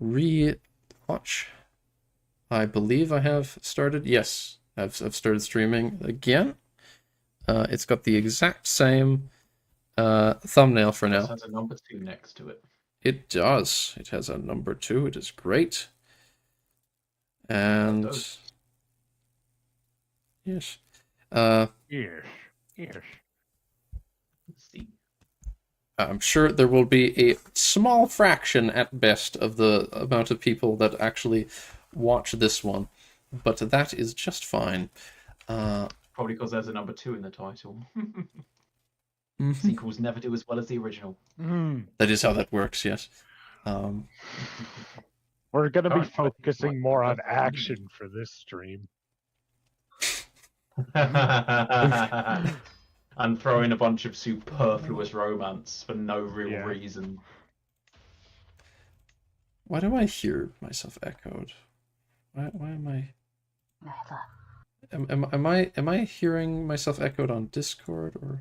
Re-watch. I believe I have started. Yes, I've started streaming again. It's got the exact same thumbnail for now. It has a number 2 next to it. It does. It has a number 2. It is great. And yes. Yes. Let's see. I'm sure there will be a small fraction at best of the amount of people that actually watch this one, but that is just fine. Probably because there's a number 2 in the title. Sequels never do as well as the original. That is how that works, yes. We're going to be focusing more on action for this stream. And throwing a bunch of superfluous romance for no real reason. Why do I hear myself echoed? Why am I... Am I hearing myself echoed on Discord or...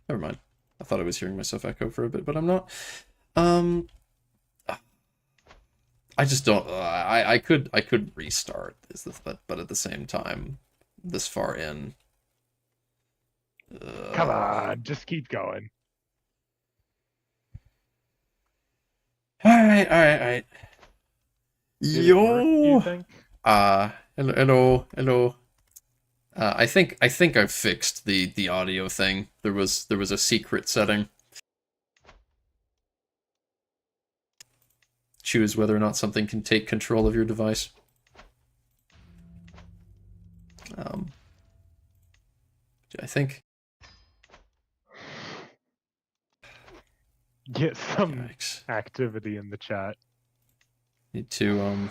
Never mind. I thought I was hearing myself echo for a bit, but I'm not. I just don't. I could restart this, but at the same time, this far in. Come on, just keep going. All right. Yo. Hello. I think I've fixed the audio thing. There was a secret setting. Choose whether or not something can take control of your device. I think. Get some activity in the chat. Need to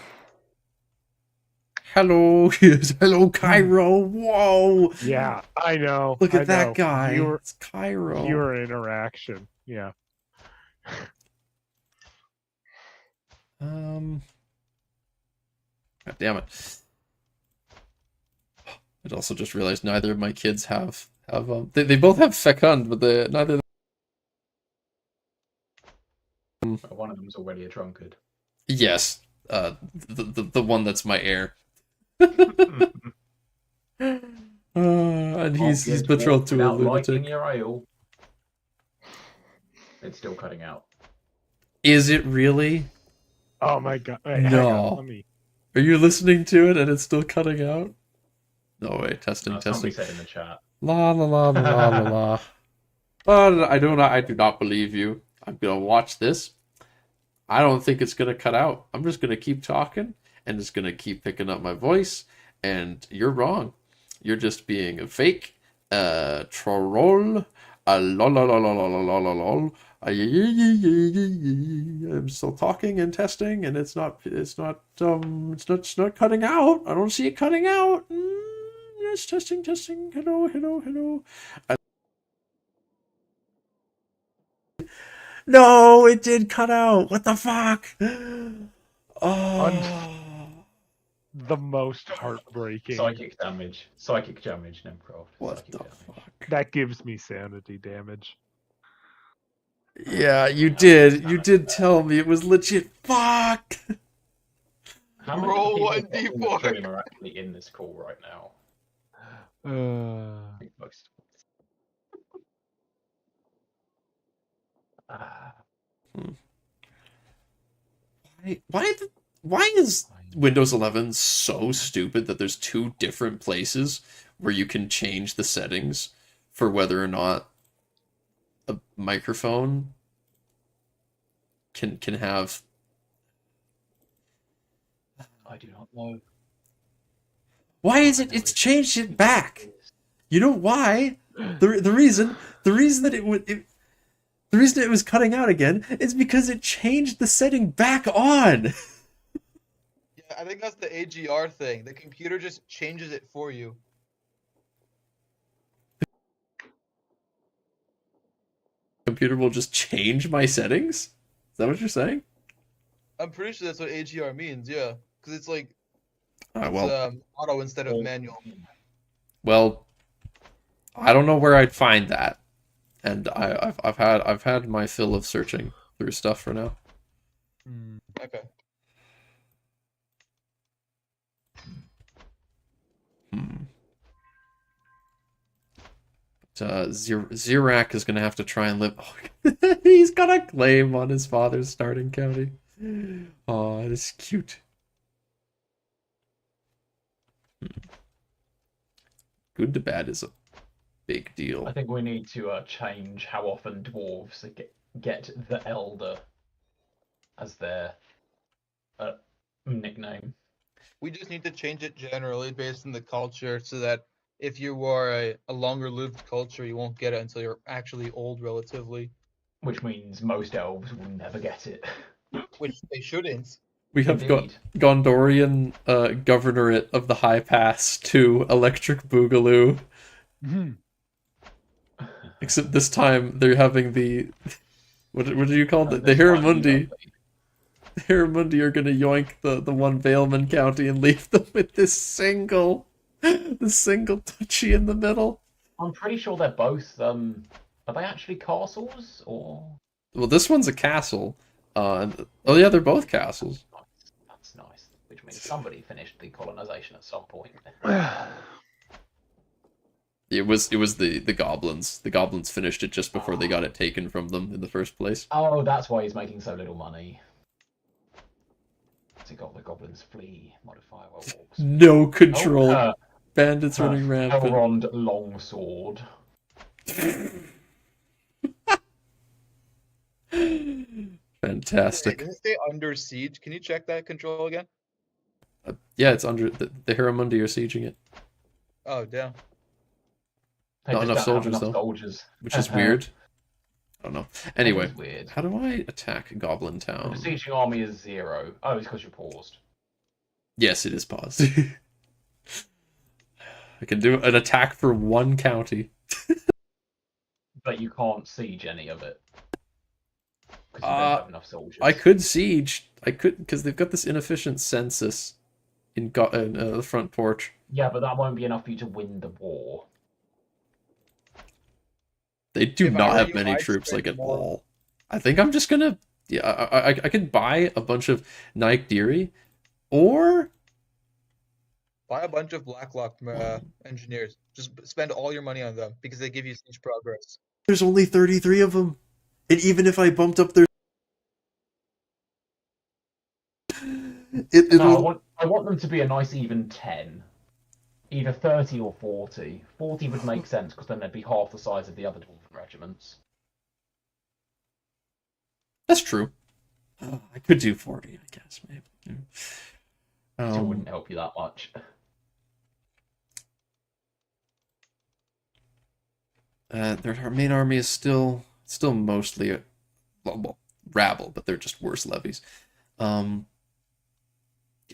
Hello, hello, Cairo. Whoa. Yeah, I know. Look at that guy. It's Cairo. Viewer interaction. Yeah. God damn it. I also just realized neither of my kids have they both have fecund, but neither. One of them's already a drunkard. Yes, the one that's my heir. And he's betrothed to a lunatic. Your ale. It's still cutting out. Is it really? Oh my god! Wait, no. Are you listening to it and it's still cutting out? No way. Testing. Somebody said in the chat. La la la la la la. I do not believe you. I'm gonna watch this. I don't think it's gonna cut out. I'm just gonna keep talking and it's gonna keep picking up my voice. And you're wrong. You're just being a fake troll. Lol. I'm still talking and testing, and it's not cutting out. I don't see it cutting out. Yes, testing. Hello. No, it did cut out. What the fuck? Oh. The most heartbreaking. Psychic damage, Nemcroft. What the fuck? That gives me sanity damage. Yeah, you did. You did tell me it was legit. Fuck. How many people in the stream are actually in this call right now? Most. Why is Windows 11 so stupid that there's 2 different places where you can change the settings for whether or not a microphone can have... I do not know. Why is it? It's changed it back. You know why? The reason that the reason it was cutting out again is because it changed the setting back on. Yeah, I think that's the AGR thing. The computer just changes it for you. Computer will just change my settings? Is that what you're saying? I'm pretty sure that's what AGR means, yeah. Because it's like auto instead of manual. Well, I don't know where I'd find that. and I've had my fill of searching through stuff for now. Okay. Zirak is gonna have to try and live. Oh, he's got a claim on his father's starting county. Oh, this is cute. Good to bad is a big deal. I think we need to change how often dwarves get the elder as their nickname. We just need to change it generally based on the culture so that if you are a longer lived culture, you won't get it until you're actually old relatively. Which means most elves will never get it. Which they shouldn't. We have Indeed. Gondorian governorate of the High Pass to Electric Boogaloo. Except this time they're having the what do you call it? The Hiramundi. The Hiramundi are gonna yoink the one Valeman county and leave them with the single touchy in the middle. I'm pretty sure they're both. Are they actually castles or? Well, this one's a castle. Oh yeah, they're both castles. That's nice. Which means somebody finished the colonization at some point. It was the goblins. The goblins finished it just before they got it taken from them in the first place. Oh, that's why he's making so little money. He got the goblins flee modifier. No control. Bandits running rampant. Elrond longsword. Fantastic. Did it say under siege? Can you check that control again? Yeah, it's under the Hiramundi are sieging it. Oh damn. Not enough soldiers though, which is weird. I don't know. Anyway, weird. How do I attack Goblin Town? The besieging army is 0. Oh, it's because you're paused. Yes, it is paused. I can do an attack for one county. But you can't siege any of it. Because you don't have enough soldiers. I could siege. I could, because they've got this inefficient census in the front porch. Yeah, but that won't be enough for you to win the war. They do not have many troops, like, at all. I think I'm just gonna... Yeah, I could buy a bunch of Naik Diri, or... Buy a bunch of Blacklock engineers. Just spend all your money on them, because they give you siege progress. There's only 33 of them. And even if I bumped up their... No, I want them to be a nice even 10. Either 30 or 40. 40 would make sense, because then they'd be half the size of the other Dwarven regiments. That's true. I could do 40, I guess, maybe. Still wouldn't help you that much. Their main army is still mostly rabble, but they're just worse levies. Yeah,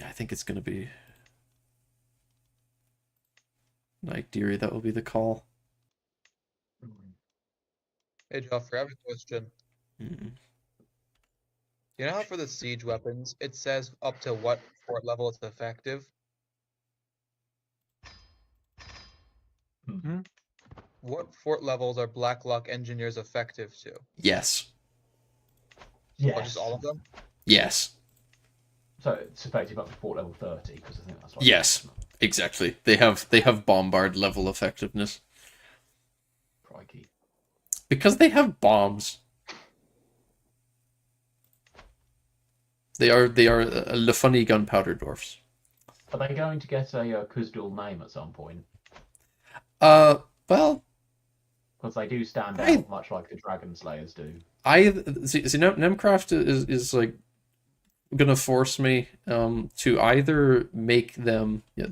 I think it's gonna be Naik Diri. That will be the call. Hey, Joffrey, I have a question. Mm-hmm. You know how for the siege weapons, it says up to what fort level it's effective? Mm-hmm. What fort levels are Blacklock engineers effective to? Yes. Yes. Or just all of them? Yes. So it's effective up to fort level 30, because I think that's what. Yes. Exactly. They have bombard level effectiveness. Crikey. Because they have bombs. They are Le Funny gunpowder dwarfs. Are they going to get a Kuzdul name at some point? Well, because they do stand out much like the Dragon Slayers do. See Nemcraft is like gonna force me to either make them. Yeah,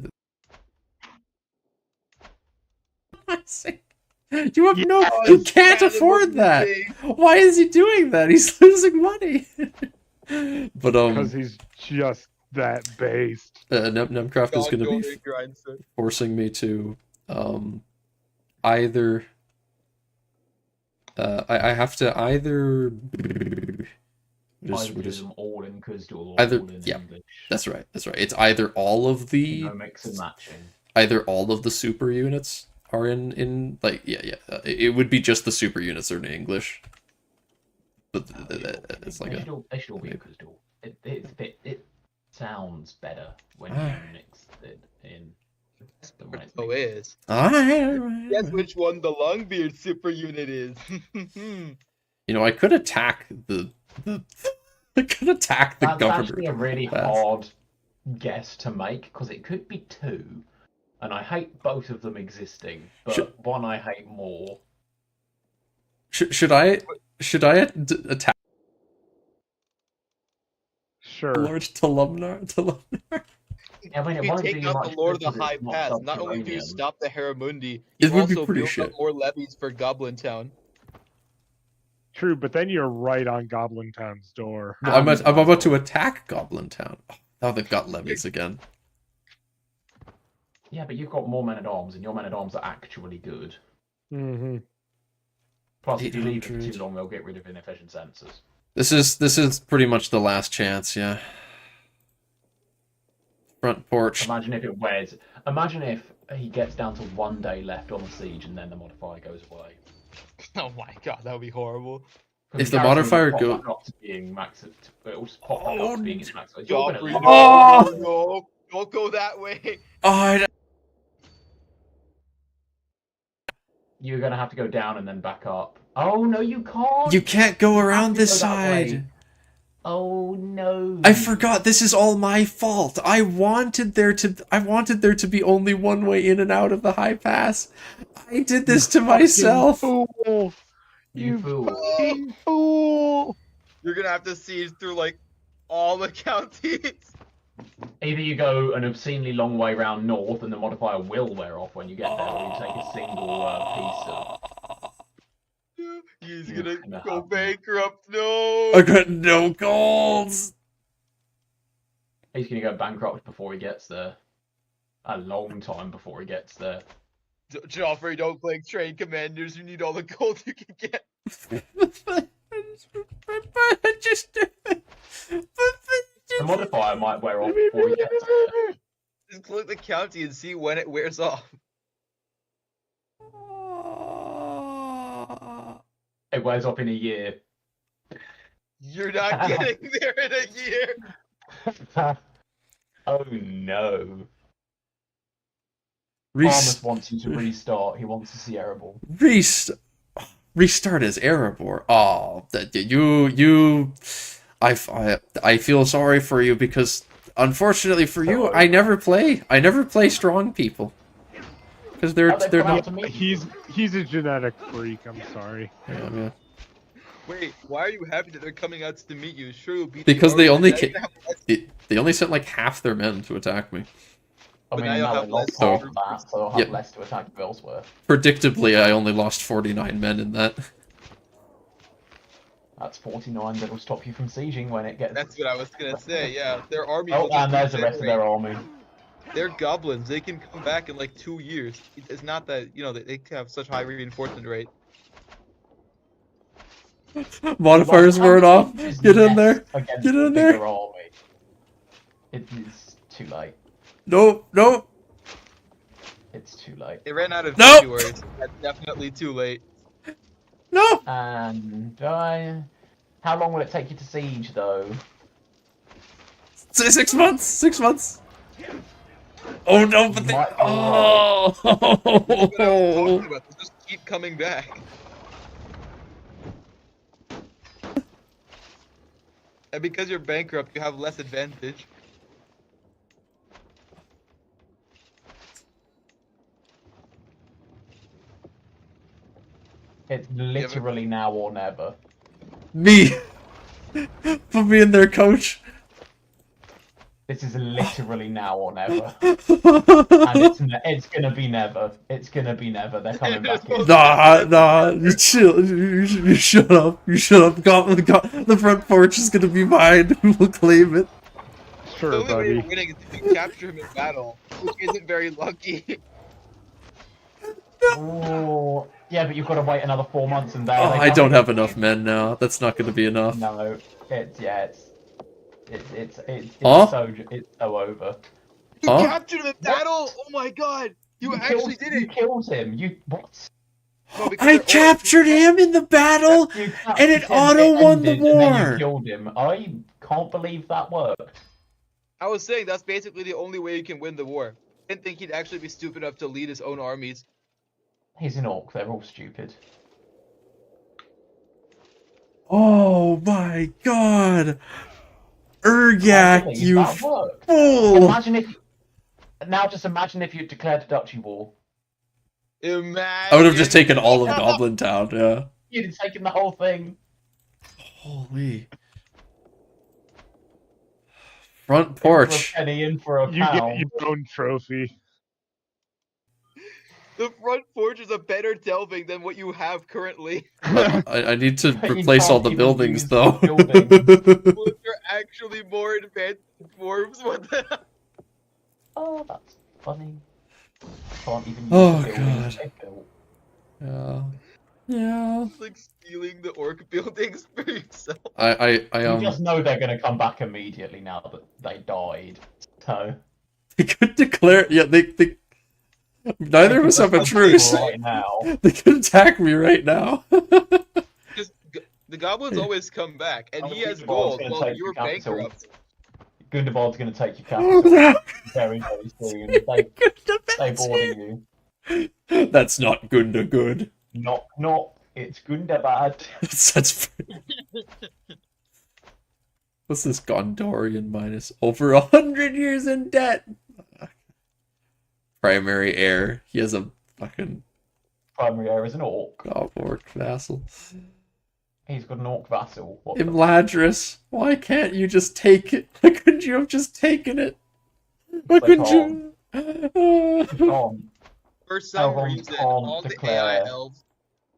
you have no. You can't afford that. Why is he doing that? He's losing money. But because he's just that based. Nemcraft is gonna be forcing me to either. I have to either. Either do them all in Kuzdul or either, all in yeah, English. That's right. It's either all of the No mix and matching. either all of the super units are in like it would be just the super units are in English. But it's like they should all be because it sounds better when you Alright. mix it in. than when What it's oh mixed. is. Alright. Guess which one the Longbeard super unit is. You know, I could attack the I could attack the That's governor. actually a really fast. hard guess to make because it could be two, and I hate both of them existing, but one I hate more. Should I attack Sure. Lord Tulumnar? Yeah, I mean, it You won't take do out much the Lord of good the 'cause High it's not Pass. Not only do you subterranean. stop the Haramundi, It you would be also pretty build shit. up more levies for Goblin Town. True, but then you're right on Goblin Town's door. No, I'm about to attack Goblin Town. Oh, now they've got levies again. Yeah, but you've got more men at arms, and your men at arms are actually good. Mm-hmm. Plus, if you leave it for 800. too long, they'll get rid of inefficient sensors. This is pretty much the last chance, yeah. Front porch. Imagine if it wears. Imagine if he gets down to 1 day left on the siege, and then the modifier goes away. Oh my god, that would be horrible. If the modifier goes go- up to being max, it'll just pop back up to being its max. You're gonna Joffrey, lose. no, Oh! no, don't go that way. Oh, You're gonna have to go down and then back up. Oh no, you can't. you can't go around to this go that way. side. Oh no. I forgot this is all my fault. I wanted there to be only one way in and out of the high pass. I did this to myself. Fool! You fool. fucking fool! You're gonna have to siege through like all the counties. Either you go an obscenely long way round north, and the modifier will wear off when you get there, or you take a single piece of. He's You're gonna gonna go have- bankrupt. No. I got no golds. He's gonna go bankrupt before he gets there. A long time before he gets there. Joffrey, don't play trade commanders. You need all the gold you can get. The modifier might wear off before he gets there. Just click the county and see when it wears off. It wears off in a year. You're not getting there in a year. Oh no. Rest- Armus wants you to restart. He wants to see Erebor. Restart as Erebor. Oh, I feel sorry for you because unfortunately for you, I never play strong people because they're They've come out not. to meet. He's a genetic freak. I'm sorry. Yeah. Wait, why are you happy that they're coming out to meet you? Sure, you'll beat Because the they Dwarves, only but now ca- you have less- They only sent like half their men to attack me. I But mean, now you'll now have they lost less half troops. of that, so they'll have Yep. less to attack you elsewhere. Predictably, I only lost 49 men in that. That's 49 that'll stop you from sieging when it gets. That's what I was gonna say. Yeah, their army. Oh, will just and there's the rest of their disintegrate. army. They're goblins. They can come back in like 2 years. It's not that they have such high reinforcement rate. Modifiers weren't off. Just Get in nest there. against Get the in there. bigger army. It is too late. Nope. It's too late. They ran out of Nope. February. So that's definitely too late. No. And how long will it take you to siege, though? 6 months. 6 months. Oh no! But they. Might be That's what I was Oh. talking about. They just keep coming back. And because you're bankrupt, you have less advantage. It's literally now or never. Me. Put me in there, coach. This is literally now or never. And it's gonna be never. It's gonna be never. They're coming back in. Nah. You chill. You shut up. You shut up. The front porch is gonna be mine. We'll claim it. The Sure, only way you're buddy. winning is if you capture him in battle, which isn't very lucky. Oh, yeah, but you've got to wait another 4 months and Oh, I don't have enough men now. That's not gonna be enough. No, it's Huh? so over. You Huh? captured him in battle! Oh my god! You actually did You it. killed him. You what? No, because I they're captured him in the battle, You and it captured him, auto won the ended, and then you war. killed him. I can't believe that worked. I was saying that's basically the only way you can win the war. I didn't think he'd actually be stupid enough to lead his own armies. He's an orc. They're all stupid. Oh my god. I Urgak, believe you that worked. fool. Imagine if. Now just imagine if you declared a duchy war. Imagine. I would have just taken all of Goblin Town, yeah. You'd have taken the whole thing. Holy. Front In for a porch. penny, in for a You get pound. your own trophy. The front porch is a better delving than what you have currently. I need to But you replace all can't the even buildings, use though. buildings. Well, they're actually more advanced dwarves. What the hell? Oh, that's funny. Can't even use Oh, the buildings God. they built. Yeah. Yeah. It's like stealing the orc buildings for yourself. I You just know they're going to come back immediately now that they died. So They could declare. Yeah, they neither of us have a truce. right now. They could attack me right now. Because the goblins always come back, and he has gold. Gundabald's gonna Well, take you were the capital. bankrupt. Gundabald's going to take your Oh, capital no. very, very soon. They boarding you. That's not Gunda good. Not. It's Gundabad. That's what's this Gondorian minus? Over 100 years in debt. Primary heir. He has a fucking Primary heir is an orc. orc vassal. He's got an orc vassal. What the Imladris, why can't you just take it? Why couldn't you have just taken it? Why They couldn't you? can't. For some Elrond reason, can't all the declare- AI elves.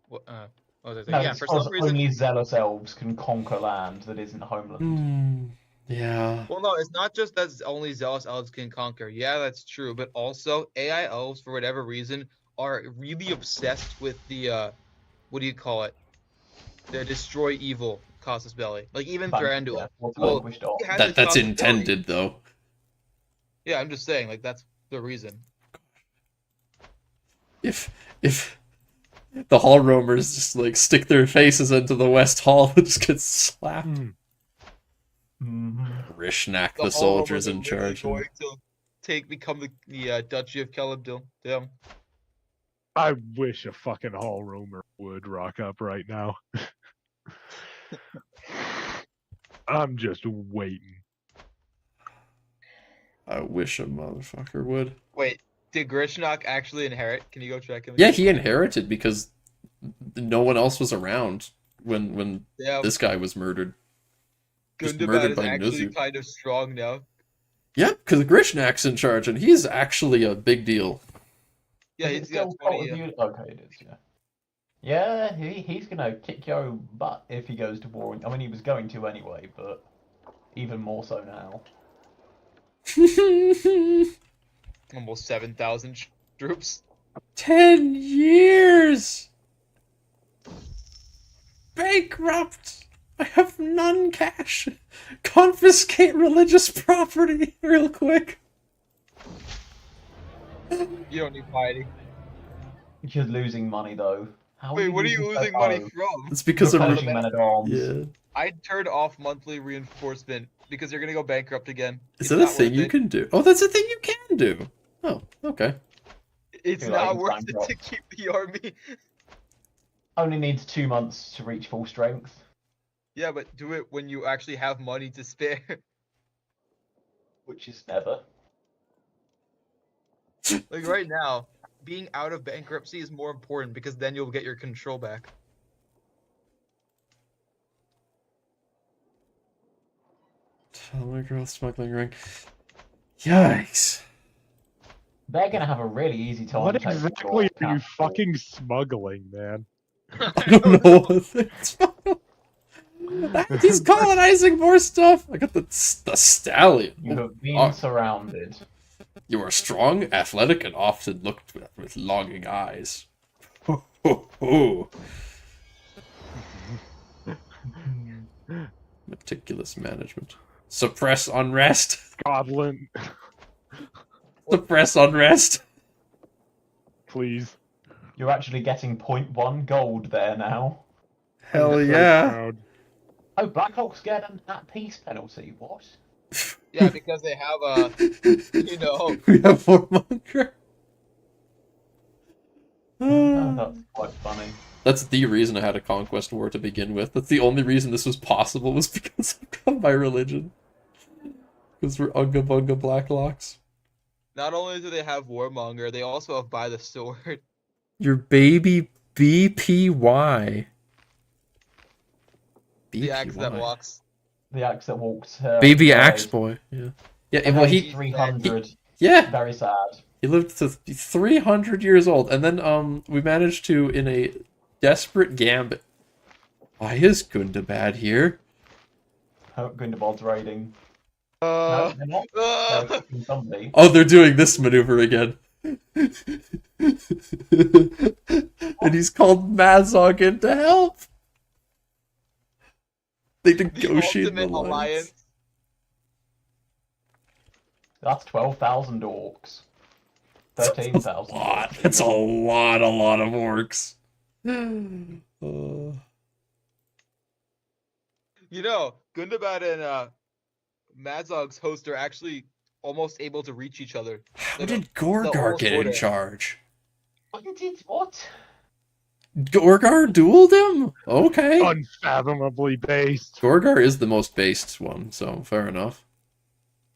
What was I saying? No, Yeah, it's for because some reason. only zealous elves can conquer land that isn't homeland. Hmm, yeah. Well, no, it's not just that only zealous elves can conquer. Yeah, that's true. But also, AI elves, for whatever reason, are really obsessed with the, what do you call it? The destroy evil casus belli. Like, even Thranduil. Yeah, what's Well, vanquished off. he has his That's casus belli. intended though. Yeah, I'm just saying, like, that's the reason. If the hall roamers just like stick their faces into the west hall and just get slapped. Rishnak, the Hall soldiers Roamers are in literally charge. going to become the Duchy of Celebdil. Damn. I wish a fucking hall roamer would rock up right now. I'm just waiting. I wish a motherfucker would. Wait, did Grishnak actually inherit? Can you go check him? Yeah, he inherited because no one else was around when Yeah, this guy was murdered. Just Gundabad murdered is by actually Nuzu. kind of strong now. Yep, because Grishnak's in charge, and he's actually a big deal. Yeah, Is it he's got still 20. Cult of the- Okay, it is, yeah. Yeah, he's gonna kick your butt if he goes to war. I mean, he was going to anyway, but even more so now. Almost 7,000 troops. 10 years! Bankrupt! I have none cash. Confiscate religious property real quick. You don't need piety. You're losing money though. How Wait, what are you losing money from? It's because You're of purchasing men at arms. yeah. I'd turn off monthly reinforcement because you're gonna go bankrupt again. Is It's that a not thing worth you it. can do? Oh, that's a thing you can do. Oh, okay. It's Too late, not it's worth it bankrupt. to keep the army. Only needs 2 months to reach full strength. Yeah, but do it when you actually have money to spare. Which is never. Like right now, being out of bankruptcy is more important because then you'll get your control back. Telegraph smuggling ring. Yikes. They're gonna have a really easy time. What taking exactly your are you capital. fucking smuggling, man? I don't know what it's He's colonizing more stuff. I got the stallion. You have been Oh. surrounded. You are strong, athletic, and often looked at with longing eyes. Ho, ho, ho. Meticulous management. Suppress unrest. Goblin. Suppress unrest. Please. You're actually getting 0.1 gold there now. Hell I'm so yeah. proud. Oh, Blackhawk's getting that peace penalty. What? Yeah, because they have a, you know, We have Warmonger. Oh, that's quite funny. That's the reason I had a conquest war to begin with. That's the only reason this was possible, was because of my religion. Because we're Unga Bunga Blacklocks. not only do they have Warmonger, they also have By the Sword. Your baby BPY. The axe that walks. The axe that walked. Baby died. Axe Boy. Yeah. Yeah, And well, then he 300. yeah, Very sad. he lived to 300 years old, and then we managed to, in a desperate gambit. Why is Gundabad here? Gundabad's raiding. Uh, No, they're not. They're attacking somebody. Oh, they're doing this maneuver again. And he's called Mazog in to help. They the negotiate ultimate an alliance. That's 12,000 orcs. 13,000. That's a lot of orcs. You know, Gundabad and Madzog's host are actually almost able to reach each other. How Like, did Gorgar whole get in order. charge? What? Gorgar dueled him? Okay. Unfathomably based. Gorgar is the most based one, so fair enough.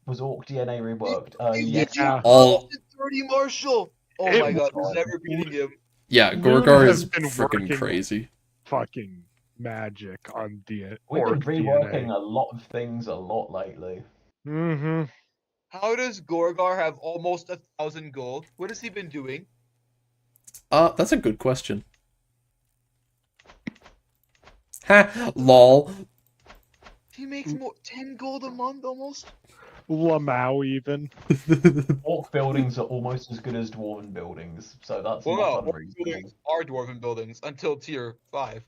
Was orc DNA reworked? Yeah. All 30 Marshall! Oh It my god, was- there's never beating him. yeah, Loon Gorgar has is been freaking working- crazy. Fucking magic on We've been orc reworking DNA. a lot of things a lot lately. Mm-hmm. How does Gorgar have almost 1,000 gold? What has he been doing? That's a good question. Ha, lol. He makes more 10 gold a month almost? Lamau even. Orc buildings are almost as good as dwarven buildings, so that's Well, no, not orc unreasonable. buildings are dwarven buildings until tier 5.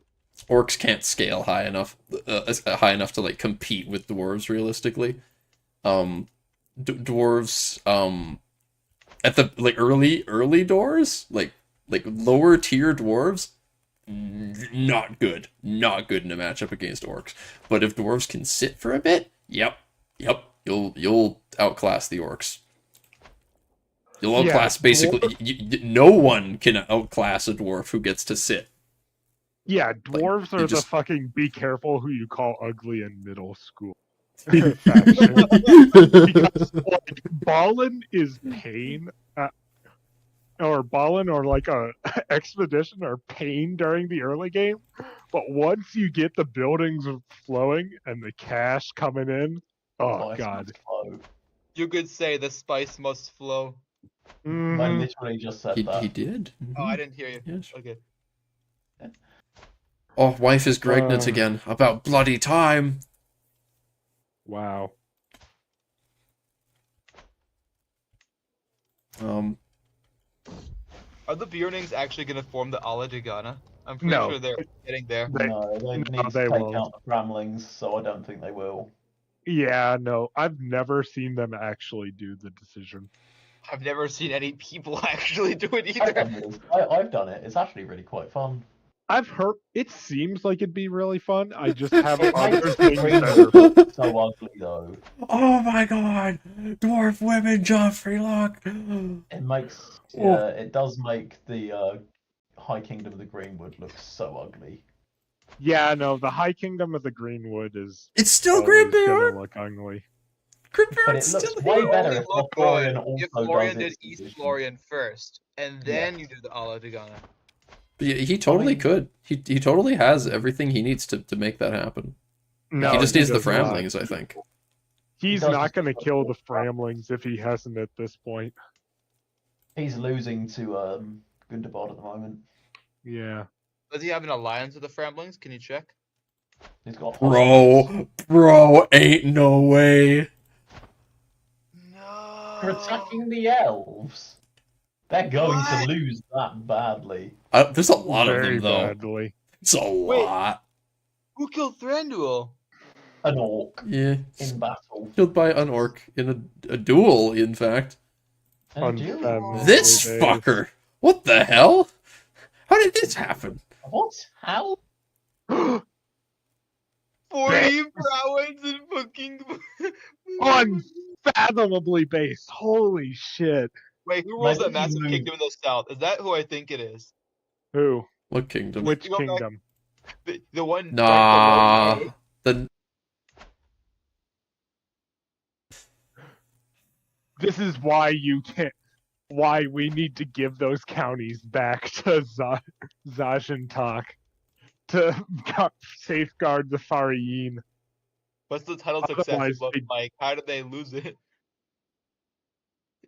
Orcs can't scale high enough to like compete with dwarves realistically. Dwarves at the like early doors, like lower tier dwarves, not good in a matchup against orcs. But if dwarves can sit for a bit, yep, you'll outclass the orcs. You'll outclass basically. No one can outclass a dwarf who gets to sit. Yeah, dwarves they are the just- fucking be careful who you call ugly in middle school. faction. Because like Ballin is pain, or Ballin or like a expedition are pain during the early game, but once you get the buildings flowing and the cash coming in, oh Spice god, must flow. You could say the spice must flow. I Mhm. literally just said He that. did. Oh, I didn't hear you. Yes. Okay. Oh, wife is pregnant again. About bloody time. Wow. Are the Bjornings actually going to form the Ala Digana? I'm pretty No. sure they're getting there. No, they need to they take won't. out the Framlings, so I don't think they will. Yeah, no, I've never seen them actually do the decision. I've never seen any people actually do it I've either. done this. I've done it. It's actually really quite fun. I've heard it seems like it'd be really fun. I just have It other makes things the that are so ugly though. Oh my god! Dwarf women, Joffrey Locke! It makes Oh. it does make the High Kingdom of the Greenwood look so ugly. Yeah, no, the High Kingdom of the Greenwood is It's still always Grimbeard! gonna look ugly. But Grimbeard's it looks still way here! better Only if look Lothlorien good also if Florian does did its East position. Florian first, and then you do the Ala Digana. But yeah, he totally I mean- could. He totally has everything he needs to make that happen. No, he just needs the does not. Framlings, I think. He's does not just- gonna kill the Framlings if he hasn't at this point. He's losing to Gundabad at the moment. Yeah. Does he have an alliance with the Framlings? Can you check? He's got hostages. Bro, ain't no way. No. They're attacking the elves. They're going What? to lose that badly. There's a lot of Very them, though. badly. It's a lot. Who killed Thranduil? An orc Yeah. in battle. Killed by an orc in a duel, in fact. And a duel. Unfathomably This based. fucker! What the hell? How did this happen? What? How? 40 prowess and fucking. Unfathomably based. Holy shit. Wait, who rules Maybe that massive you- kingdom in the south? Is that who I think it is? Who? What kingdom? Which You go back- kingdom? The one right Nah. below. The This is why you can't. Why we need to give those counties back to Zajantak to safeguard the Fariyin. What's the title Otherwise, successor look they- like? How did they lose it?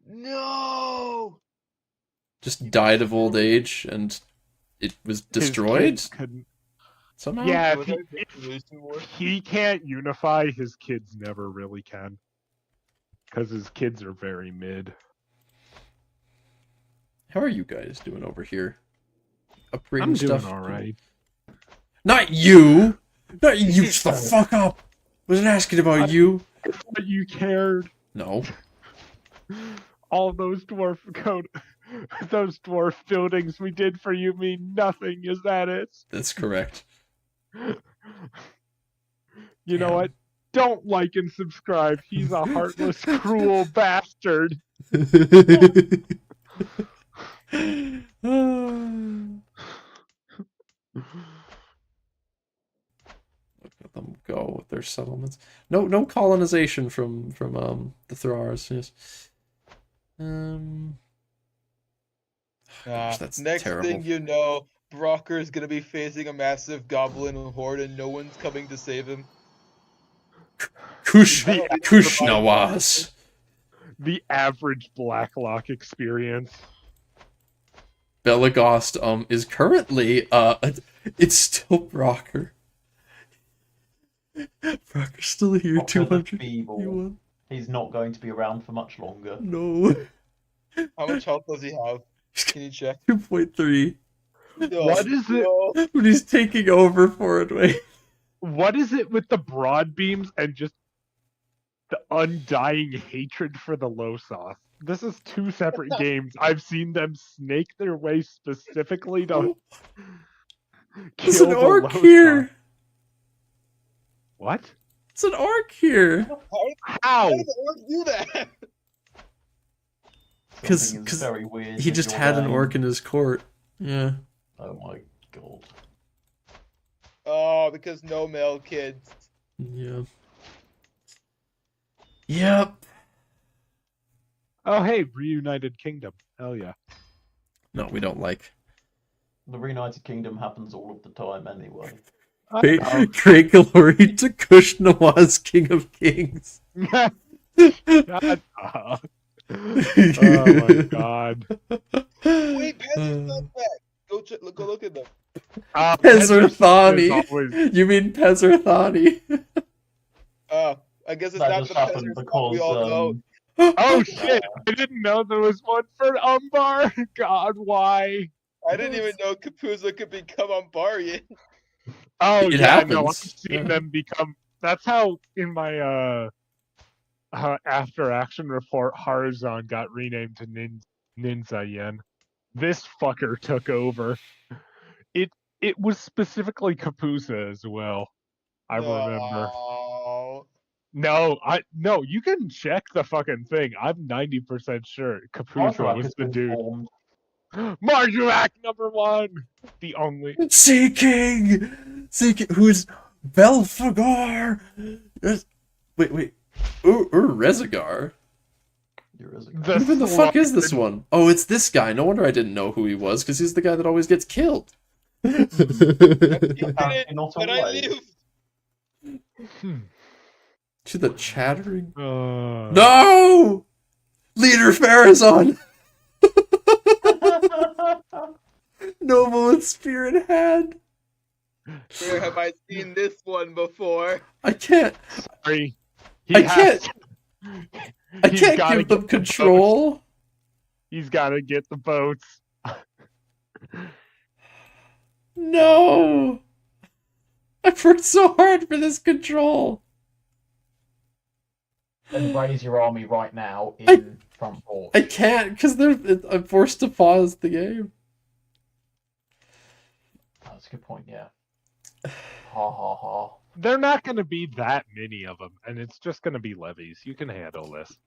No! just died of old age and it was His destroyed kids couldn't- somehow. Yeah, Was if that a Revolution War? he can't unify, his kids never really can. Because his kids are very mid. How are you guys doing over here? Upgrading I'm doing stuff. alright. Not you. Not you. Shut the fuck up. Wasn't asking about you. But you cared. No. All those dwarf buildings we did for you mean nothing. Is that it? That's correct. You know Damn. what? Don't like and subscribe. He's a heartless, cruel bastard. Look at them go with their settlements. No colonization from the Thrars. Yes. Gosh, that's Next terrible. thing you know, Brocker is gonna be facing a massive goblin horde and no one's coming to save him. Kushnawaz. The average Blacklock experience. Belagost is currently it's still Brocker. Brocker's still here. Brocker the 200. Feeble. He's not going to be around for much longer. No. How much health does he have? Can you check? 2.3. No, What is it? no. When he's taking over for it, wait. What is it with the broad beams and just the undying hatred for the Losoth? This is two separate games. I've seen them snake their way specifically to There's kill an the orc Losoth. here. What? It's an orc here. How? How did the orc do that? 'Cause- Something is 'cause very weird He with just your had an game. orc in his court. Yeah. Oh my god. Oh, because no male kids. Yeah. Yep. Oh, hey, reunited kingdom. Hell yeah. No, we don't like. The Reunited Kingdom happens all of the time anyway. Great glory to Kushnawaz, King of Kings. Shut up. Oh my god. Wait, Pezer's not back. Go look at them. Pezerthani. Pezer's always- You mean Pezerthani? I guess it's That not just the happened Pezer's because we all know. Oh shit! I didn't know there was one for Umbar. God, why? I didn't even know Kapuza could become Umbarian. Oh It yeah, no, I've happens. seen Yeah. them become. That's how in my after action report, Harzan got renamed to Ninja Yen. This fucker took over. It was specifically Kapusa as well. I remember. No. No, you can check the fucking thing. I'm 90% sure Kapusa Marjorak was has the been dude. formed. Marjorak #1! The only. Seeking! Who's Belfagar? Wait. Rezagar? The Who the fuck is this Slaughtered- one? Oh, it's this guy. No wonder I didn't know who he was, because he's the guy that always gets killed. You did Apparently it, not but I always. lived. To the chattering. No! No! Leader Farazan! Noble in spirit hand. Where have I seen this one before? I can't. Sorry. I can't. I He's can't gotta give them get the control. He's gotta get the boats. No. I've worked so hard for this control. And raise your army right now in front porch. I can't because I'm forced to pause the game. Oh, that's a good point. Yeah. Ha ha ha. They're not going to be that many of them, and it's just going to be levies. You can handle this.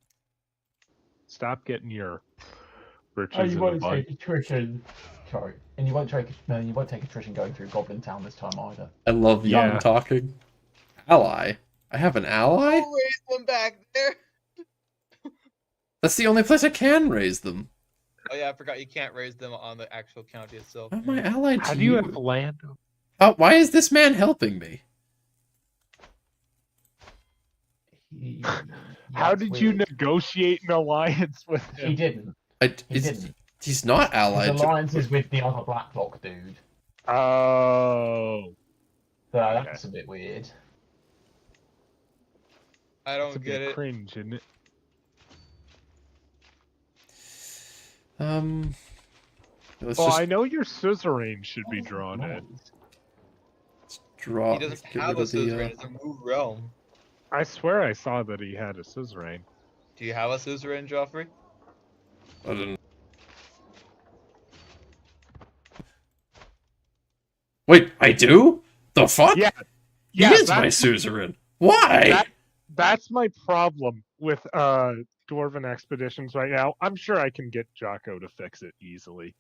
Stop getting your riches Oh, you in a won't bunch. take attrition. Sorry, and you won't take attrition going through Goblin Town this time either. I love young Yeah. talking. Ally. I have an ally? I'll raise them back there. That's the only place I can raise them. Oh yeah, I forgot you can't raise them on the actual county itself. How am I allied How to do you have land? Why is this man helping me? How That's did you weird. negotiate an alliance with He him? didn't. He's, didn't. he's not allied His to... alliance is with the other Blacklock dude. Oh. So Okay. that's a bit weird. I It's a don't get bit it. cringe, isn't it? Let's Well, just I know your suzerain should be drawn in. draw... He doesn't get have rid a of the, suzerain. It's a move realm. I swear I saw that he had a suzerain. Do you have a suzerain, Joffrey? I didn't... Wait, I do? The fuck? Yeah. He Yeah, is my that's- suzerain. Why? That's my problem with Dwarven expeditions right now. I'm sure I can get Jocko to fix it easily.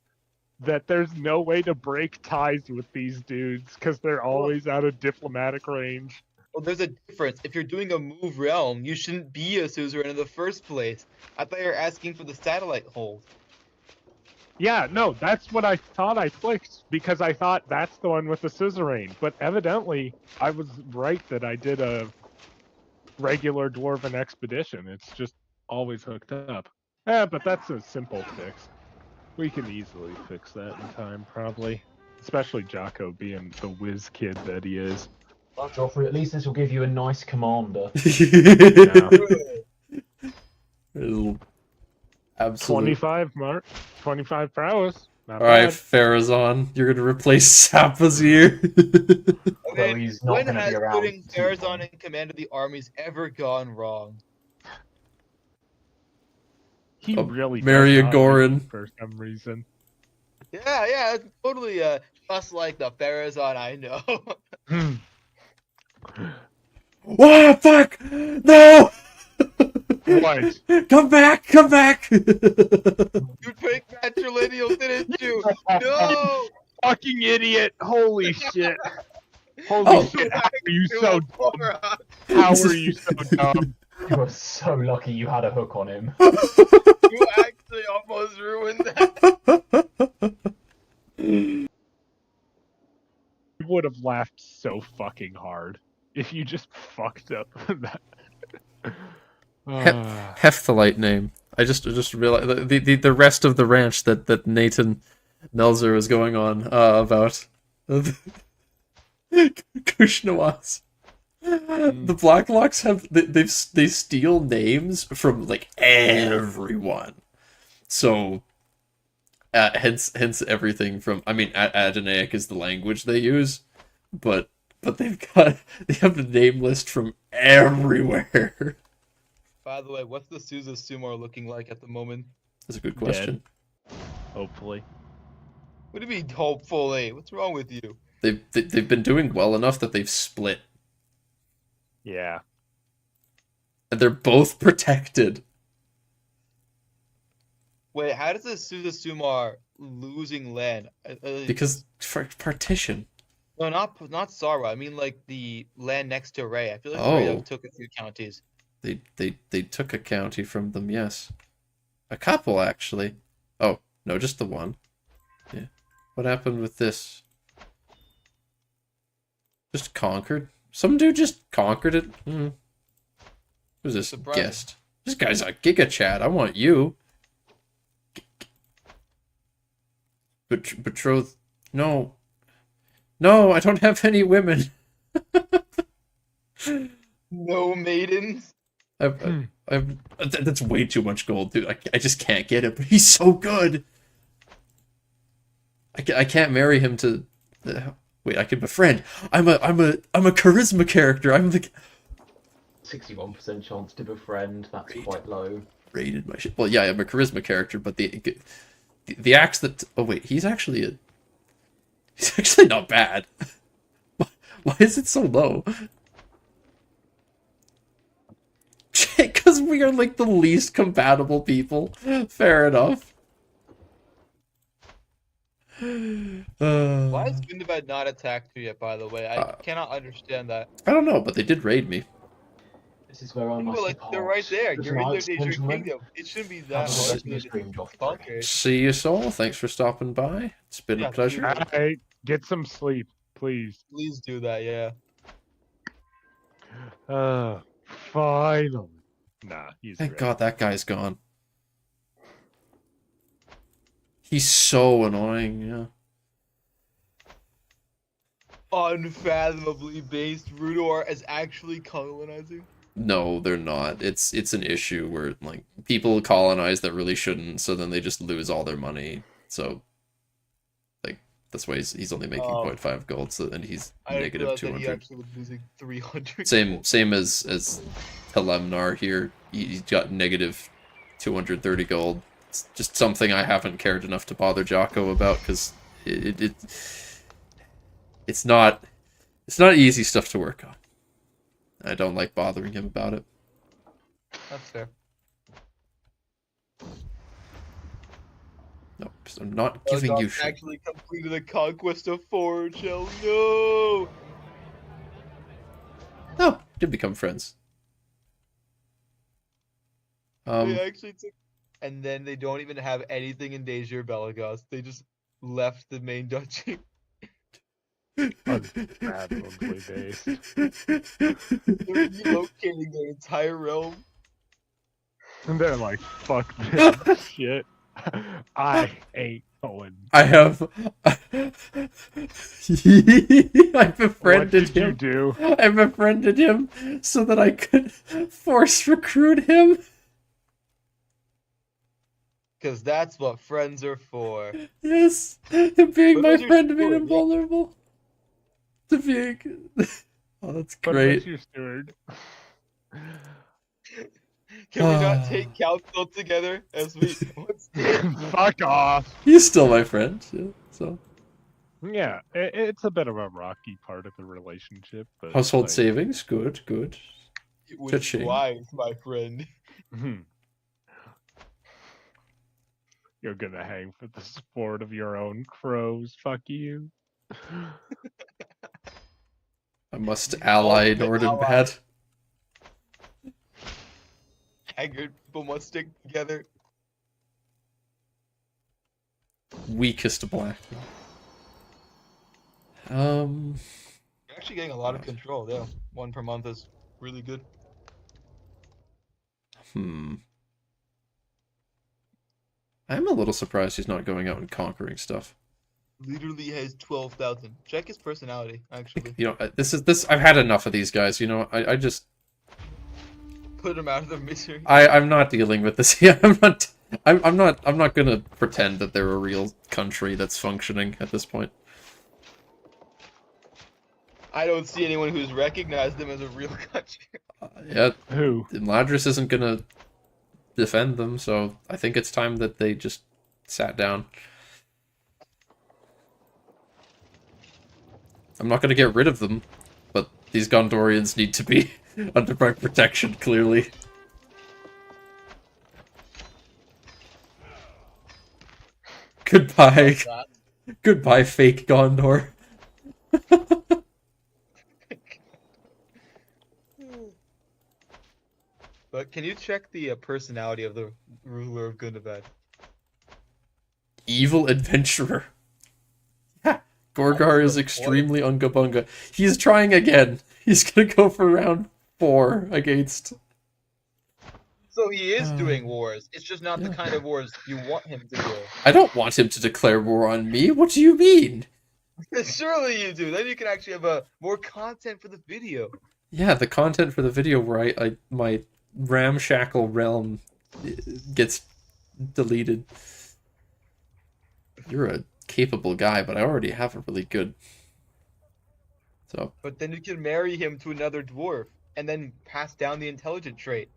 That there's no way to break ties with these dudes because they're always out of diplomatic range. Well, there's a difference. If you're doing a move realm, you shouldn't be a suzerain in the first place. I thought you were asking for the satellite hold. Yeah, no, that's what I thought I clicked because I thought that's the one with the suzerain. But evidently, I was right that I did a regular Dwarven expedition. It's just always hooked up. But that's a simple fix. We can easily fix that in time, probably. Especially Jocko being the whiz kid that he is. Well, Joffrey, at least this will give you a nice commander. It'll- Absolutely. 25 mark, 25 prowess. Not Alright, bad. Farazan, you're gonna replace Sapazir. Although Okay, he's not when going to has be around. putting too Farazan long. in command of the armies ever gone wrong? He Oh, really marry does a not Goran. like it for some reason. Yeah, it's totally just like the Farazan I know. Wow, fuck! No! What? Come back! Come back! You picked matrilineal, didn't you? No! Fucking idiot! Holy shit! Holy Oh. shit! How are you so dumb? Moron. How are you so dumb? You were so lucky you had a hook on him. You actually almost ruined that. You would have laughed so fucking hard if you just fucked up that. Hephthalite name. I just realized the rest of the ranch that Nathan Melzer is going on about. Kushnawas. The Blacklocks they steal names from like everyone. So hence everything from, I mean, Adonaic is the language they use, but they have the name list from everywhere. By the way, what's the Suza Sumar looking like at the moment? That's a good question. Hopefully. What do you mean, hopefully? What's wrong with you? They've been doing well enough that they've split. Yeah. And they're both protected. Wait, how does the Suza Sumar losing land? Because partition. No, not Sara. I mean, like the land next to Ray. I feel like Oh. Ray took a few counties. They took a county from them, yes. A couple, actually. Oh, no, just the one. Yeah. What happened with this? Just conquered? Some dude just conquered it? Who's this Surprising. guest? This guy's a Giga Chat. I want you. Betrothed. No. No, I don't have any women. No maidens. That's way too much gold, dude. I just can't get it, but he's so good. I can't marry him to. Wait, I can befriend. I'm a charisma character. I'm the. 61% chance to befriend, that's quite low. raided my shit. Well, yeah, I'm a charisma character, but the axe that... Oh, wait, he's actually not bad. Why is it so low? Because we are, like, the least compatible people. Fair enough. Why is Gundabad not attacked you yet, by the way? I cannot understand that. I don't know, but they did raid me. This is where I must Well, like, they're right there. You're in their Tonight, Danger gentlemen, Kingdom. It shouldn't be have that a hard rest of the stream, Joffrey. Okay. See you, Soul. Thanks for stopping by. It's been Yeah, a pleasure. Hey, get some sleep, please. Please do that, yeah. Finally. Nah, he's Thank ready. God that guy's gone. He's so annoying, yeah. Unfathomably based Rudor is actually colonizing. No, they're not. It's an issue where, like, people colonize that really shouldn't, so then they just lose all their money. So, like, that's why he's only making 0.5 gold, so and he's negative 200. He actually was losing 300. Same as Telemnar here. He's got negative 230 gold. It's just something I haven't cared enough to bother Jocko about, because it's not easy stuff to work on. I don't like bothering him about it. That's fair. No, because I'm not giving you shit. Actually completed the conquest of Forge. Hell no! No, did become friends. They actually took, and then they don't even have anything in Dazir Belagos. They just left the main duchy. Unfathomably based. They're relocating their entire realm. And they're like, fuck this shit. I ain't going. I have I befriended What did him. you do? I befriended him so that I could force recruit him. Because that's what friends are for. Yes, him being But my those are friend made him steward, yeah. vulnerable to being. Oh, that's But great. what's your steward? Can we not take council together as we once did? Fuck off. He's still my friend. Yeah, so Yeah, it's a bit of a rocky part of the relationship. But household like, savings, good, good. It was Cha-ching. wise, my friend. You're gonna hang for the support of your own crows. Fuck you. I must ally Ultimate Norden ally. bad. Haggard people must stick together. Weakest black. You're actually getting a lot of control, yeah. 1 per month is really good. I'm a little surprised he's not going out and conquering stuff. Literally has 12,000. Check his personality, actually. You know, this. I've had enough of these guys. You know, I just. Put him out of their misery. I'm not dealing with this. Yeah, I'm not gonna pretend that they're a real country that's functioning at this point. I don't see anyone who's recognized them as a real country. Yeah, Who? Ladris isn't gonna defend them, so I think it's time that they just sat down. I'm not gonna get rid of them, but these Gondorians need to be under my protection, clearly. Goodbye. Goodbye, fake Gondor. But can you check the personality of the ruler of Gundabad? Evil adventurer. Gorgar is extremely unga-bunga. He's trying again. He's gonna go for round 4 against... So he is doing wars. It's just not the kind of wars you want him to do. I don't want him to declare war on me. What do you mean? Surely you do. Then you can actually have more content for the video. Yeah, the content for the video where my ramshackle realm gets deleted. You're a capable guy, but I already have a really good. So. But then you can marry him to another dwarf and then pass down the intelligent trait.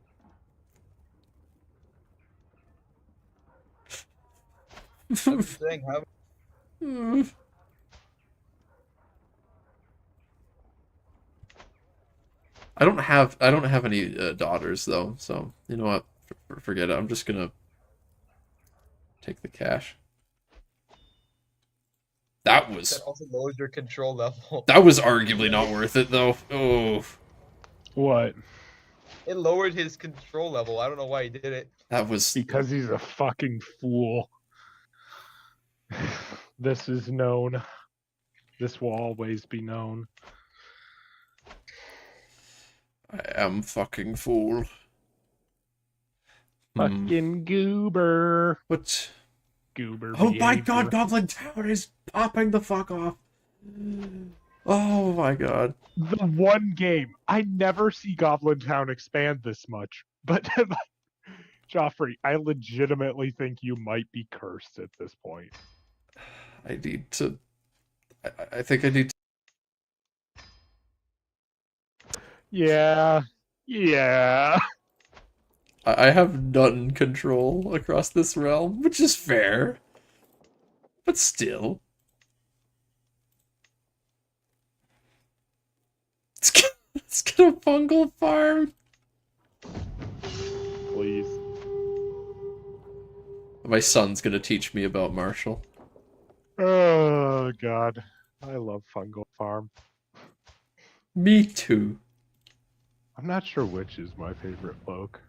I'm just saying, how I don't have any daughters though, so you know what? Forget it. I'm just gonna take the cash. That that also lowers your control level. arguably not worth it though. Oh, What? It lowered his control level. I don't know why he did it. that was Because he's a fucking fool. This is known. This will always be known. I am fucking fool. Fucking goober. What? Goober. Oh my behavior. god, Goblin Town is popping the fuck off. Oh my god. The one game. I never see Goblin Town expand this much. But Joffrey, I legitimately think you might be cursed at this point. I need to. I think I need to. Yeah. Yeah. I have none control across this realm, which is fair. But still. Let's get a fungal farm. Please. My son's gonna teach me about Marshall. Oh, God. I love Fungal Farm. Me too. I'm not sure which is my favorite folk.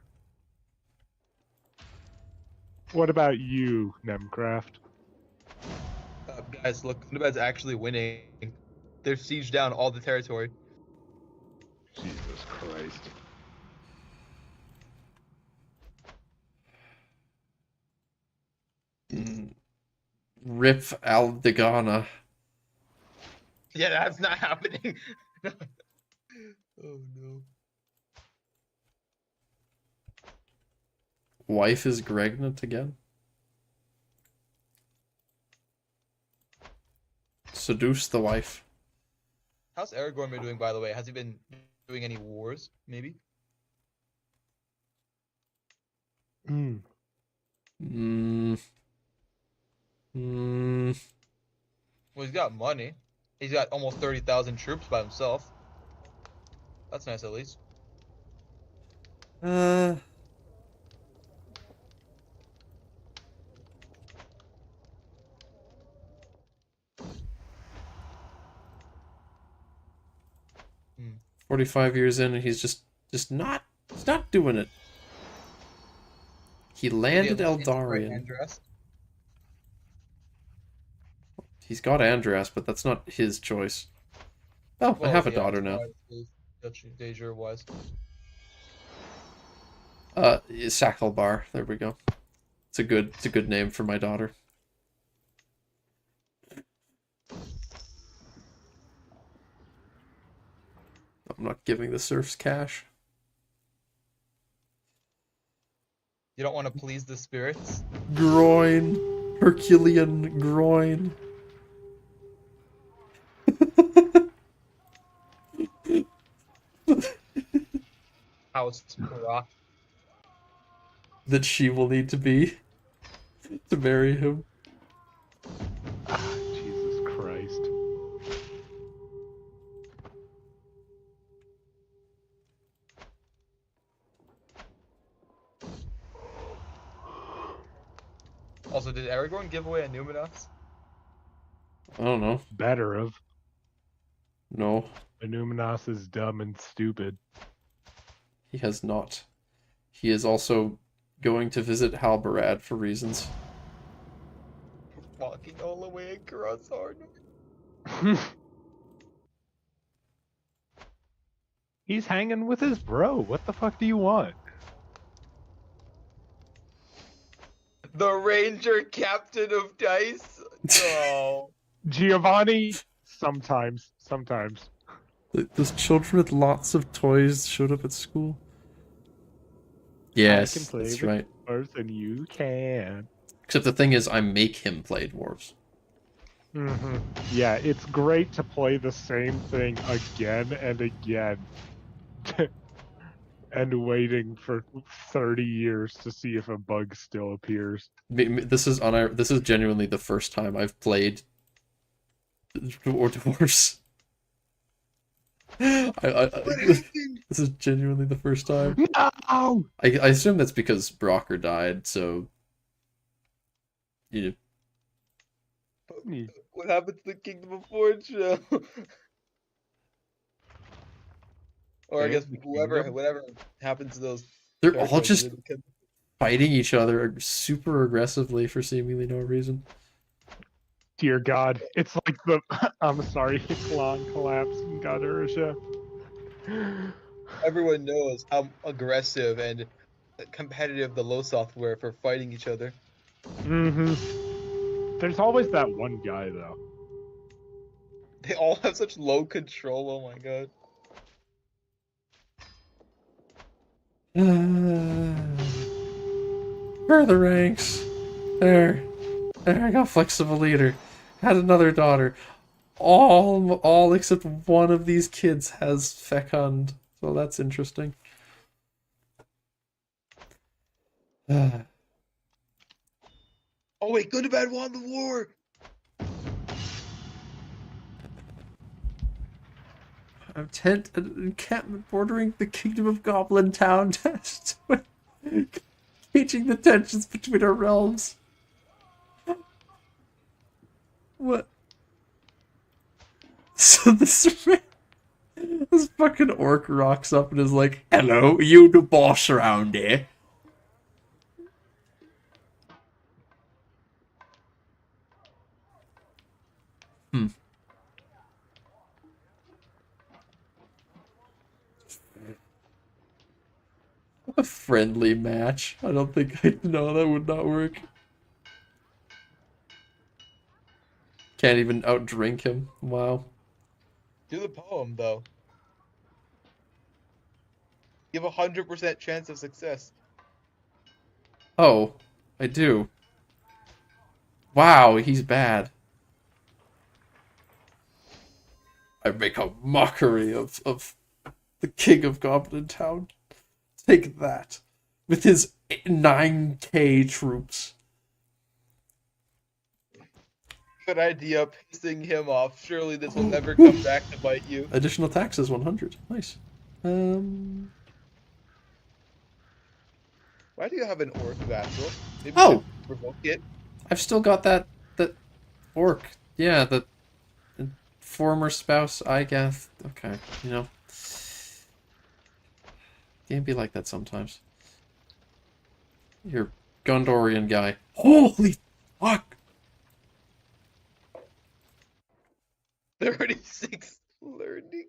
What about you, Nemcraft? Guys, look, Thunderbat's actually winning. They've sieged down all the territory. Jesus Christ. Rip Aldegana. Yeah, that's not happening. Oh no. Wife is Gregnant again. Seduce the wife. How's Aragorn been doing, by the way? Has he been doing any wars, maybe? Mm. Well, he's got money. He's got almost 30,000 troops by himself. That's nice, at least. Hmm. 45 years in and he's just not doing it. He landed Eldarion. He's got Andras, but that's not his choice. Oh, I have a daughter now. Deja was. Sackelbar. There we go. It's a good name for my daughter. I'm not giving the serfs cash. You don't want to please the spirits? Groin. Herculean groin. House Rock. That she will need to be to marry him. Jesus Christ. Also, did Aragorn give away a Numinos? I don't know. Better of. No, Illuminos is dumb and stupid. he has not. He is also going to visit Halbarad for reasons. Walking all the way across Arnor. He's hanging with his bro. What the fuck do you want? The Ranger Captain of Dice? No. Giovanni? Sometimes. Those children with lots of toys showed up at school. Yes, I can play that's with right. dwarves and you can. Except the thing is, I make him play dwarves. Yeah, it's great to play the same thing again and again. and waiting for 30 years to see if a bug still appears. This is genuinely the first time I've played Dwarfs. What happened? This is genuinely the first time. No! I assume that's because Brocker died, so you know. What happened to the Kingdom of Fortune? Or I They guess have the whatever kingdom? happened to those. They're all territories just within the kingdom. fighting each other super aggressively for seemingly no reason. Dear God, it's like the I'm sorry, Clan collapse in God Urusha. Everyone knows how aggressive and competitive the Losoth were for fighting each other. There's always that one guy though. They all have such low control. Oh my god. Further ranks. There. I got flexible leader. Had another daughter. All except one of these kids has fecund. So that's interesting. Oh wait, Gundabad won the war. I'm tent and encampment bordering the kingdom of Goblin Town, gauging the tensions between our realms. What? So this fucking orc rocks up and is like, "Hello, you the boss around here?" A friendly match. I don't think I know that would not work. Can't even outdrink him. Wow. Do the poem though. You have 100% chance of success. Oh, I do. Wow, he's bad. I make a mockery of the king of Goblin Town. Take that. With his 9k troops. Good idea, pissing him off. Surely this will never come back to bite you. Additional taxes 100. Nice. Why do you have an orc vassal? Maybe Oh! you should provoke it. I've still got that orc. Yeah, the former spouse, I guess. Okay, you know. Game be like that sometimes. You're Gondorian guy. Holy fuck! 36 learning.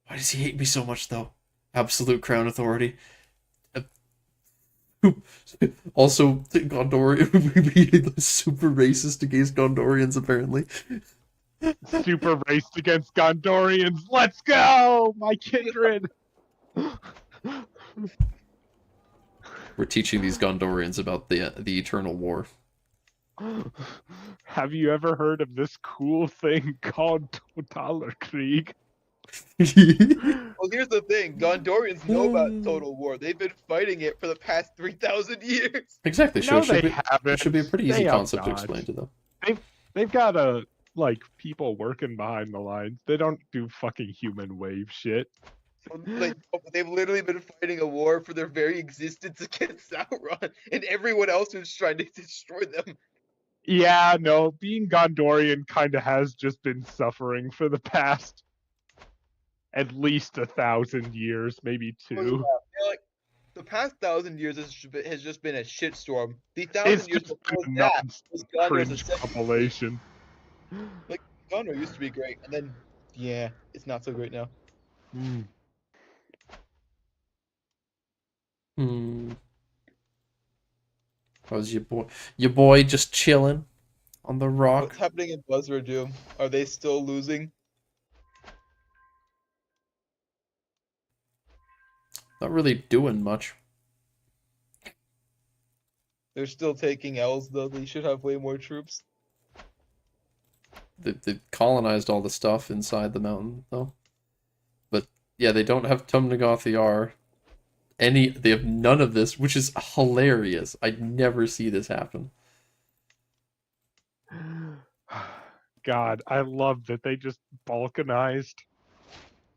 Why does he hate me so much, though? Absolute crown authority. Also, Gondorian super racist against Gondorians, apparently. Super raced against Gondorians. Let's go, my kindred. We're teaching these Gondorians about the Eternal War. Have you ever heard of this cool thing called Totaler Krieg? Well, here's the thing. Gondorians know about Total War. They've been fighting it for the past 3,000 years. Exactly. No, Should they be, haven't. should be a pretty easy They concept to outdodged. explain to them. They've got like people working behind the lines. They don't do fucking human wave shit. Like, they've literally been fighting a war for their very existence against Sauron and everyone else who's trying to destroy them. Yeah, no, being Gondorian kind of has just been suffering for the past at least 1,000 years, maybe Oh, yeah. two. Like, the past 1,000 years has just been a shitstorm. The It's 1,000 years just before been that was Gondor's cringe ascendancy. compilation. Like, Gondor used to be great, and then, yeah, it's not so great now. How's your boy? Your boy just chilling on the rock. What's happening in Buzzra Doom? Are they still losing? Not really doing much. They're still taking L's, though. They should have way more troops. They colonized all the stuff inside the mountain, though. Yeah, they don't have Tum Nagathi R. They have none of this, which is hilarious. I'd never see this happen. God, I love that they just balkanized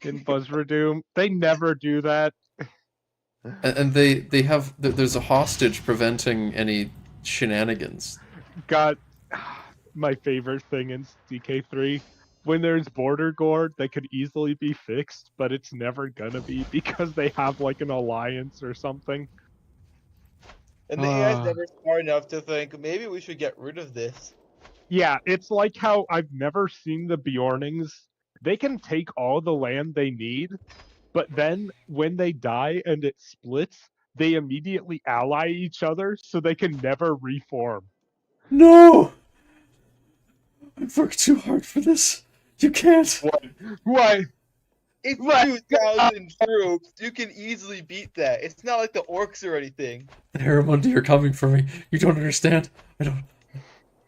in Buzzradoom. They never do that. And they have there's a hostage preventing any shenanigans. God, my favorite thing in CK3. When there's border guard, they could easily be fixed, but it's never gonna be because they have like an alliance or something. And the AI is never smart enough to think maybe we should get rid of this. Yeah, it's like how I've never seen the Bjornings. They can take all the land they need, but then when they die and it splits, they immediately ally each other so they can never reform. No! I've worked too hard for this. You can't. Why? It's What? 2,000 troops. You can easily beat that. It's not like the orcs or anything. The Haramundi are coming for me. You don't understand. I don't.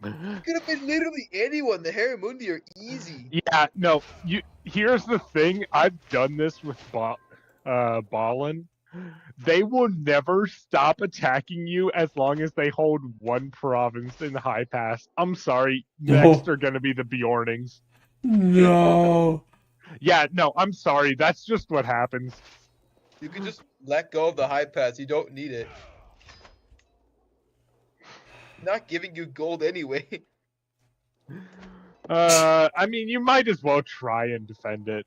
It could have been literally anyone. The Haramundi are easy. Yeah, no. Here's the thing. I've done this with Balin. They will never stop attacking you as long as they hold one province in the High Pass. I'm sorry. No. Next are gonna be the Bjornings. No. Yeah, no, I'm sorry. That's just what happens. You can just let go of the high pass. You don't need it. Not giving you gold anyway. I mean, you might as well try and defend it.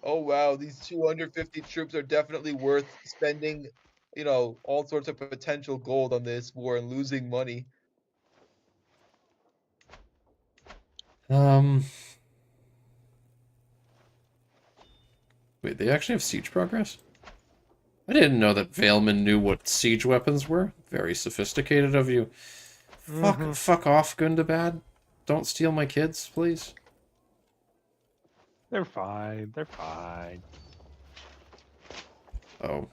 Oh wow, these 250 troops are definitely worth spending, all sorts of potential gold on this war and losing money. Wait, they actually have siege progress? I didn't know that Vailman knew what siege weapons were. Very sophisticated of you. Fuck off, Gundabad. Don't steal my kids, please. They're fine. They're fine. Oh.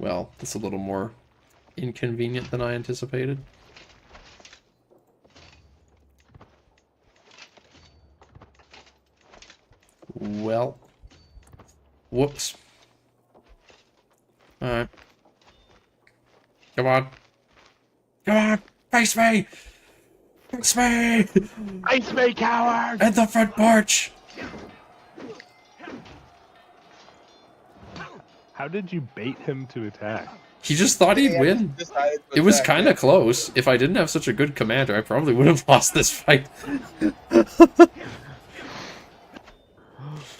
Well, that's a little more inconvenient than I anticipated. Well. Whoops. Alright. Come on. Come on! Face me! Face me! Ice me, coward! At the front porch! How did you bait him to attack? He just thought he'd win. It was kind of close. If I didn't have such a good commander, I probably would have lost this fight.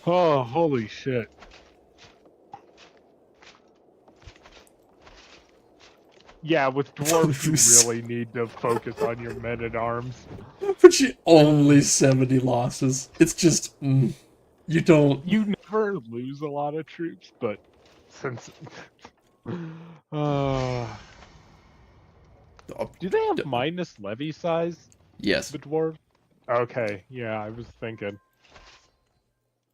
Oh, holy shit. Yeah, with dwarves, you really need to focus on your men-at-arms. But you only 70 losses. It's just, you don't... You never lose a lot of troops, but since... Do they have minus levy size? Yes. The dwarves? Okay, yeah, I was thinking.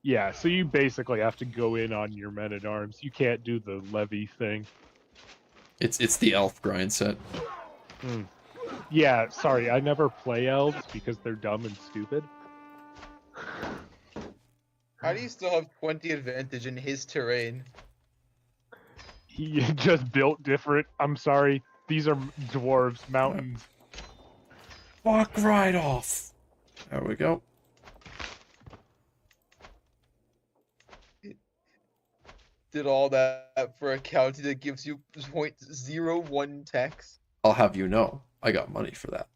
Yeah, so you basically have to go in on your men-at-arms. You can't do the levy thing. It's the elf grind set. Yeah, sorry, I never play elves because they're dumb and stupid. How do you still have 20 advantage in his terrain? He just built different. I'm sorry, these are dwarves, mountains. Fuck right off. There we go. Did all that for a county that gives you 0.01 tax? I'll have you know, I got money for that.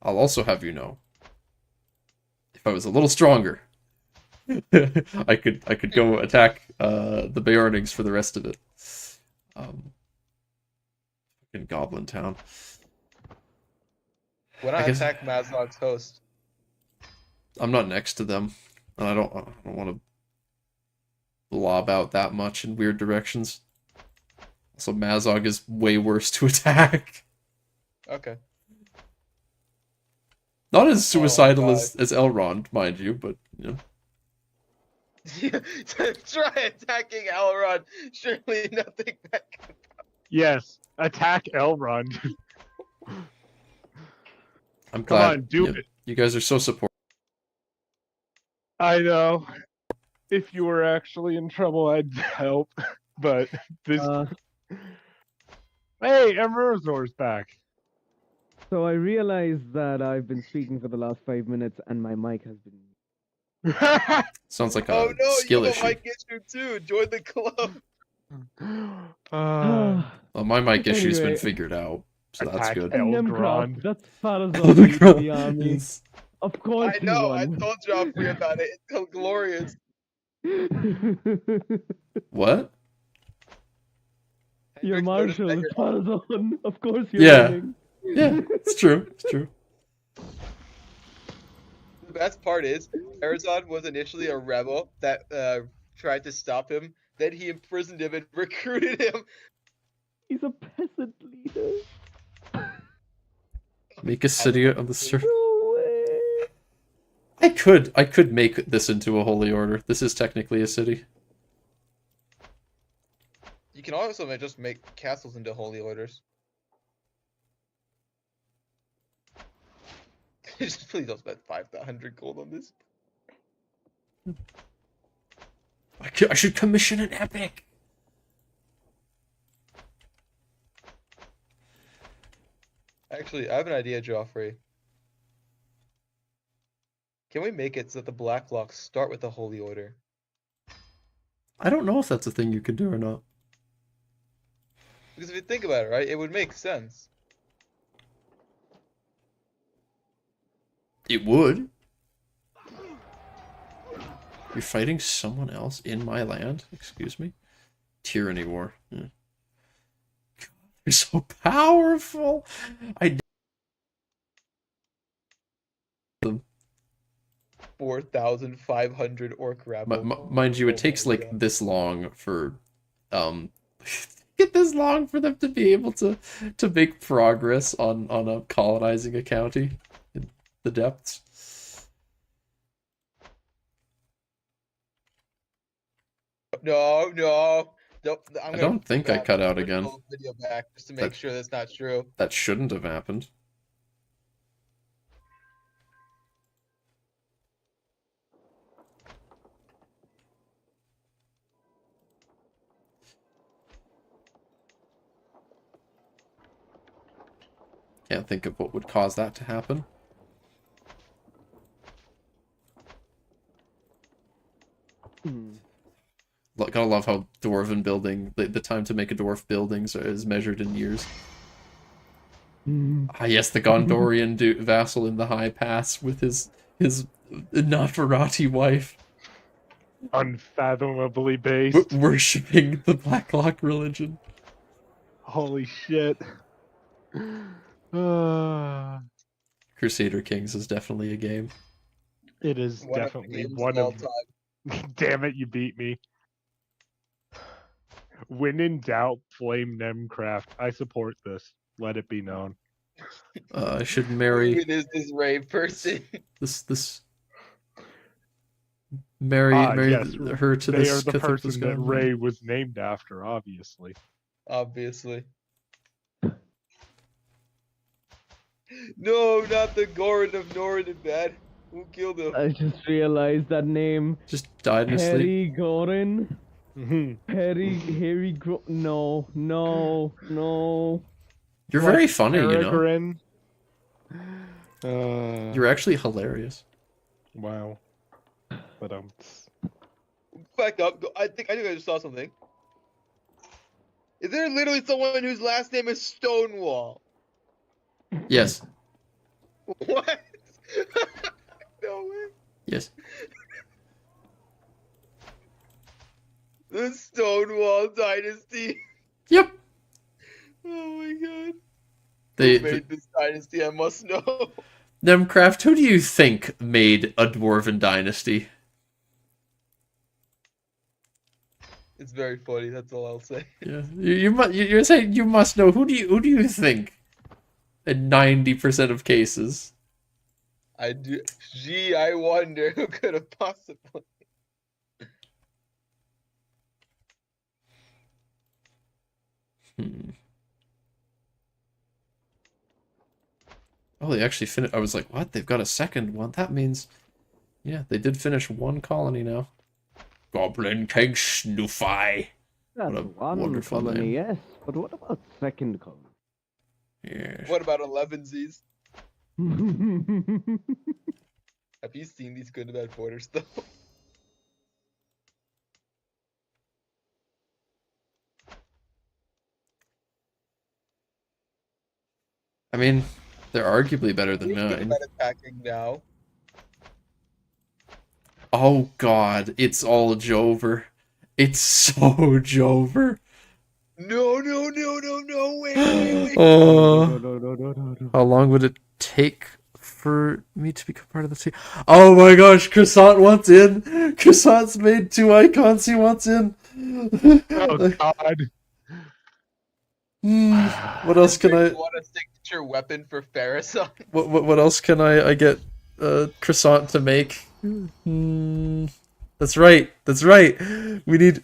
I'll also have you know, if I was a little stronger, I could go attack the Beornings for the rest of it. In Goblin Town. When I attack Mazog's host, I'm not next to them, and I don't want to lob out that much in weird directions. Also, Mazog is way worse to attack. okay. Not as suicidal God. as Elrond, mind you, but you know. Try attacking Elrond. Surely nothing back. Yes, attack Elrond. I'm Come glad on, do it. you guys are so supportive. I know. If you were actually in trouble, I'd help. But this. Hey, Emerzor's back. So I realized that I've been speaking for the last 5 minutes and my mic has been. Sounds like a Oh no, skill you issue. might get you too. Join the club. Well, my mic issue's been Anyway. figure out, so that's Attack good. Elgrond. That's Farazon for the army. Yes. Of course I he know. I won. told Joffrey about it. It's so glorious. What? Your Hendrix noticed marshal that is you're- Farazon. Of course you're Yeah. winning. Yeah, it's true. It's true. The best part is, Arizon was initially a rebel that tried to stop him. Then he imprisoned him and recruited him. He's a peasant leader. Make a city on the surface. No way. I could make this into a holy order. This is technically a city. You can also just make castles into holy orders. Just please don't spend 500 gold on this. I should commission an epic. Actually, I have an idea, Joffrey. Can we make it so that the Black Locks start with the holy order? I don't know if that's a thing you can do or not. Because if you think about it, right, it would make sense. It would. You're fighting someone else in my land? Excuse me? Tyranny war. Yeah. God, they're so powerful! I 4,500 orc rabble. mind you, it Oh takes my like God. this long for this long for them to be able to make progress on a colonizing a county in the depths. No. I don't think I cut out again. Video back just to make sure that's not true. That shouldn't have happened. Can't think of what would cause that to happen. Gotta love how Dwarven building, the time to make a dwarf building is measured in years. Ah, yes, the Gondorian vassal in the High Pass with his Nafarati wife. Unfathomably based. Worshipping the Blacklock religion. Holy shit. Crusader Kings is definitely a game. It is One of the definitely games one of all of. time. Damn it, you beat me. When in doubt, flame Nemcraft. I support this. Let it be known. I should marry Who is this Ray person? this marry Yes, her to They this are the Catholic person that guy. Ray was named after, obviously. Obviously. No, not the Gorin of Norin bad. Who killed him? I just realized that name. Just died in his sleep. Harry Gorin. Mhm. Harry No. You're very funny, you know. Peregrine. You're actually hilarious. Wow. But Back up. I think I just saw something. Is there literally someone whose last name is Stonewall? Yes. What? No way. Yes. The Stonewall Dynasty. Yep. Oh my god. They Who made this dynasty? I must know. Nemcraft, who do you think made a Dwarven dynasty? It's very funny. That's all I'll say. Yeah. You're saying you must know. Who do you think? In 90% of cases. I do. Gee, I wonder who could have possibly. Oh, they actually finished. I was like, what? They've got a second one. That means, yeah, they did finish one colony now. Goblin King Snoofy. That's What a one wonderful colony, name. yes. But what about second colony? Yeah. What about 11Zs? Have you seen these good and bad borders though? I mean, they're arguably better than He's good mine. about attacking now. Oh god, it's all Jover. It's so Jover. No, wait. How long would it take for me to become part of the team? Oh my gosh, Croissant wants in. Croissant's made 2 icons. He wants in. Oh God. What else can I? You want a signature weapon for Pharisee? What else can I get? Croissant to make. That's right. We need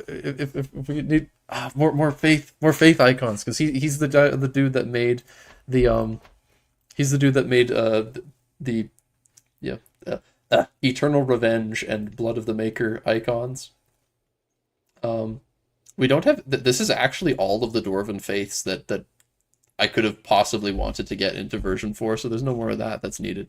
if we need more faith icons because he's the dude that made the Eternal Revenge and Blood of the Maker icons. We don't have this is actually all of the Dwarven faiths that I could have possibly wanted to get into version 4, so there's no more of that that's needed.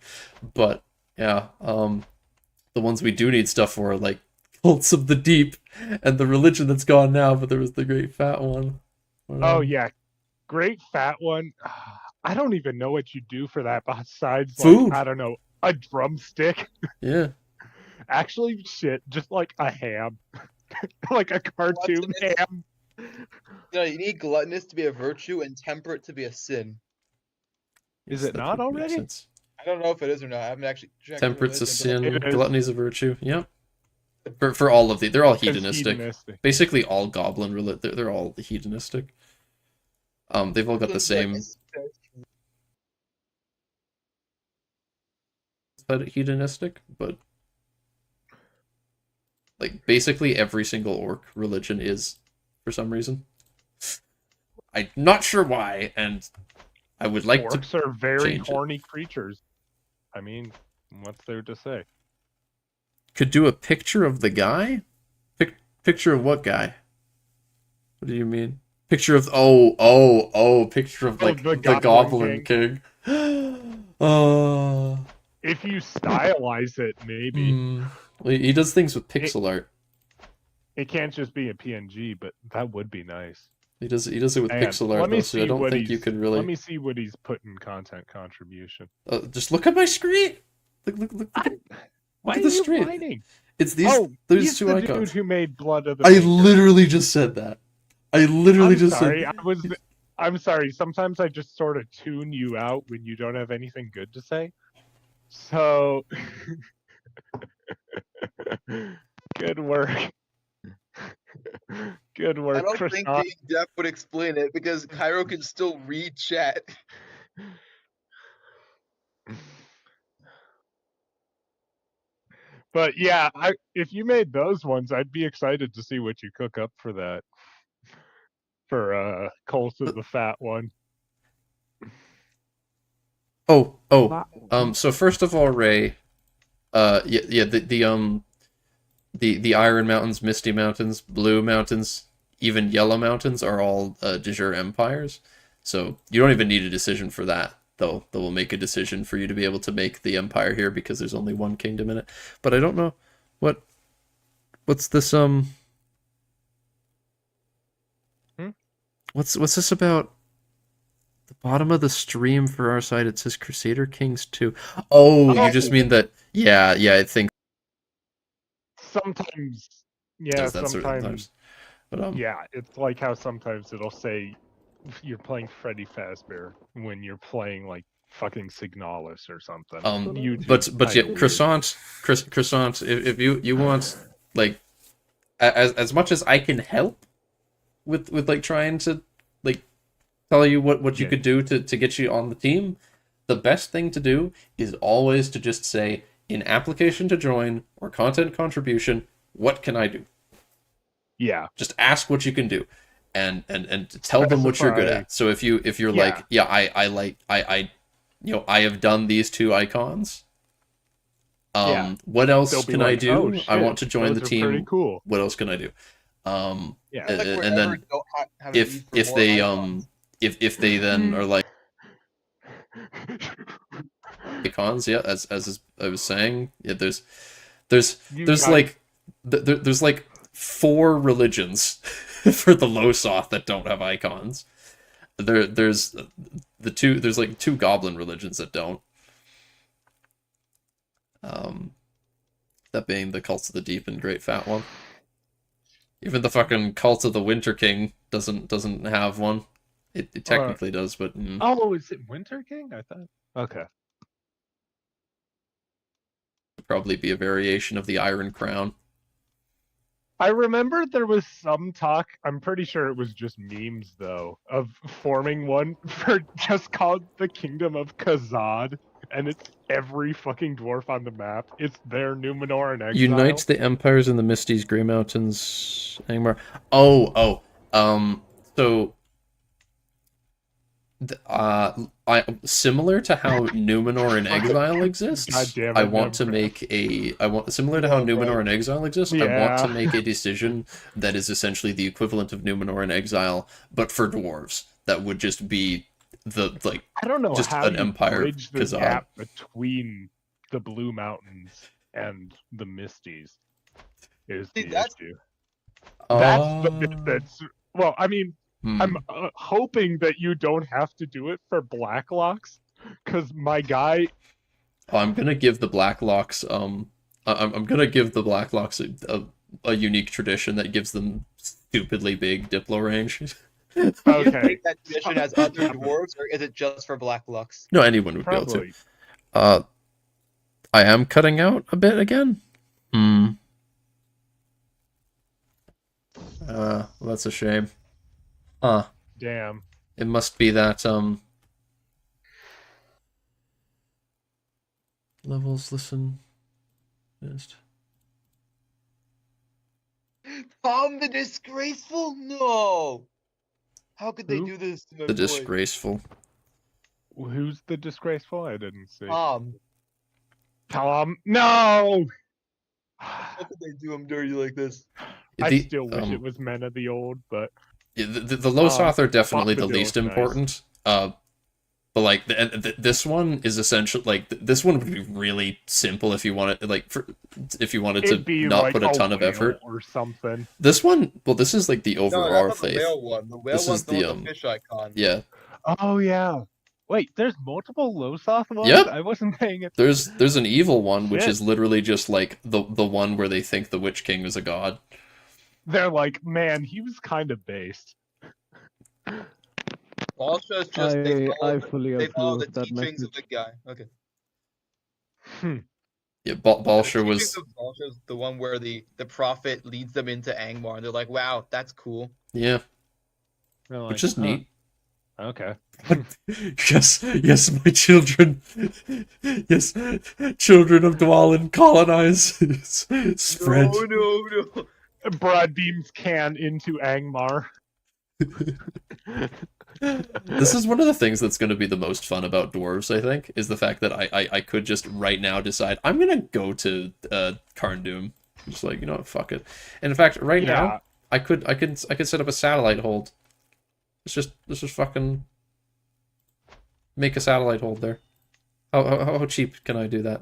But yeah, the ones we do need stuff for are like Cults of the Deep and the religion that's gone now, but there was the Great Fat One. Oh yeah, Great Fat One. I don't even know what you do for that besides Food. I don't know, a drumstick. Yeah. Actually, shit, just like a ham, like a cartoon ham. No, you need gluttonous to be a virtue and temperate to be a sin. Is Yes, it that not would make already? sense. I don't know if it is or not. I haven't actually checked. Temperate's a religion, sin, It is. gluttony's a virtue. Yep. For all of they're all It's hedonistic. Basically, all goblin they're all hedonistic. They've all got the same hedonistic, but like basically every single orc religion is for some reason. I'm not sure why, and I would like Orcs to are very change it. horny creatures. I mean, what's there to say? Could do a picture of the guy. Picture of what guy? What do you mean? Picture of picture of like the the Goblin Goblin King. Oh. If you stylize it, maybe. Well, he does things with pixel art. It can't just be a PNG, but that would be nice. He does it with Hang on, pixel let art me though, so I see don't what think you he's- could really. Let me see what he's put in content contribution. Just look at my screen. Look Why at are the you stream. whining? It's these. Oh, There's he's 2 the icons. dude who made Blood of the I Maker. literally just said that. I'm sorry. I'm sorry. Sometimes I just sort of tune you out when you don't have anything good to say. So, good work. Good work, I don't think Krishan. being deaf would explain it because Cairo can still read chat. But yeah, if you made those ones, I'd be excited to see what you cook up for that. For Cult of the Fat One. So first of all, Ray, the Iron Mountains, Misty Mountains, Blue Mountains, even Yellow Mountains are all de jure empires. So you don't even need a decision for that, though. They will make a decision for you to be able to make the empire here because there's only one kingdom in it. But I don't know what's this What's this about? The bottom of the stream for our side, it says Crusader Kings 2. Oh, you just mean that? Yeah, I think. Sometimes, yeah, Does that sort of sometimes, But yeah, it's like how sometimes it'll say you're playing Freddy Fazbear when you're playing like fucking Signalis or something. But yeah, Croissant, if you want like as much as I can help with like trying to like tell you what you could do to get you on the team, the best thing to do is always to just say, in application to join or content contribution, what can I do? Yeah. Just ask what you can do, and tell them what you're good Specify. at. So if you're Yeah. like, yeah, I have done these 2 icons. Yeah. What else They'll be can I like, do? "Oh, I shit, want to join those the are team. pretty cool." What else can I do? Yeah. And Like then wherever don't have a need if for if more they icons. if they then are like icons, yeah, as I was saying, yeah, there's You there's guys- like there's like 4 religions for the Losoth that don't have icons. There's like 2 goblin religions that don't. That being the Cults of the Deep and Great Fat One. Even the fucking Cult of the Winter King doesn't have one. It technically does, but Oh, is it Winter King? I thought. Okay. it'd probably be a variation of the Iron Crown. I remember there was some talk, I'm pretty sure it was just memes though, of forming one for just called the Kingdom of Khazad, and it's every fucking dwarf on the map. It's their Numenor and Exile. Unites the empires in the Misties, Grey Mountains, Angmar. So similar to how Numenor and Exile exists, God damn it, I want to Numenor. make similar to how Numenor and Exile exists. I want Yeah. to make a decision that is essentially the equivalent of Numenor and Exile, but for dwarves. That would just be I don't know just how an you empire, bridge the Khazad. gap between the Blue Mountains and the Misties is See, the that's- issue. That's the bit that's well, I mean, Hmm. I'm hoping that you don't have to do it for Blacklocks, because my guy. I'm gonna give the Blacklocks I'm gonna give the Blacklocks a unique tradition that gives them stupidly big Diplo range. Do you Okay, take that tradition as other dwarves, or is it just for Black Lux? No, anyone would be able to. probably. I am cutting out a bit again. Well, that's a shame. Damn. It must be that levels listen list. Tom the Disgraceful? No! How could they Who? do this to my The boy? disgraceful. Who's the disgraceful? I didn't see. Tom, No. how could they do him dirty like this? I still wish it was Men of the Old, but Yeah, the Losoth are definitely the Bombadil's least nice. important. But like this one is essentially like this one would be really simple if you wanted if you wanted it'd be to not like put a ton of whale effort. or something. This one, well, this is like the No, overall that's not the faith. whale one. The whale This one's is the one the, with the fish icon. Yeah, Oh yeah. Wait, there's multiple Losoth ones? Yep. I wasn't paying attention. there's an evil one which Shit. is literally just like the one where they think the Witch King is a god. They're like, man, he was kind of based. Also, it's just they I follow, fully they follow the approve that teachings of message. the guy. Okay. Yeah, The Balsher teachings was of Balsher is the one where the prophet leads them into Angmar, and they're like, "Wow, that's cool." yeah, They're like, which is "Huh, neat. Okay. Yes, my children. Yes, children of Dwalin, colonize, spread. No. Broad beams can into Angmar. This is one of the things that's going to be the most fun about dwarves, I think, is the fact that I could just right now decide I'm going to go to Karn Doom. Just like, you know what, fuck it. And in fact, right Yeah. now I could set up a satellite hold. Let's just fucking make a satellite hold there. How cheap can I do that?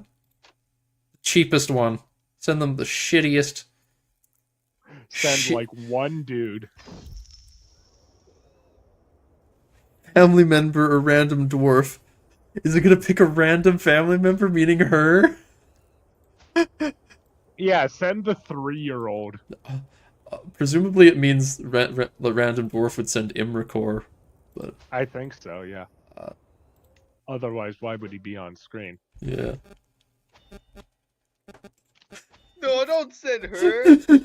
Cheapest one. Send them the shittiest. Send Shit. like one dude. Family member or random dwarf. Is it gonna pick a random family member, meaning her? Yeah, send the 3-year-old. Presumably it means the random dwarf would send Imricor, but I think so, yeah. Uh, Otherwise, why would he be on screen? yeah. No, don't send her.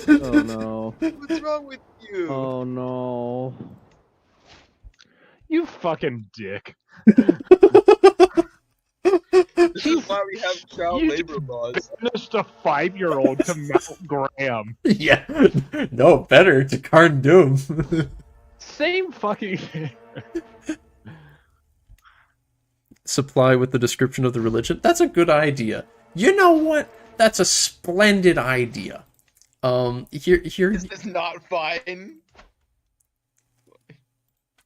Oh no. What's wrong with you? Oh no. You fucking dick. This is why we have child You labor laws. banished a 5-year-old to Mount Graham. Yeah. No, better to Carn Doom. Same fucking thing. Supply with the description of the religion. That's a good idea. You know what? That's a splendid idea. Here. This is not fine.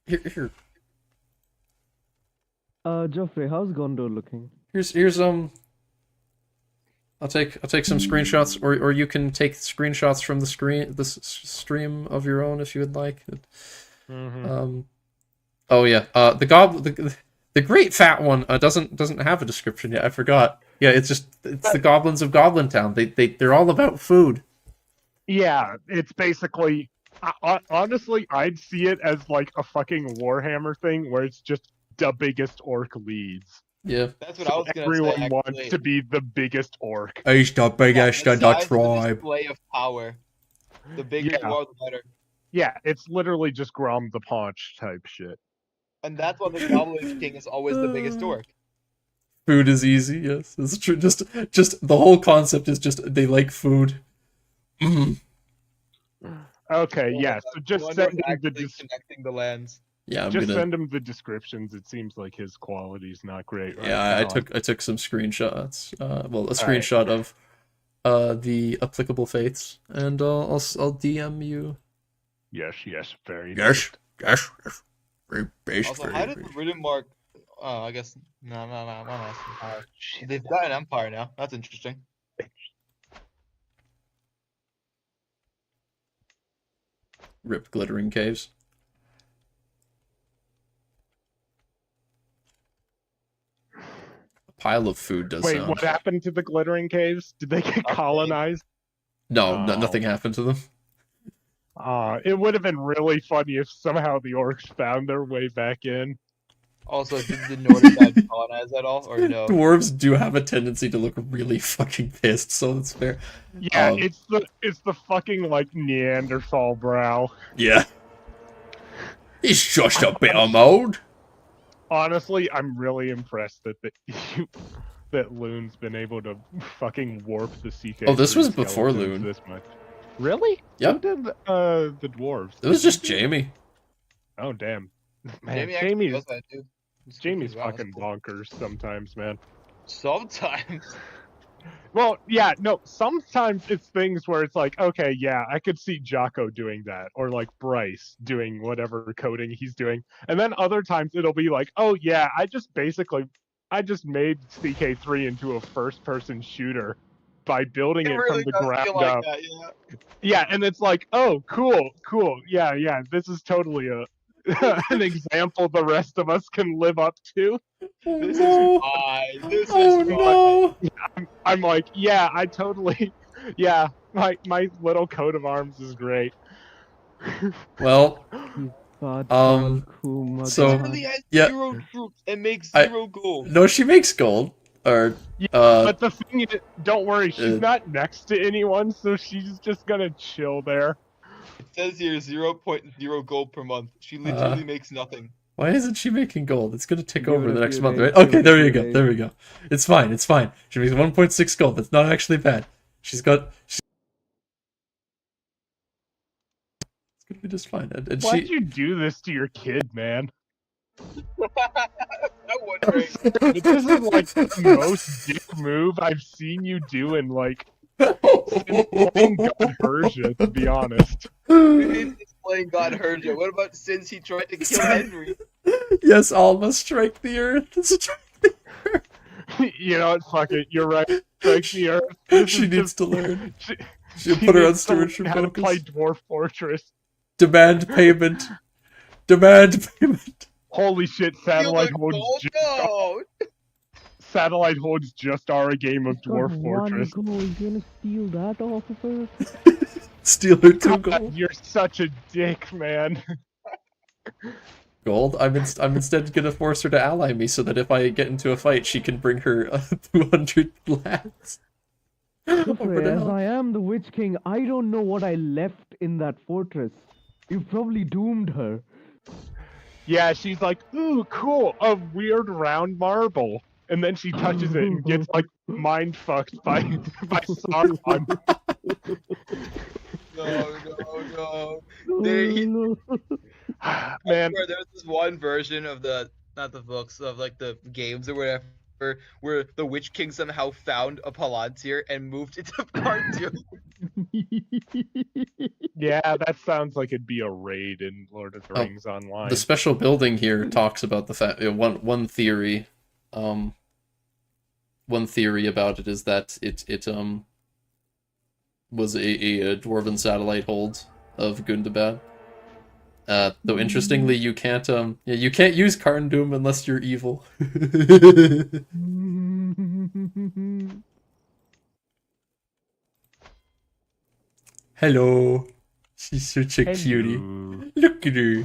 Here. Geoffrey, how's Gondor looking? Here's I'll take some screenshots, or you can take screenshots from the stream of your own if you would like. Oh yeah. The great fat one doesn't have a description yet. I forgot. Yeah, it's the goblins of Goblin Town. They're all about food. Yeah, it's basically. Honestly, I'd see it as like a fucking Warhammer thing where it's just the biggest orc leads. Yeah. That's what I was gonna Everyone say. wants Actually. to be the biggest orc. He's the biggest in the size of the tribe. display of power. The bigger Yeah. you are, the better. Yeah, it's literally just Grom the Paunch type shit. And that's why the Goblin King is always the biggest orc. Food is easy. Yes, it's true. Just the whole concept is just they like food. Okay, yeah. So just One send was him the actually connecting the lands. Yeah, I'm just gonna. send him the descriptions. It seems like his quality's not great. Right Yeah, now. I took some screenshots. Well, a screenshot of the applicable faiths, and I'll DM you. Yes, very. Yes. Very base. Also, how did the written mark? Oh, I guess no. I'm asking. They've got an empire now. That's interesting. Rip glittering caves. A pile of food does Wait, sound. what happened to the glittering caves? Did they get colonized? No, Oh. nothing happened to them. It would have been really funny if somehow the orcs found their way back in. Also, did the Nordic side colonize at all, or no? Dwarves do have a tendency to look really fucking pissed, so that's fair. Yeah, it's the fucking like Neanderthal brow. Yeah. It's just a bit of mold. Honestly, I'm really impressed that that Loon's been able to fucking warp the CK. Oh, this was before Loon. This much. Really? Yep. Who did the dwarves? It was just Jamie. Oh damn. Man, Jamie actually Jamie's does that too. He's Jamie's wow, that's fucking cool. bonkers sometimes, man. Sometimes. Well, yeah, no, sometimes it's things where it's like, okay, yeah, I could see Jocko doing that, or like Bryce doing whatever coding he's doing. And then other times it'll be like, oh yeah, I just made CK3 into a first-person shooter by building it really from the does ground feel like up. that, yeah. Yeah, and it's like, oh, cool, yeah, this is totally an example the rest of us can live up to. This No. is fine. This Oh is fine. no. I'm like, yeah, I totally, yeah, my little coat of arms is great. Well, Bad so- It really has yeah. 0 troops and makes I- 0 gold. no, she makes gold. Or Yeah, uh, But the thing is, don't worry, she's uh, not next to anyone, so she's just gonna chill there. It says here 0.0 gold per month. She literally makes nothing. why isn't she making gold? It's gonna tick Give over it the a next few month, days, right? give Okay, it a there you few go. days. There we go. It's fine. It's fine. She makes 1.6 gold. That's not actually bad. It's gonna be just fine. And Why'd she. you do this to your kid, man? I'm wondering. This is like the most dick move I've seen you do in like since playing God Persia, to be honest. He's playing God heard you. What about since he tried to kill Henry? Yes, all must strike the earth. Strike the earth. You know what? Fuck it. You're right. Strike the earth. This She is needs just- to learn. She, She'll put her on needs to learn stewardship how to play focus. Dwarf Fortress. Demand payment. Demand payment. Holy shit! Steal Satellite the holds gold? just, No! Satellite holds just our game of Got Dwarf one Fortress. gold, you're gonna steal that off of her? Steal her 2 God, gold. you're such a dick, man. Gold. I'm instead gonna force her to ally me so that if I get into a fight, she can bring her 200 lads. Over to As hell. I am the Witch King, I don't know what I left in that fortress. You've probably doomed her. Yeah, she's like, ooh, cool, a weird round marble. and then she touches it and gets like mind fucked by Sauron. No. They, no. Man, where there's this one version of the not the books of like the games or whatever where the Witch King somehow found a Palantir and moved it to part 2. yeah, that sounds like it'd be a raid in Lord of the Oh, Rings Online. The special building here talks about the fact one theory, one theory about it is that it was a dwarven satellite hold of Gundabad. Though interestingly, you can't use Carndum unless you're evil. Hello, she's such a cutie. Hello. Look at her.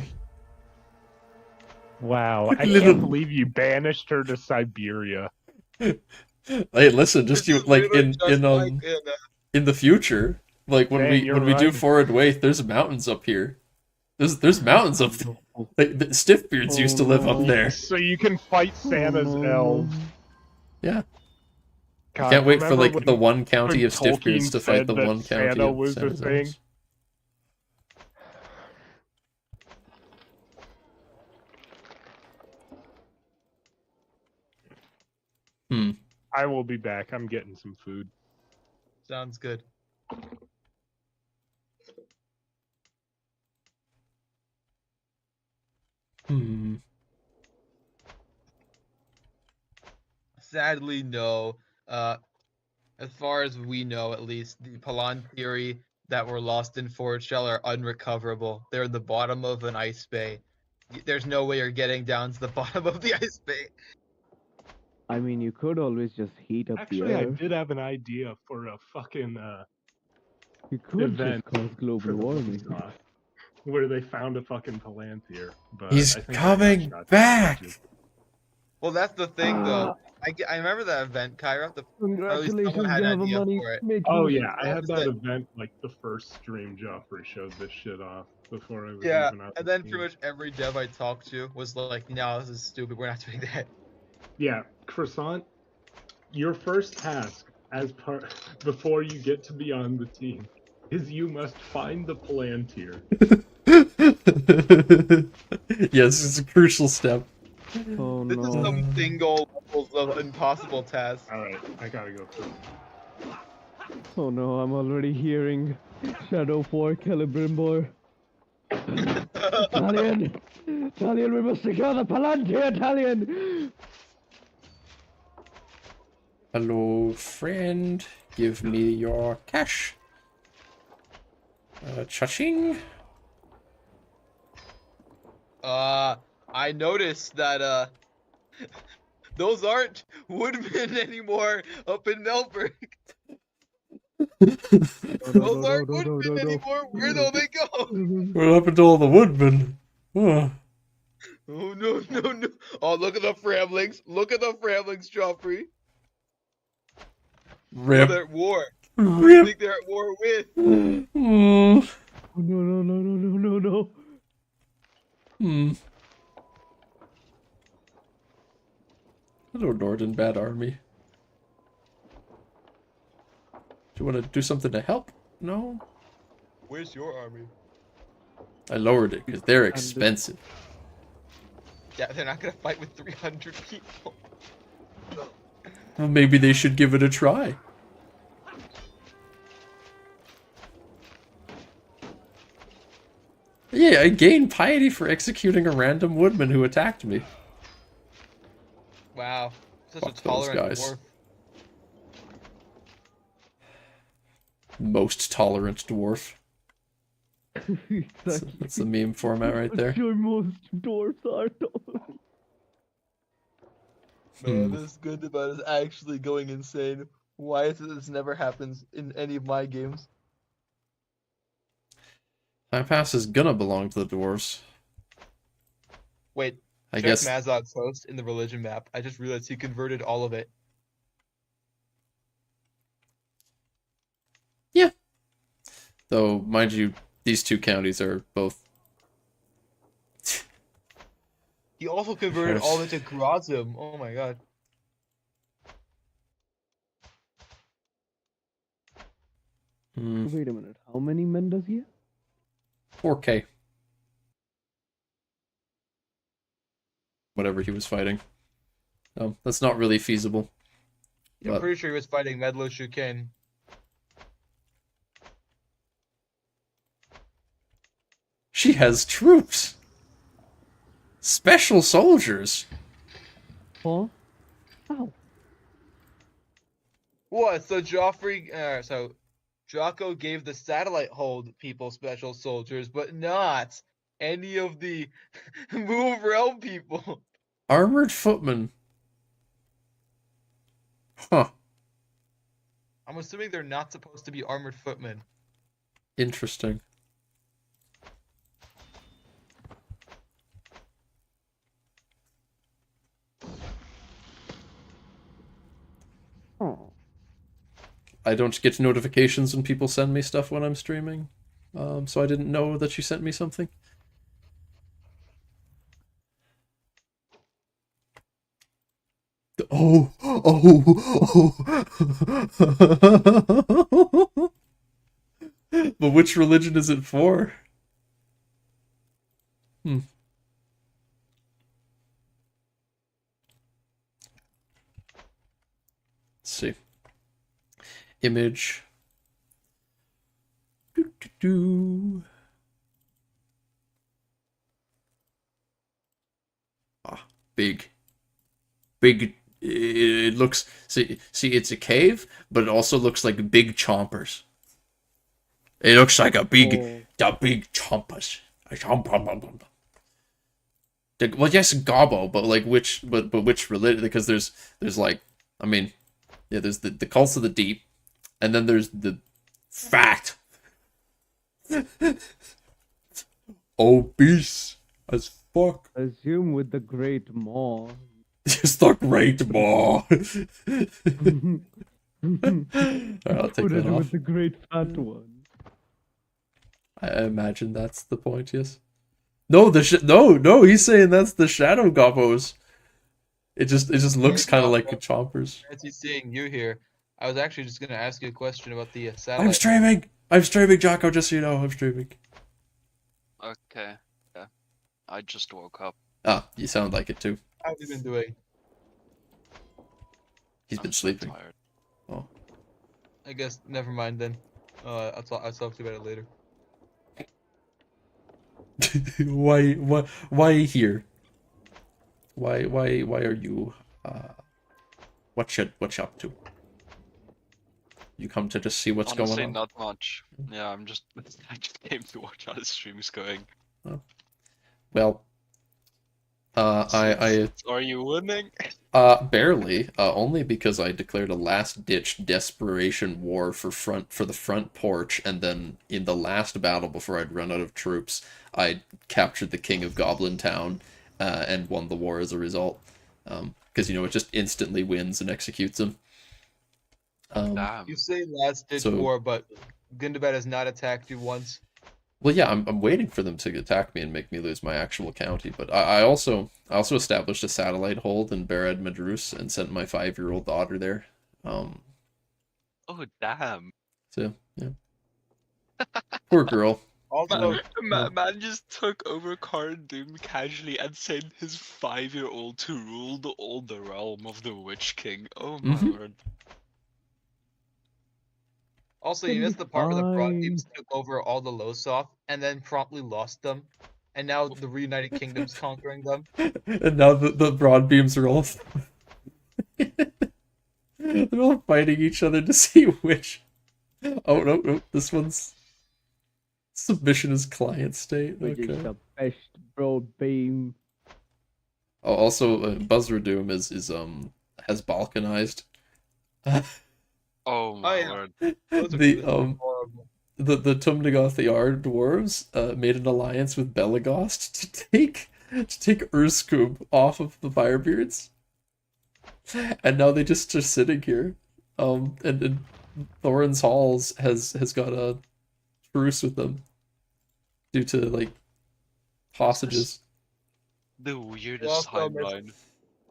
Wow, Look I a little- can't believe you banished her to Siberia. Hey, listen, just you like in the future, like when Man, you're we do right. Forward Waith, there's mountains up here. There's mountains up there. Like, the Stiffbeards used to live up there. So you can fight Santa's elves. Yeah. God, Can't wait for remember like when- the one county when of Stiffbeards Tolkien to fight said the that one county Santa of was a Santa's thing? elves. I will be back. I'm getting some food. Sounds good. Sadly, no. As far as we know, at least, the Palantir that were lost in Forge Shell are unrecoverable. They're in the bottom of an ice bay. There's no way you're getting down to the bottom of the ice bay. I mean, you could always just heat up Actually, the I air. did have an idea for a fucking You could event just cause global for the warming. Ubisoft, where they found a fucking Palantir. But He's I think I got coming shot back! down. Well, that's the thing, though. Ah. I remember that event, Kyra. Or at least Congratulations, someone had you an have a idea money for it. making. Oh yeah, I That had was that it. event like the first stream Joffrey showed this shit off before I was Yeah, even out. and then pretty much every dev I talked to was like, "No, this is stupid. We're not doing that." Yeah, Croissant, your first task as part before you get to be on the team is you must find the Palantir. Yes, it's a crucial step. Oh This is no. some single levels of impossible task. All right, I gotta go through. Oh no, I'm already hearing Shadow 4 Celebrimbor. Italian! Italian, we must secure the Palantir, Italian! Hello, friend. Give me your cash. Cha-ching. I noticed that those aren't woodmen anymore up in Melbourne. Those aren't woodmen anymore. Where'd all they go? What happened to all the woodmen? Oh. Oh no. Oh, look at the Framlings. Look at the Framlings, Joffrey. Oh, Rip. they're at war. Who do you Rip. think they're at war with? Mm. Oh, no. Hmm. Hello, Norden Bad Army. Do you want to do something to help? No? Where's your army? I lowered it because they're expensive. Yeah, they're not gonna fight with 300 people. Well, maybe they should give it a try. Yeah, I gained piety for executing a random woodman who attacked me. Wow, such Fuck a those tolerant guys. dwarf. Most tolerant dwarf. That's the meme format right there. Sure, most dwarves are tolerant. Man, this Gundabad is actually going insane. Why is it this never happens in any of my games? That pass is gonna belong to the dwarves. Wait, I check guess. Mazog's host in the religion map. I just realized he converted all of it. Yeah. Though, mind you, these two counties are both. He also converted all of it to Grazim. Oh my god. Wait a minute. How many men does he have? 4K. Whatever he was fighting. That's not really feasible. I'm But pretty sure he was fighting Medlo Shuken. she has troops. Special soldiers. Huh? How? What? So so Jocko gave the satellite hold people special soldiers, but not any of the Move Realm people. Armored footmen. Huh. I'm assuming they're not supposed to be armored footmen. Interesting. Oh. I don't get notifications when people send me stuff when I'm streaming. So I didn't know that you sent me something. Oh, oh, oh. But which religion is it for? Let's see. Image. Ah, big. Big. It looks. See, it's a cave, but it also looks like big chompers. It looks like a big chompers. Well, yes, gobbo, but like which religion? Because there's like, I mean, yeah, there's the cults of the deep, and then there's the fat, obese as fuck. Assume with the Great Maw. Just the great maw. Alright, I'll take Put that it off. with the Great Fat One. I imagine that's the point. Yes. No, no. He's saying that's the shadow gobbos. It just looks kind of like a chompers. Fancy seeing you here. I was actually just gonna ask you a question about the satellite. I'm streaming, Jocko. Just so you know, I'm streaming. Okay. Yeah. I just woke up. Ah, you sound like it too. How have you been doing? He's been I'm so sleeping. tired. Oh. I guess never mind then. I'll talk to you about it later. Why here? Why are you what you up to? You come to just see what's Honestly, going on? not much. Yeah, I just came to watch how the stream's going. Well, Are you winning? barely, only because I declared a last-ditch desperation war for the front porch, and then in the last battle before I'd run out of troops, I captured the king of Goblin Town, and won the war as a result. Because it just instantly wins and executes him. Damn. You say last ditch war, but Gundabad has not attacked you once. Well, yeah, I'm waiting for them to attack me and make me lose my actual county, but I also established a satellite hold in Bered Madrus and sent my 5-year-old daughter there. Oh, damn. So yeah, poor girl. Also, Man just took over Khar Dûm casually and sent his 5-year-old to rule the realm of the Witch King. Oh my lord. Also, you missed the part where the Broadbeams took over all the Losoth and then promptly lost them, and now the reunited kingdom's conquering them. And now the broad beams are all they're all fighting each other to see which. Oh no, this one's submission is client state. Which is Okay. the best broad beam. Oh, also, Buzzradoom has balkanized. Oh my yeah. lord. The Tumnagoth the Ard dwarves made an alliance with Belagost to take Urskub off of the Firebeards, and now they just are sitting here. And Thorin's Halls has got a truce with them due to like hostages. The weirdest timeline.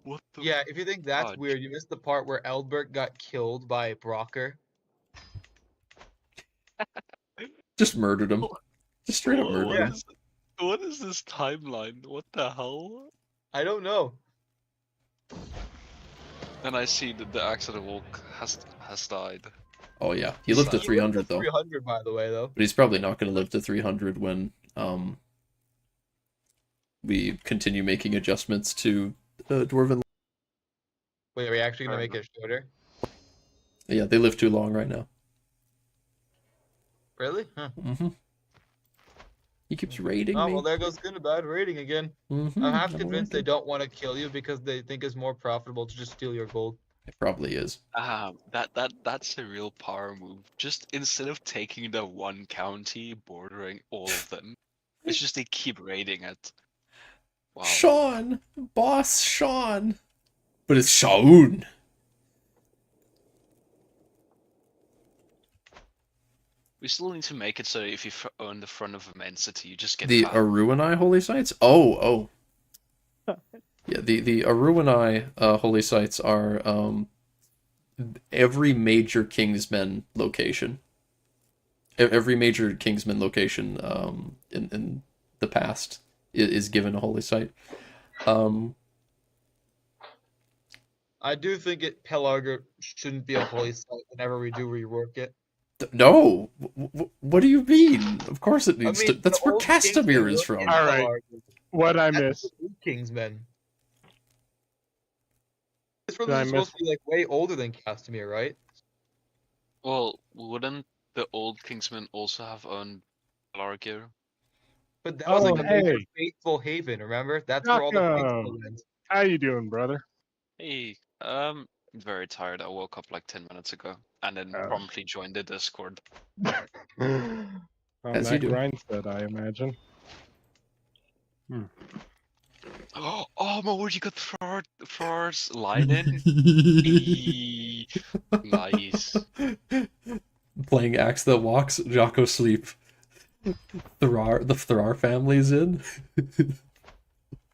What the Yeah, if you think that's fudge? weird, you missed the part where Eldbert got killed by Brocker. Just murdered him. Just straight up murdered him. What is this timeline? What the hell? I don't know. And I see that the Accident Walk has died. Oh yeah, he lived to He 300 though. 300, by the way, though. But he's probably not going to live to 300 when we continue making adjustments to Dwarven. Wait, are we actually gonna make it shorter? Yeah, they live too long right now. Really? Huh. He keeps raiding Oh me. well, there goes good and bad rating again. I'm half convinced they don't want to kill you because they think it's more profitable to just steal your gold. It probably is. That's a real power move. Just instead of taking the one county bordering all of them, it's just they keep raiding it. Wow. Sean! Boss Sean! But it's Shaun! We still need to make it so if you own the front of a main city, you just get The power. Aruanai holy sites? Oh. Yeah, the Aruanai holy sites are every major Kingsmen location. Every major Kingsman location in the past is given a holy site. I do think Pelarger shouldn't be a holy site whenever we do rework it. No! What do you mean? Of course it I needs mean, to. That's the where old Castamere Kingsmen is look from. in All right. Pelarger. What I That's missed. the old Kingsmen. This Did I really supposed miss- to be like way older than Castamere, right? Well, wouldn't the old Kingsmen also have owned Largir? But that was like Oh, a major hey. faithful haven, remember? That's where all the Jocko. faithful went. How you doing, brother? Hey, I'm very tired. I woke up like 10 minutes ago and then Oh. promptly joined the Discord. On As you that do. grind set, I imagine. Oh my word, you got Thrar's line in? Eee, nice. Playing Axe That Walks, Jocko sleep. The Thrar family's in.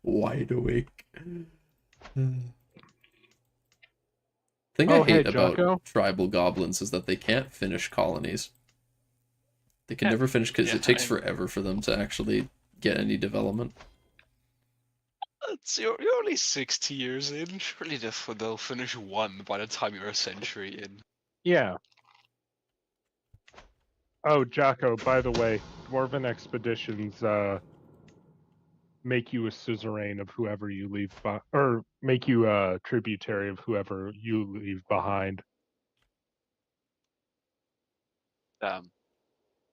Wide awake. Thing I Oh, hey, hate about Jocko. tribal goblins is that they can't finish colonies. They can never finish because Yeah, it takes I- forever for them to actually get any development. You're only 60 years in. Surely they'll finish one by the time you're a century in. Yeah. Oh, Jocko, by the way, Dwarven expeditions make you a suzerain of whoever you leave or make you a tributary of whoever you leave behind.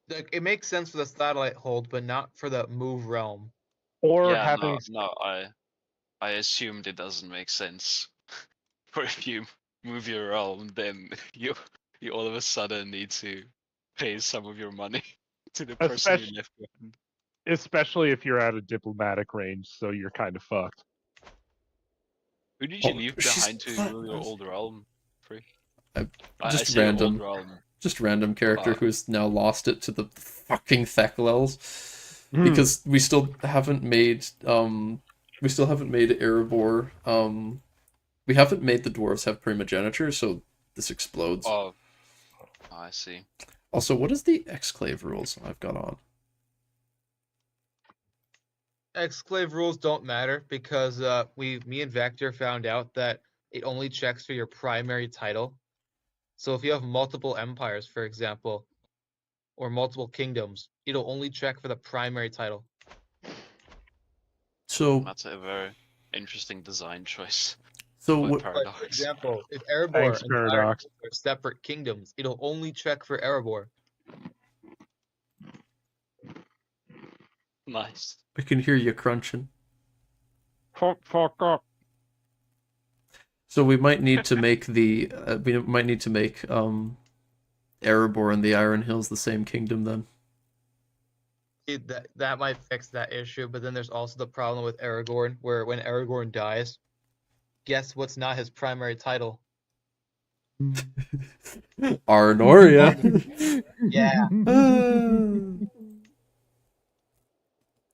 Like, it makes sense for the satellite hold, but not for the move realm. Or Yeah, having no, I assumed it doesn't make sense. For if you move your realm, then you all of a sudden need to pay some of your money to the person you left behind. especially if you're out of diplomatic range, so you're kind of fucked. Who did you Oh, leave she's behind to rule your flat. old realm? Free? Just say your old random. realm. Just random character Uh. who's now lost it to the fucking Thecklels. Hmm. Because we still haven't made Erebor. We haven't made the dwarves have primogeniture, so this explodes. Oh, I see. Also, what is the exclave rules I've got on? Exclave rules don't matter because me and Vector found out that it only checks for your primary title. So if you have multiple empires, for example, or multiple kingdoms, it'll only check for the primary title. So, That's a very interesting design choice. so By what? But Paradox. for example, if Erebor Thanks, and Paradox. Iron are separate kingdoms, it'll only check for Erebor. Nice. I can hear you crunching. Fuck up. So we might need to make Erebor and the Iron Hills the same kingdom then. That might fix that issue, but then there's also the problem with Aragorn, where when Aragorn dies, guess what's not his primary title? Arnoria. Yeah.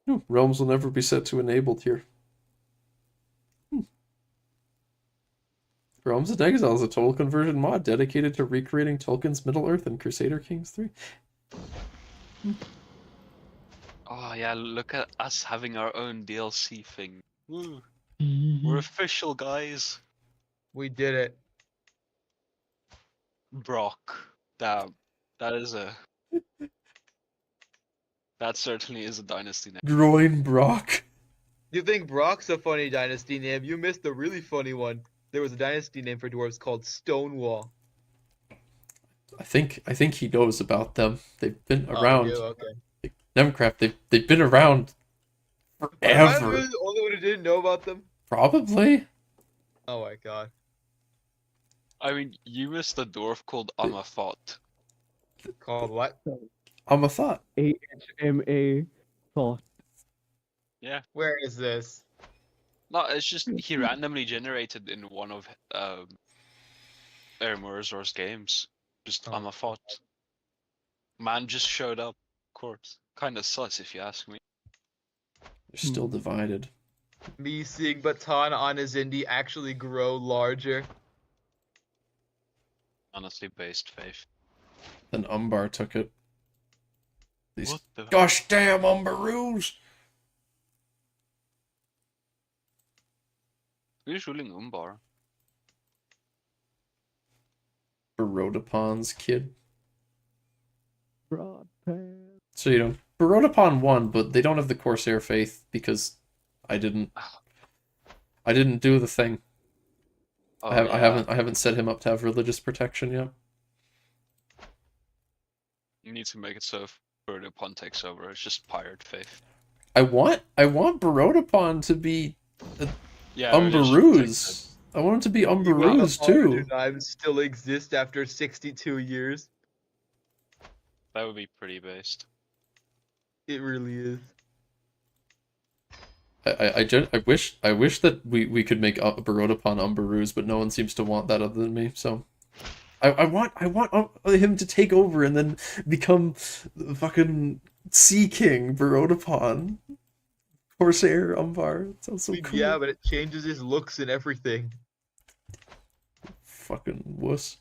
No, realms will never be set to enabled here. Realms and Exiles is a total conversion mod dedicated to recreating Tolkien's Middle Earth and Crusader Kings 3. Oh yeah, look at us having our own DLC thing. Woo. We're official, guys. We did it. Brock. Damn. That is a. That certainly is a dynasty name. Groin Brock. You think Brock's a funny dynasty name? You missed a really funny one. There was a dynasty name for dwarves called Stonewall. I think he knows about them. They've been Oh, around. you do? Okay. Nemcraft, they've been around Am I forever. really the only one who didn't know about them? Probably. Oh my god. I mean, you missed a dwarf called Amathot. Called what? I'm a thought. AHMA thought. Yeah. Where is this? No, it's just he randomly generated in one of Ermor's games. Just Oh. Amathot. Man just showed up, of course. Kinda sus if you ask me. They're still divided. Me seeing Baton on his indie actually grow larger. Honestly based faith. Then Umbar took it. These What the gosh damn Umbaroos! Who's ruling Umbar? Barodapon's kid. Broad pants. So you know, Barodapon won, but they don't have the Corsair faith because I didn't do the thing. Oh, I haven't set him up to have religious protection yet. You need to make it so if Birdapon takes over, it's just pirate faith. I want Barodapon to be Yeah, Umbaroos. I want him to be Umbaroos too. Times still exist after 62 years. That would be pretty based. It really is. I wish that we could make Barodapon Umbaroos, but no one seems to want that other than me. So I want him to take over and then become the fucking Sea King Barodapon. Corsair Umbar. It sounds so cool. Yeah, but it changes his looks and everything. Fucking wuss.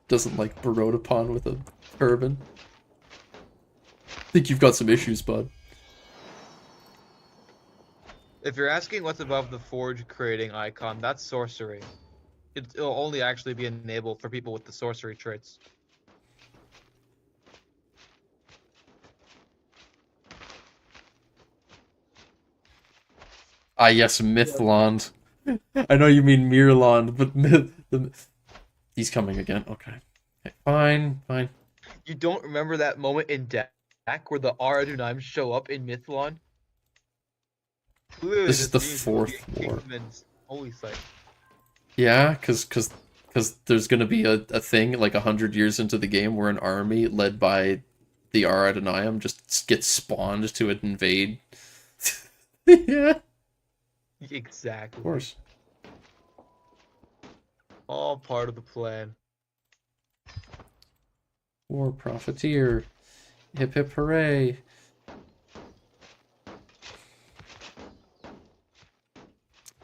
Doesn't like Barodapon with a turban. Think you've got some issues, bud. If you're asking what's above the forge creating icon, that's sorcery. It'll only actually be enabled for people with the sorcery traits. Ah, yes, Mythland. I know you mean Mirland, but he's coming again. Okay. Fine. You don't remember that moment in deck where the Aradunim show up in Mythlon? Clearly, This is the means we'll be fourth at war. Kingsman's holy site. Yeah, because there's gonna be a thing like 100 years into the game where an army led by the Aradonium just gets spawned to invade. Yeah, Exactly. of course. All part of the plan. War Profiteer. Hip hip hooray.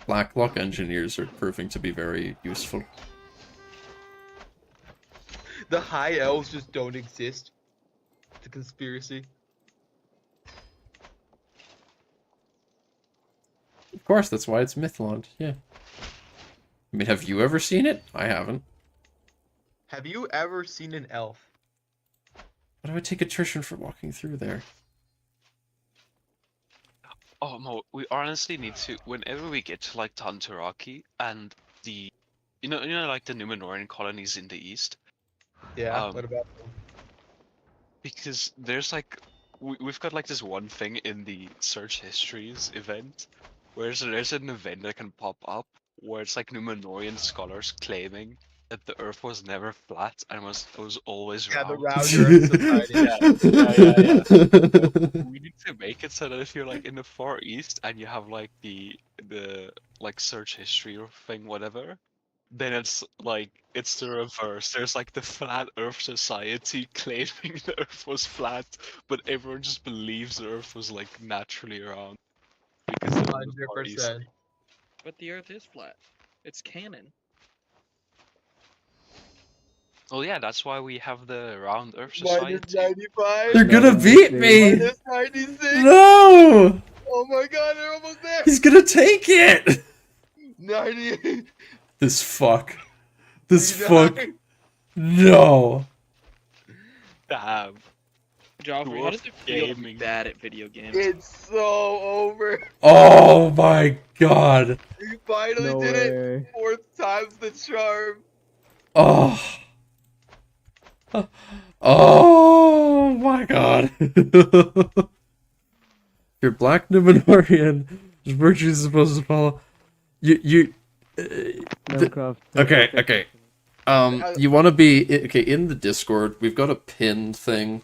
Black Luck Engineers are proving to be very useful. The High Elves just don't exist. It's a conspiracy. Of course, that's why it's Mythland, yeah. I mean, have you ever seen it? I haven't. Have you ever seen an elf? Why do I take attrition for walking through there? Oh no, we honestly need to, whenever we get to like Tantaraki and the, you know, like the Numenorian colonies in the east, Yeah, what about them? because there's like, we've got like this one thing in the search histories event, where there's an event that can pop up where it's like Numenorian scholars claiming that the Earth was never flat and was always Yeah, the round. round Earth Society. We need to make it so that if you're like in the Far East and you have like the like search history or thing, whatever, then it's like it's the reverse. There's like the Flat Earth Society claiming the Earth was flat, but everyone just believes the Earth was like naturally round because they're in the Far East. 100%. But the Earth is flat. It's canon. Oh yeah, that's why we have the Round Earth Minus Society. 95. They're gonna No, beat I me! Minus 96. No! Oh my god, they're almost there. He's gonna take it! 98. This fuck. This 89. fuck. No. Damn. Joffrey, how does it feel to be Gaming. bad at video games? It's so over. Oh my god. We finally No did it. way. 4th time's the charm. Oh. Oh my god. Your black Numenorian virtue is supposed to follow. Minecraft. Okay. You want to be okay in the Discord. We've got a pinned thing.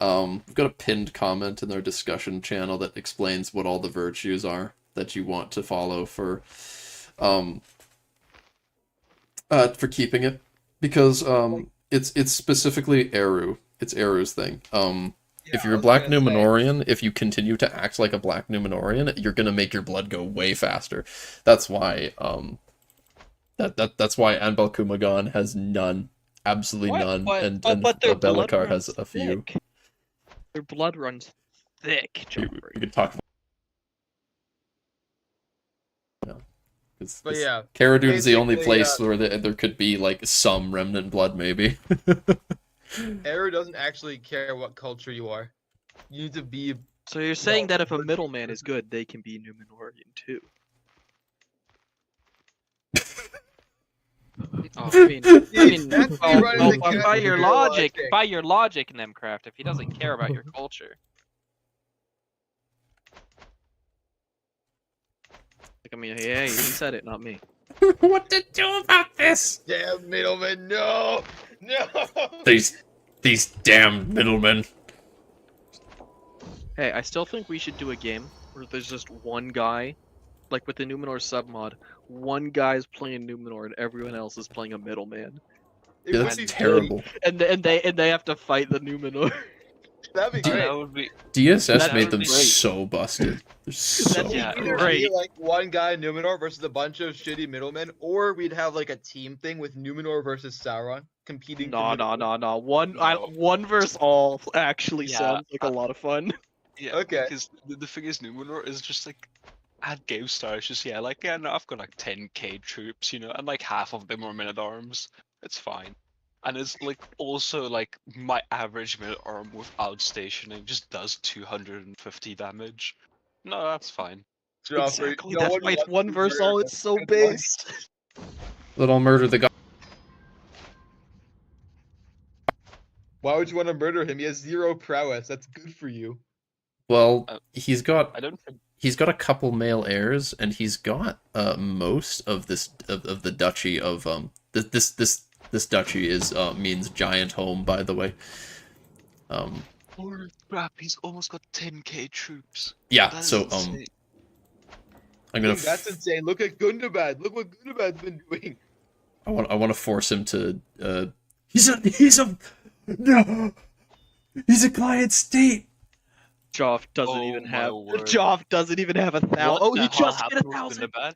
We've got a pinned comment in our discussion channel that explains what all the virtues are that you want to follow for keeping it, because it's specifically Eru. It's Eru's thing. If you're a black Numenorian, if you continue to act like a black Numenorian, you're gonna make your blood go way faster. That's why that's why Anbal Kumagan has none, absolutely What? none, and their blood Belikar has runs a few. thick. Their blood runs thick, We Joffrey. could talk. But yeah, Cara Dune's the only basically, place where there could be like some remnant blood, maybe. Eru doesn't actually care what culture you are. You need to be. So you're saying that if a middleman is good, they can be Numenorian too? Oh, I mean, That's me well, running the by capital your logic. logic, Nemcraft, if he doesn't care about your culture. Like, I mean, hey, he said it, not me. What to do about this? Damn middleman, no, no. These damn middlemen. Hey, I still think we should do a game where there's just one guy, like with the Numenor submod, one guy's playing Numenor and everyone else is playing a middleman, It Yeah, would that's be terrible. and they have to fight the Numenor. funny. That'd be Dude, great. that would be. DSS That made would them be great. so busted. They're so That's Yeah, Either great. be like one guy Numenor versus a bunch of shitty middlemen, or we'd have like a team thing with Numenor versus Sauron competing. for middlemen. No. No. One versus all actually Yeah, sounds like a lot of fun. Yeah, Okay. because the thing is, Numenor is just like, at Game Star, it's just, no, I've got like 10k troops, and like half of them are men-at-arms. It's fine. And it's like, also like, my average men-at-arm without stationing just does 250 damage. No, that's fine. Joffrey, Exactly. no That's one why it's wants one to versus murder all. them. It's so That's why. based. Little murder the guy. Why would you want to murder him? He has 0 prowess. That's good for you. Well, I don't think. he's got a couple male heirs, and he's got most of this of the duchy of this duchy is means giant home, by the way. Holy crap, he's almost got 10k troops. Yeah, That is so insane. I'm gonna Dude, that's insane. Look at Gundabad. Look what Gundabad's been doing. I want to force him to he's a no, he's a client state. Joff doesn't Oh even my have. word. Joff doesn't even have 1,000. Oh, What he the hell just hit happened with 1,000. Gundabad?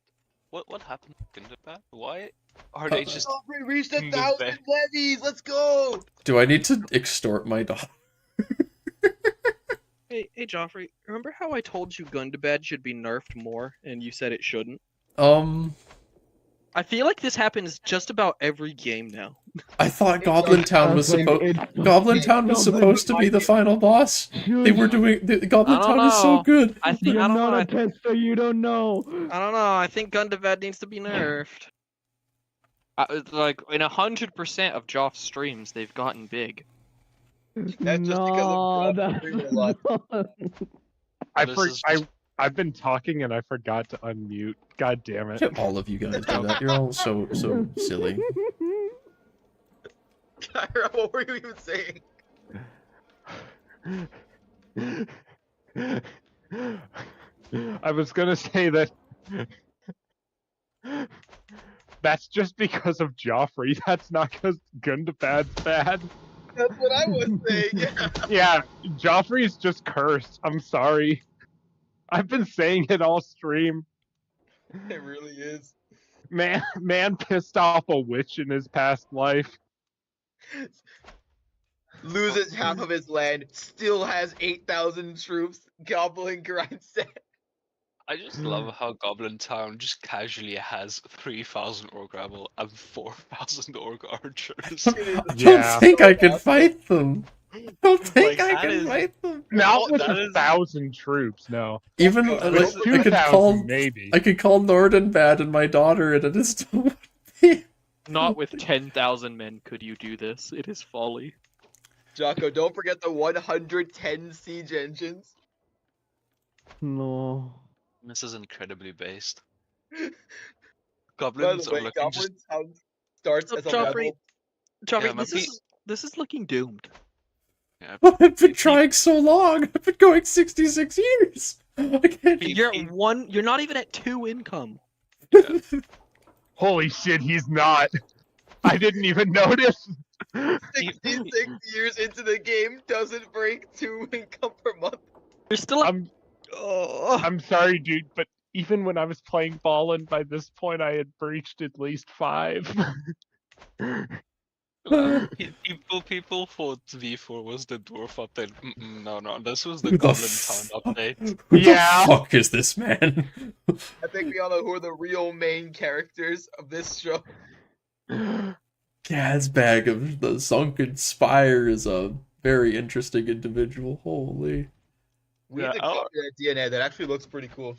What happened with Gundabad? Why are they just Joffrey reached in the 1,000 back? levies. Let's go. Do I need to extort my daughter? Hey, Joffrey, remember how I told you Gundabad should be nerfed more, and you said it shouldn't? I feel like this happens just about every game now. I thought Goblin Town was supposed to be the final boss. They were doing Goblin I don't Town is so know. good. I think You're I don't not know. a tester, you don't know. I don't know. I think Gundabad needs to be nerfed. Like in 100% of Joff's streams, they've gotten big. That's just because of Joffrey doing a lot. This is just- I've been talking and I forgot to unmute. God damn it. All of you guys do that. You're all so silly. Kyra, what were you even saying? I was gonna say that that's just because of Joffrey. That's not because Gundabad's bad. That's what I was saying. Yeah. Yeah, Joffrey's just cursed. I'm sorry. I've been saying it all stream. It really is. Man pissed off a witch in his past life. Loses half of his land, still has 8,000 troops. Goblin grind set. I just love how Goblin Town just casually has 3,000 orc rebel and 4,000 orc archers. I don't think I can fight them. I don't think Like, I that can is- fight them. Not with that 1,000 troops, no. Even But like, this is- I could 2,000 call maybe. I could call Nordenbad and my daughter, and it is still. Not with 10,000 men could you do this. It is folly. Jocko, don't forget the 110 siege engines. No. This is incredibly based. By Goblins the are way, looking just. Goblin Town starts as a Joffrey, level. Joffrey, Yeah, my this is looking doomed. Yeah, I've been trying so long. I've been going 66 years. I can't. You're at one. You're not even at 2 income. Holy shit, he's not. I didn't even notice. 66 years into the game, doesn't break 2 income per month. You're still at. I'm sorry, dude, but even when I was playing Ballin, by this point I had breached at least 5. People thought V4 was the dwarf update. No, this was the Who the Goblin f- Town update. Who Yeah. the fuck is this man? I think we all know who are the real main characters of this show. Gad's bag of the sunken spire is a very interesting individual. Holy. We Yeah, need to copy that DNA. That actually looks pretty cool.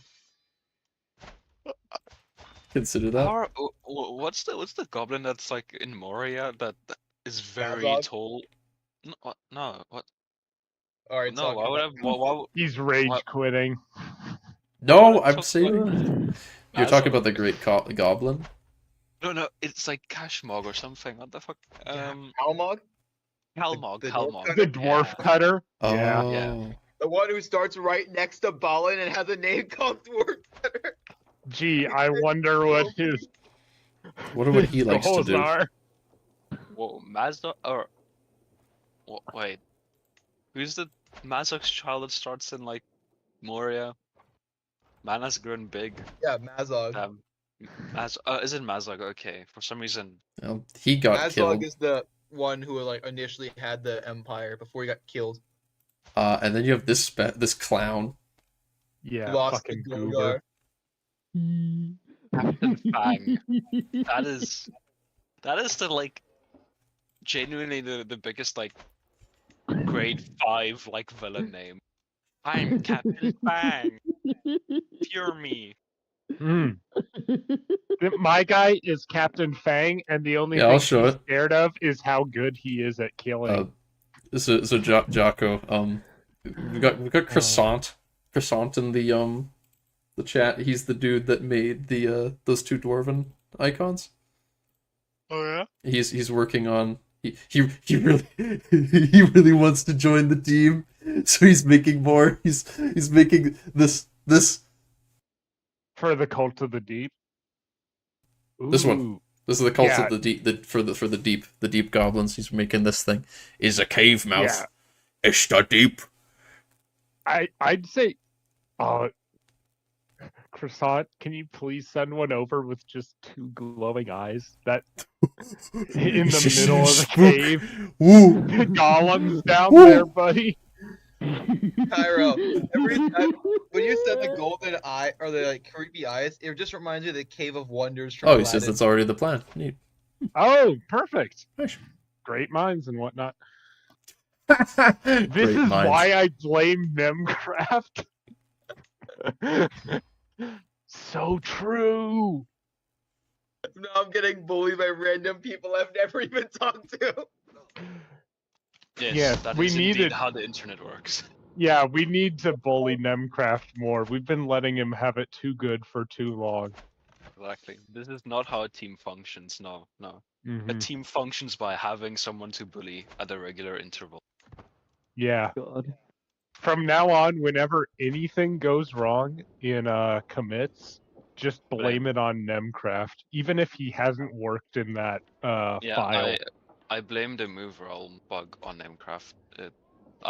Consider that. What's the goblin that's like in Moria that is very Azog? tall? No, what? All right, No, why would I? Why, He's rage What? quitting. No, What I'm took saying you're Azog? talking about the Great Goblin. No, it's like Kashmog or something. What the fuck? Almog, Halmog, the Halmog. The dwarf cutter. Oh. Yeah. the one who starts right next to Balin and has a name called Dwarf. Gee, I wonder what his Wonder what he likes to goals do. are. Whoa, Mazda or wait, who's the Mazok's child that starts in like Moria? Man has grown big. Yeah, Mazog. Is it Mazog? Okay, for some reason. Well, he got Mazog killed. is the one who like initially had the empire before he got killed. And then you have this this clown. Yeah, Lost fucking the goober. Gogar. Captain Fang. That is the like genuinely the biggest like grade 5 like villain name. I'm Captain Fang. Fear me. Hmm. My guy is Captain Fang, and the only Yeah, I'll thing show he's it. scared of is how good he is at killing. So Jocko, we got Croissant in the chat. He's the dude that made the those 2 dwarven icons. Oh yeah. He's working on he really he really wants to join the team, so he's making more. He's making this For the Cult of the Deep. This one. Ooh. This is the cult Yeah. of the deep for the deep goblins. He's making this thing is a cave mouth. Yeah. It's the deep. I'd say, Croissant, can you please send one over with just 2 glowing eyes? That in the middle of the cave. Woo. Golems down Woo. there, buddy. Cairo. Every time when you said the golden eye or the like creepy eyes, it just reminds you of the Cave of Wonders from Oh, he says Aladdin. that's already the plan. Neat. Oh, perfect. Nice. Great minds and whatnot. Great This is minds. why I blame Nemcraft. So true. Now I'm getting bullied by random people I've never even talked to. Yes, Yes, that we is indeed needed- how the internet works. Yeah, we need to bully Nemcraft more. We've been letting him have it too good for too long. Exactly. This is not how a team functions. No. A Mhm. team functions by having someone to bully at a regular interval. Yeah. God. From now on, whenever anything goes wrong in commits, just blame it on Nemcraft, even if he hasn't worked in that Yeah, file. I blame the move realm bug on Nemcraft.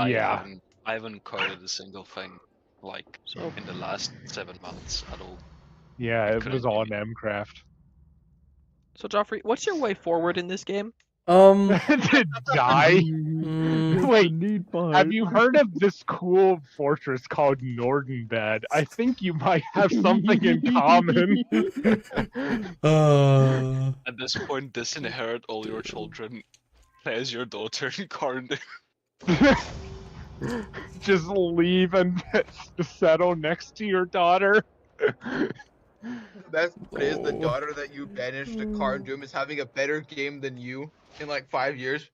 Yeah. I haven't coded a single thing like in the last 7 months at all. Yeah, it was couldn't all be. Nemcraft. So Joffrey, what's your way forward in this game? To die? Wait, Need have you heard of this cool fortress called Nordenbed? I think you might have something in common. At this point, disinherit all your children. Play as your daughter in Carn. Just leave and settle next to your daughter. The best part is the No. daughter that you banished to Carndum is having a better game than you in like 5 years.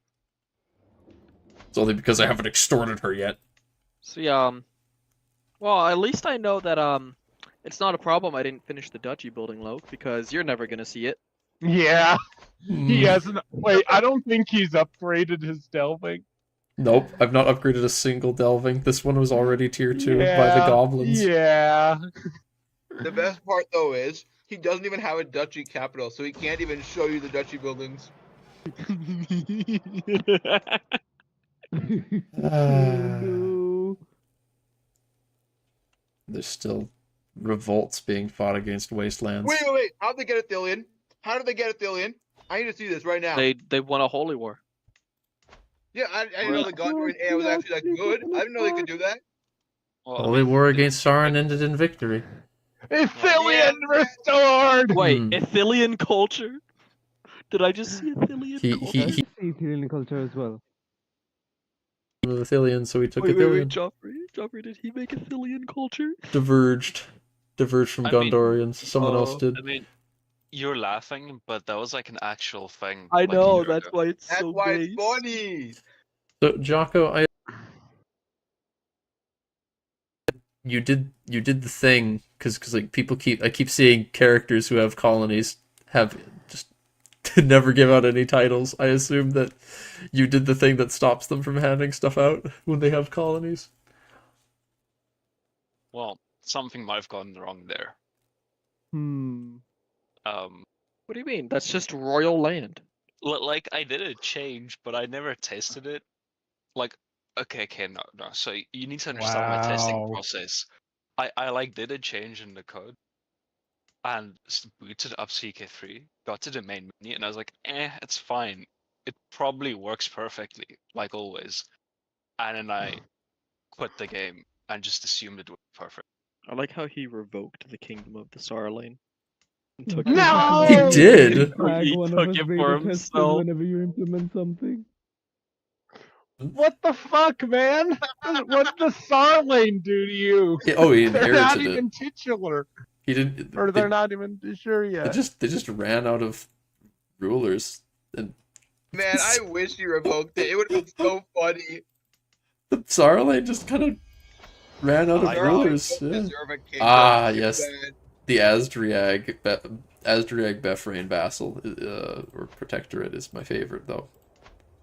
It's only because I haven't extorted her yet. So well, at least I know that it's not a problem I didn't finish the duchy building, Loke, because you're never gonna see it. Yeah, he Hmm. hasn't. Wait, I don't think he's upgraded his delving. Nope, I've not upgraded a single delving. This one was already tier 2 by the Yeah, goblins. Yeah. The best part though is he doesn't even have a duchy capital, so he can't even show you the duchy buildings. No. There's still revolts being fought against wastelands. Wait! How'd they get a Thillion? How did they get a Thillion? I need to see this right now. They won a holy war. Yeah, I didn't know the Gondorian AI was actually that good. I didn't know they could do that. Well, I Holy mean, war against Sauron ended in victory. Ithilien restored! Wait, Hmm. Ithilien culture? Did I just see Ithilien He culture? I see Ithilien culture as well. the Ithilien, so he took Wait, Ithilien. Joffrey, did he make Ithilien culture? Diverged from I mean, Gondorians. Someone else did. I mean, you're laughing, but that was like an actual thing. I like, a know, year that's ago. why it's That's so why base. it's funny. So Jocko, you did the thing because like I keep seeing characters who have colonies have just never give out any titles. I assume that you did the thing that stops them from handing stuff out when they have colonies. Well, something might have gone wrong there. Hmm. What do you mean? That's just royal land. Like I did a change, but I never tested it. Like, okay, no. So you need to understand my testing Wow. process. I like did a change in the code, and booted up CK3, got to the main menu, and I was like, it's fine. It probably works perfectly, like always. And then I quit the game and just assumed it worked perfect. I like how he revoked the kingdom of the Sarlane. And took No! He did. Tag He one took of us it beta for tested himself. whenever you implement something. What the fuck, man? What did the Sarlane do to you? He They're not inherited even it. titular. He didn't. Or they're not even sure They yet. just ran out of rulers, and Man, I wish you revoked it. It would have been so funny. the Saarland just kind of ran out of I rulers. Don't Yeah. deserve a kingdom. Ah, Too yes. bad. The Asdriag Befrain vassal or protectorate is my favorite though.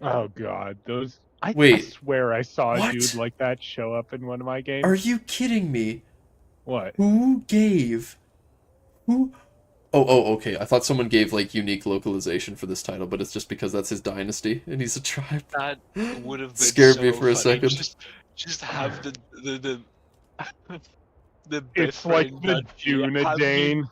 Oh god, those. I Wait, swear I saw a what? dude like that show up in one of my games. Are you kidding me? What? Who? Oh, okay. I thought someone gave like unique localization for this title, but it's just because that's his dynasty and he's a tribe. That would have been Scared so me for a funny. second. Just have the It's like Bifrain the Dunedain. Dunedain.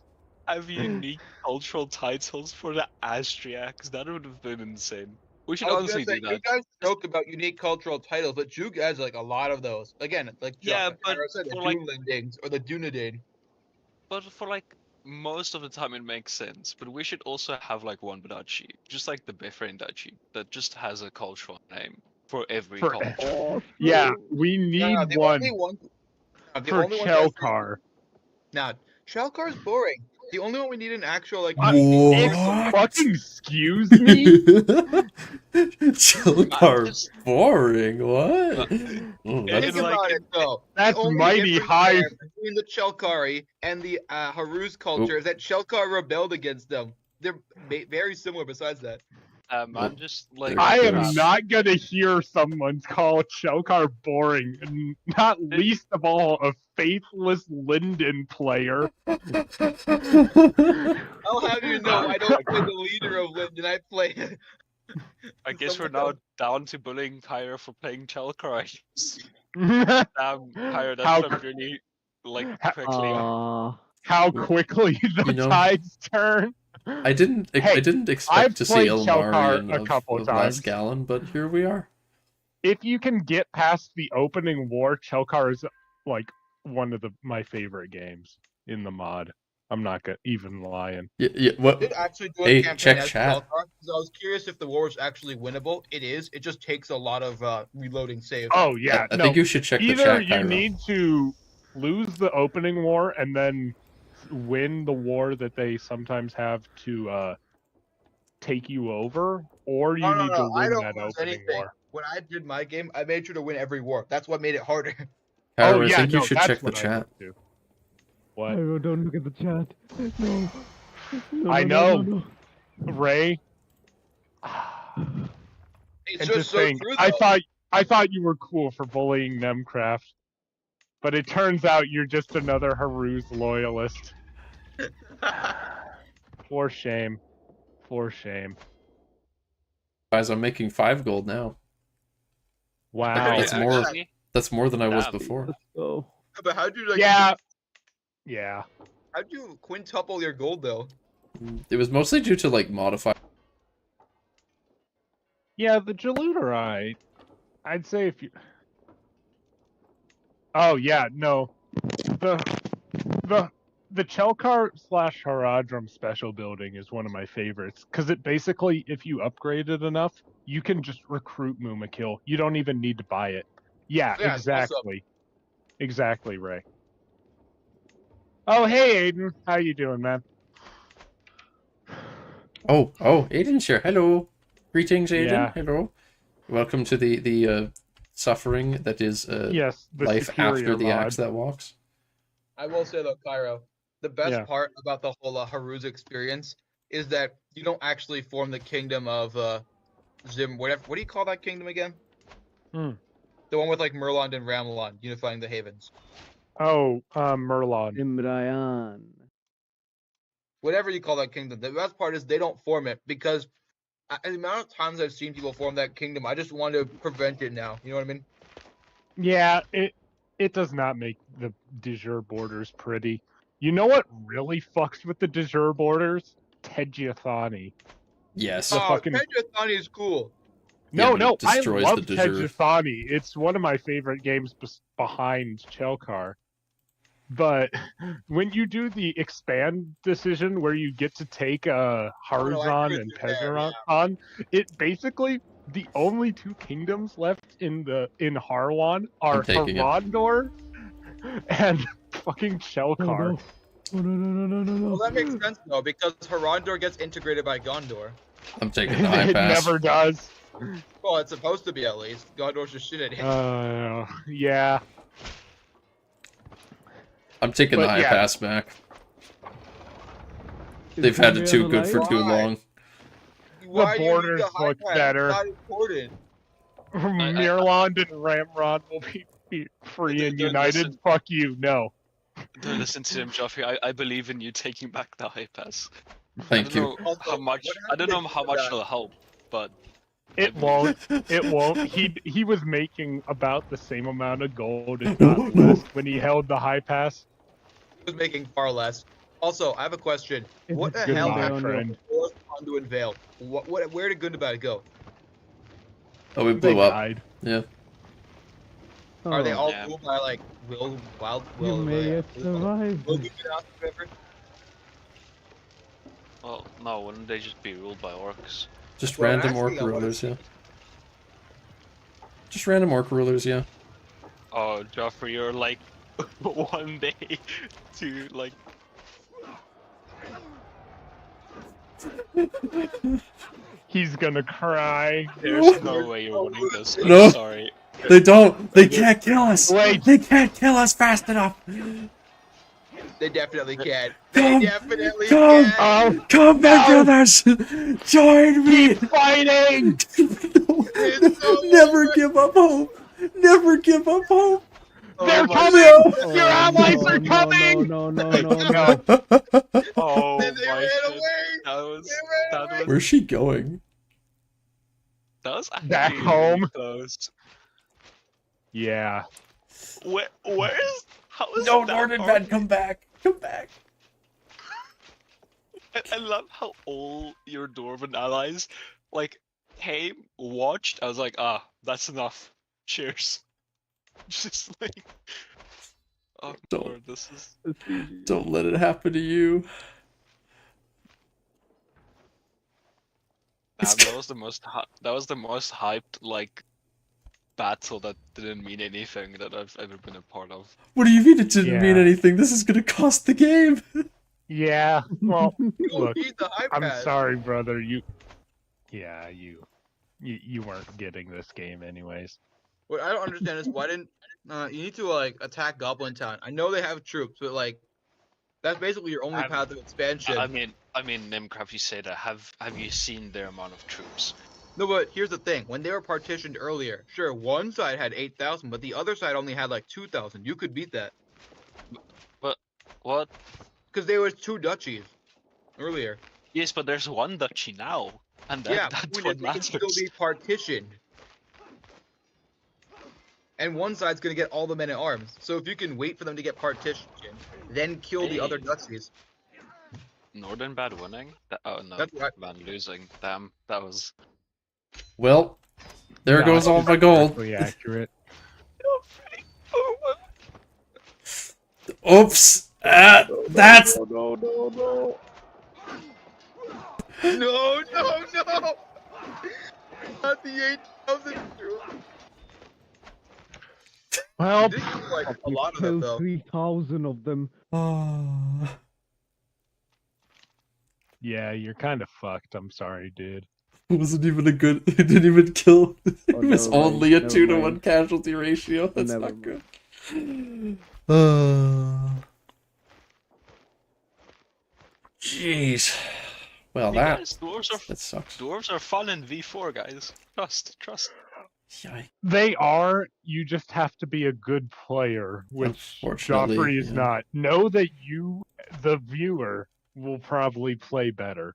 Have unique cultural titles for the Astriacs. That would have been insane. We should I was honestly gonna say, do you that. guys joke about unique cultural titles, but Juke has like a lot of those. Again, like Yeah, but said, the for, like- Dunelendings or the Dunedain. But for like most of the time it makes sense. But we should also have like one duchy, just like the Bifrain Duchy, that just has a cultural name for every For- culture. Yeah, we No, need one the for only one that's Chelkar. Nah, Shalkar's boring. The only one we need an actual like. What? Fucking excuse me? Chilkar boring. What? And That's, Think like, about it though. That's The only mighty difference high. there between the Chelkari and the Haruz culture is that Chelkar rebelled against them. They're very similar. Besides that, I'm just like I am There's- not gonna hear someone call Chelkar boring, and not least of all a faithless Linden player. I'll have you know I don't play the leader of Linden. I play. I guess we're now down to bullying Kyra for playing Chelkar. Kyra, that's How- really like How- quickly. Ah. How quickly the You know- tides turn. I didn't I've expect to see played Ilmarian Shelkar a couple of times. Last Gallon, but here we are. If you can get past the opening war, Shelkar is like one of my favorite games in the mod. I'm not even lying. Yeah, what? I did actually do a Hey, campaign check as chat. Shelkar, because I was curious if the war was actually winnable. It is. It just takes a lot of reloading saves. Oh yeah, I no. think you should check the Either chat, you Cairo. need to lose the opening war and then win the war that they sometimes have to take you over, or you need to I win don't that lose opening anything. war. When I did my game, I made sure to win every war. That's what made it harder. Cairo, Oh I yeah, think you no, should that's check the what I chat. would do. What? Pyro, don't look at the chat. No. No, I no, know. no, Ray. It's And just just so saying, true, I though. thought you were cool for bullying Nemcraft, but it turns out you're just another Haru's loyalist. For shame. For shame. Guys, I'm making 5 gold now. Wow. That's more. That's more than I was Damn. before. Let's go. But how'd you Yeah. Yeah. How'd you quintuple your gold though? It was mostly due to like modify. Yeah, the Jaluterite. I'd say if you. Oh yeah, no. The Chelkar / Haradrim special building is one of my favorites because it basically, if you upgrade it enough, you can just recruit Mumakil. You don't even need to buy it. Yeah, Yeah, it's awesome. exactly. Exactly, Ray. Oh, hey, Aiden. How you doing, man? Oh, Aiden's here. Hello. Greetings, Aiden. Yeah. Hello. Welcome to the suffering that is Yes, the life superior after the mod. axe that walks. I will say though, Cairo, the best Yeah. part about the whole Haru's experience is that you don't actually form the kingdom of Zim. Whatever. What do you call that kingdom again? Hmm. The one with like Merlond and Ramlon unifying the havens. Oh, Merlon. Imrayan. Whatever you call that kingdom. The best part is they don't form it because the amount of times I've seen people form that kingdom, I just want to prevent it now. You know what I mean? Yeah, it does not make the de jure borders pretty. You know what really fucks with the de jure borders? Tejiathani. Yes. The fucking... Tejiathani is cool. No, but it I destroys love the de jure. Tejiathani. It's one of my favorite games behind Chelkar. But when you do the expand decision where you get to take Harzan and Pezaron on, it basically the only 2 kingdoms left in Harwan are Harondor and fucking Chelkar. No. Well, that makes sense though because Harondor gets integrated by Gondor. I'm taking the high pass. It never does. Well, it's supposed to be at least. Gondor's just shit at it. Yeah. I'm taking the high pass back. They've had it too good for too long. Why the borders look better. It's not important. Mirland and Ramrod will be free and united. Listen. Fuck you, no. Don't listen to him, Joffrey. I believe in you taking back the high pass. Thank you. I don't know how much it'll help, but it won't. It won't. He was making about the same amount of gold, if not less, when he held the high pass. He was making far less. Also, I have a question. What the hell happened to Conduit Vale? Where did Gundabad go? Oh, we blew up. Died. Yeah. Are they all ruled by like Will? You may have survived. Well, no, wouldn't they just be ruled by orcs? Just random orc rulers, yeah. Just random orc rulers, yeah. Oh, Joffrey, you're like one day to like. He's gonna cry. There's no way you're winning this. No. I'm sorry. They don't. They can't kill us. Wait. They can't kill us fast enough. They definitely can. Come, They definitely come, can. come, my brothers. Join me. Keep fighting. Never give up hope. Never give up hope. They're coming! No. Your allies are coming! No. Oh They my ran shit. away. That was Where's she going? actually Back really home. close. Yeah. Where is? How is No, that Nordenvad, come back. Come back. I love how all your Dwarven allies, like, came, watched. I was like, ah, that's enough. Cheers. Just like, oh Don't- lord, this is. Don't let it happen to you. Damn, that was the most. That was the most hyped like battle that didn't mean anything that I've ever been a part of. What do you mean it didn't mean Yeah. anything? This is gonna cost the game. Yeah. Well, You don't look, need the hype I'm pass. sorry, brother. You weren't getting this game anyways. What I don't understand is why didn't you need to like attack Goblin Town? I know they have troops, but like that's basically your only path of expansion. I mean, Nimcraft, you say that. Have you seen their amount of troops? No, but here's the thing: when they were partitioned earlier, sure, one side had 8,000, but the other side only had like 2,000. You could beat that But what? because there was 2 duchies earlier. Yes, but there's one duchy now, and Yeah, that's point what is, they can still matters. be partitioned. And one side's gonna get all the men at arms. So if you can wait for them to get partitioned, then kill the other Hey. duchies. Northern bad winning? Oh no, That's right. bad losing. Damn, that was. Well, there Not goes all my gold. exactly accurate. Oops. That's No. No! Not the 8,000 troops. Well, This is like a lot of them Killed though. 3,000 of them. yeah, you're kind of fucked. I'm sorry, dude. It wasn't even a good. It didn't even kill. It Oh, was never only mind, a never 2-to-1 mind. casualty ratio. That's Never not mind. good. Jeez. Well, You that guys, sucks. dwarves are fun in V4, guys. Trust. Yikes. They are. You just have to be a good player, which Unfortunately, Joffrey is yeah. not. Know that you, the viewer, will probably play better.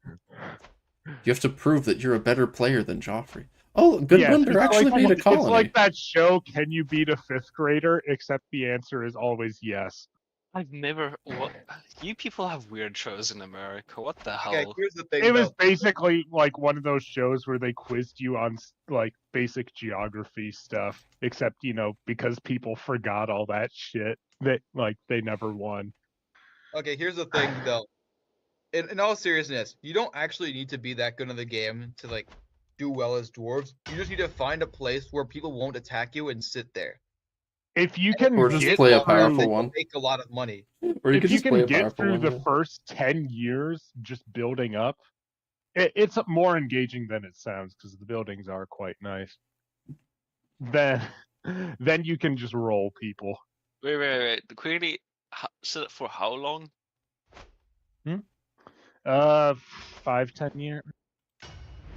You have to prove that you're a better player than Joffrey. Oh, good Yes, one. They're it's actually like, made a it's colony. like that show, Can You Beat a Fifth Grader? Except the answer is always yes. I've never. What? You people have weird shows in America. What the Okay, hell? here's the thing It was though. basically like one of those shows where they quizzed you on like basic geography stuff, except because people forgot all that shit, that like they never won. Okay, here's the thing though. In all seriousness, you don't actually need to be that good in the game to like do well as dwarves. You just need to find a place where people won't attack you and sit there. If you can Or just get play a long enough, powerful then you'll one. make a lot of money. Or you if could you just play can a get powerful through one. the Yeah. first 10 years just building up, it's more engaging than it sounds because the buildings are quite nice. Then you can just roll people. Wait. Quickly, sit it for how long? 5-10 years.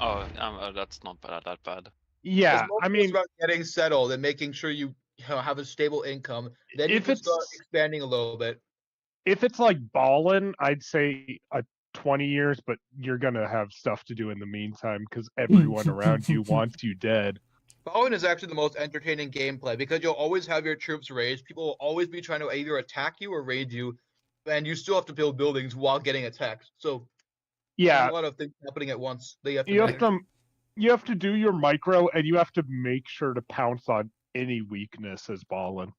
Oh, that's not that bad. Yeah, It's mostly I mean, about getting settled and making sure you have a stable income. Then you If can start it's- expanding a little bit. if it's like ballin', I'd say 20 years, but you're gonna have stuff to do in the meantime because everyone around you wants you dead. Fallen is actually the most entertaining gameplay because you'll always have your troops raised. People will always be trying to either attack you or raid you, and you still have to build buildings while getting attacked. So Yeah, there's a lot of things happening at once that you have to you manage. have to do your micro, and you have to make sure to pounce on any weakness as ballin'.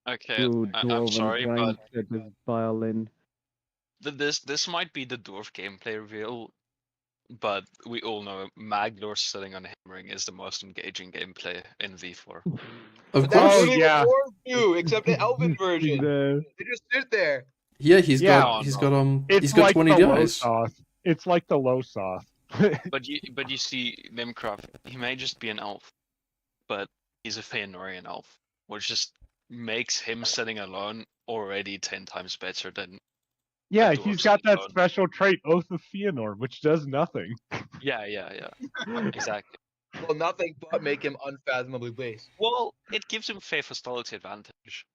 Okay, Dude, I'm Dwarven sorry, but grindstep is violin. this might be the dwarf gameplay reveal, but we all know Maglor sitting on Hammering is the most engaging gameplay in V4. Of But that's course. literally yeah. what dwarves do, except the elven Sitting version. there. They just sit there. Yeah, he's Yeah. got It's he's got like 20 the low guys. sauce. It's like the low sauce. But you see, Nimcraft, he may just be an elf, but he's a Feanorian elf, which just makes him sitting alone already 10 times better than. Yeah, dwarf he's got sitting that alone. special trait, Oath of Feanor, which does nothing. Yeah, exactly. Well, nothing but make him unfathomably base. Well, it gives him faith hostility advantage.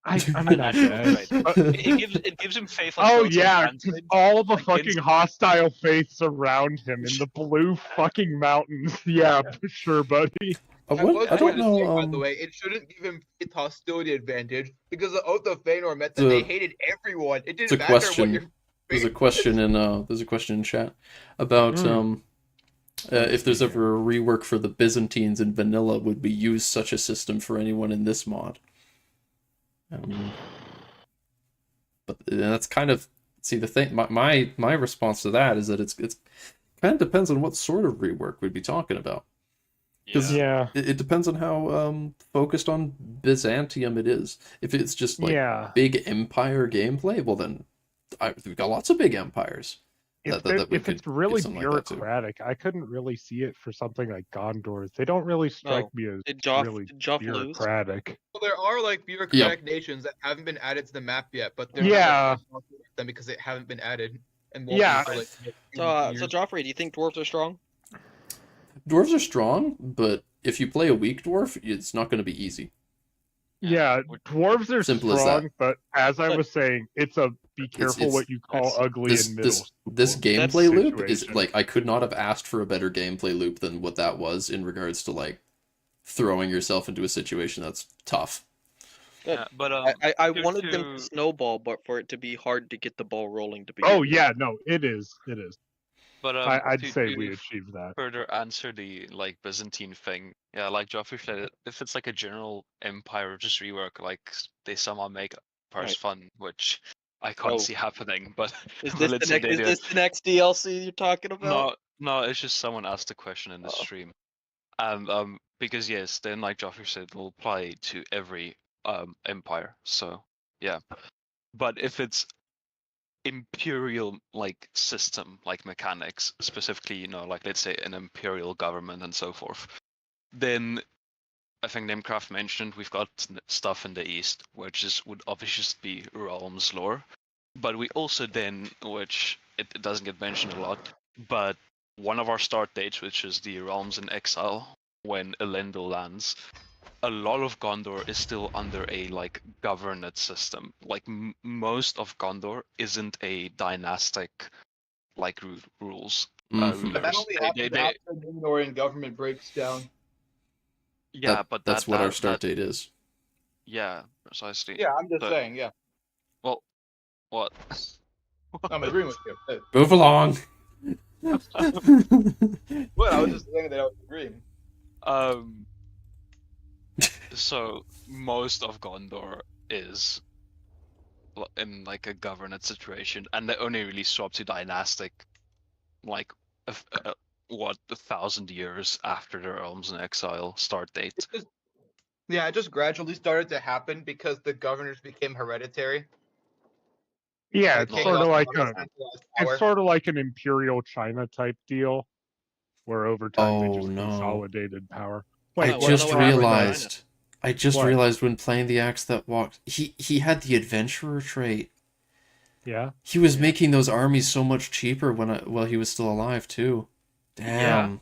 I A mean, I natural guess. trait. But- It gives him faith Oh hostility yeah, 'cause advantage. all the against- fucking hostile faiths around him in the blue fucking mountains. Yeah, for sure, buddy. I was don't going to say, know. by the way, it shouldn't give him its hostility advantage because the Oath of Feanor meant that they The- hated everyone. It it's a didn't matter what question. your there's a question in chat about if there's ever a rework for the Byzantines in vanilla, would we use such a system for anyone in this mod? But that's kind of the thing. My response to that is that it's kind of depends on what sort of rework we'd be talking about. Because it depends on how focused on Byzantium it is. If it's just like big empire gameplay, well then we've got lots of big empires. If it's really bureaucratic, I couldn't really see it for something like Gondor. They don't really strike me as really bureaucratic. Well, there are like bureaucratic nations that haven't been added to the map yet, but they're not them because they haven't been added. And so Joffrey, do you think dwarves are strong? Dwarves are strong, but if you play a weak dwarf, it's not going to be easy. Yeah, dwarves are strong, but as I was saying, it's a be careful what you call ugly in middle. This gameplay loop is like, I could not have asked for a better gameplay loop than what that was in regards to like throwing yourself into a situation that's tough. Yeah, but I wanted them to snowball, but for it to be hard to get the ball rolling to be. Oh yeah, no, it is. But I'd say we achieved that. Further answer the like Byzantine thing. Yeah, like Joffrey said, if it's like a general empire just rework, like they somehow make empires fun, which I can't see happening. But is this the next DLC you're talking about? No, it's just someone asked the question in the stream, and because yes, then like Joffrey said, it will apply to every empire. So yeah, but if it's imperial like system, like mechanics, specifically, like let's say an imperial government and so forth, then I think Namecraft mentioned we've got stuff in the east, which would obviously just be Realms lore, but we also then, which it doesn't get mentioned a lot, but one of our start dates, which is the Realms and Exile, when Elendil lands, a lot of Gondor is still under a like governance system. Like most of Gondor isn't a dynastic like rules. But that only happens after the Numenorean government breaks down. Yeah, but that's what our start date is. Yeah, precisely. Yeah, I'm just saying. Yeah. Well, what? I'm agreeing with you. Move along. Well, I was just saying that I was agreeing. So most of Gondor is in like a governance situation, and they only really swap to dynastic, like 1,000 years after the Realms and Exile start date. It just gradually started to happen because the governors became hereditary. Yeah, it's sort of like an imperial China type deal, where over time they just consolidated power. Wait, I just realized when playing the Axe That Walks, he had the adventurer trait. Yeah. He was making those armies so much cheaper while he was still alive too. Damn.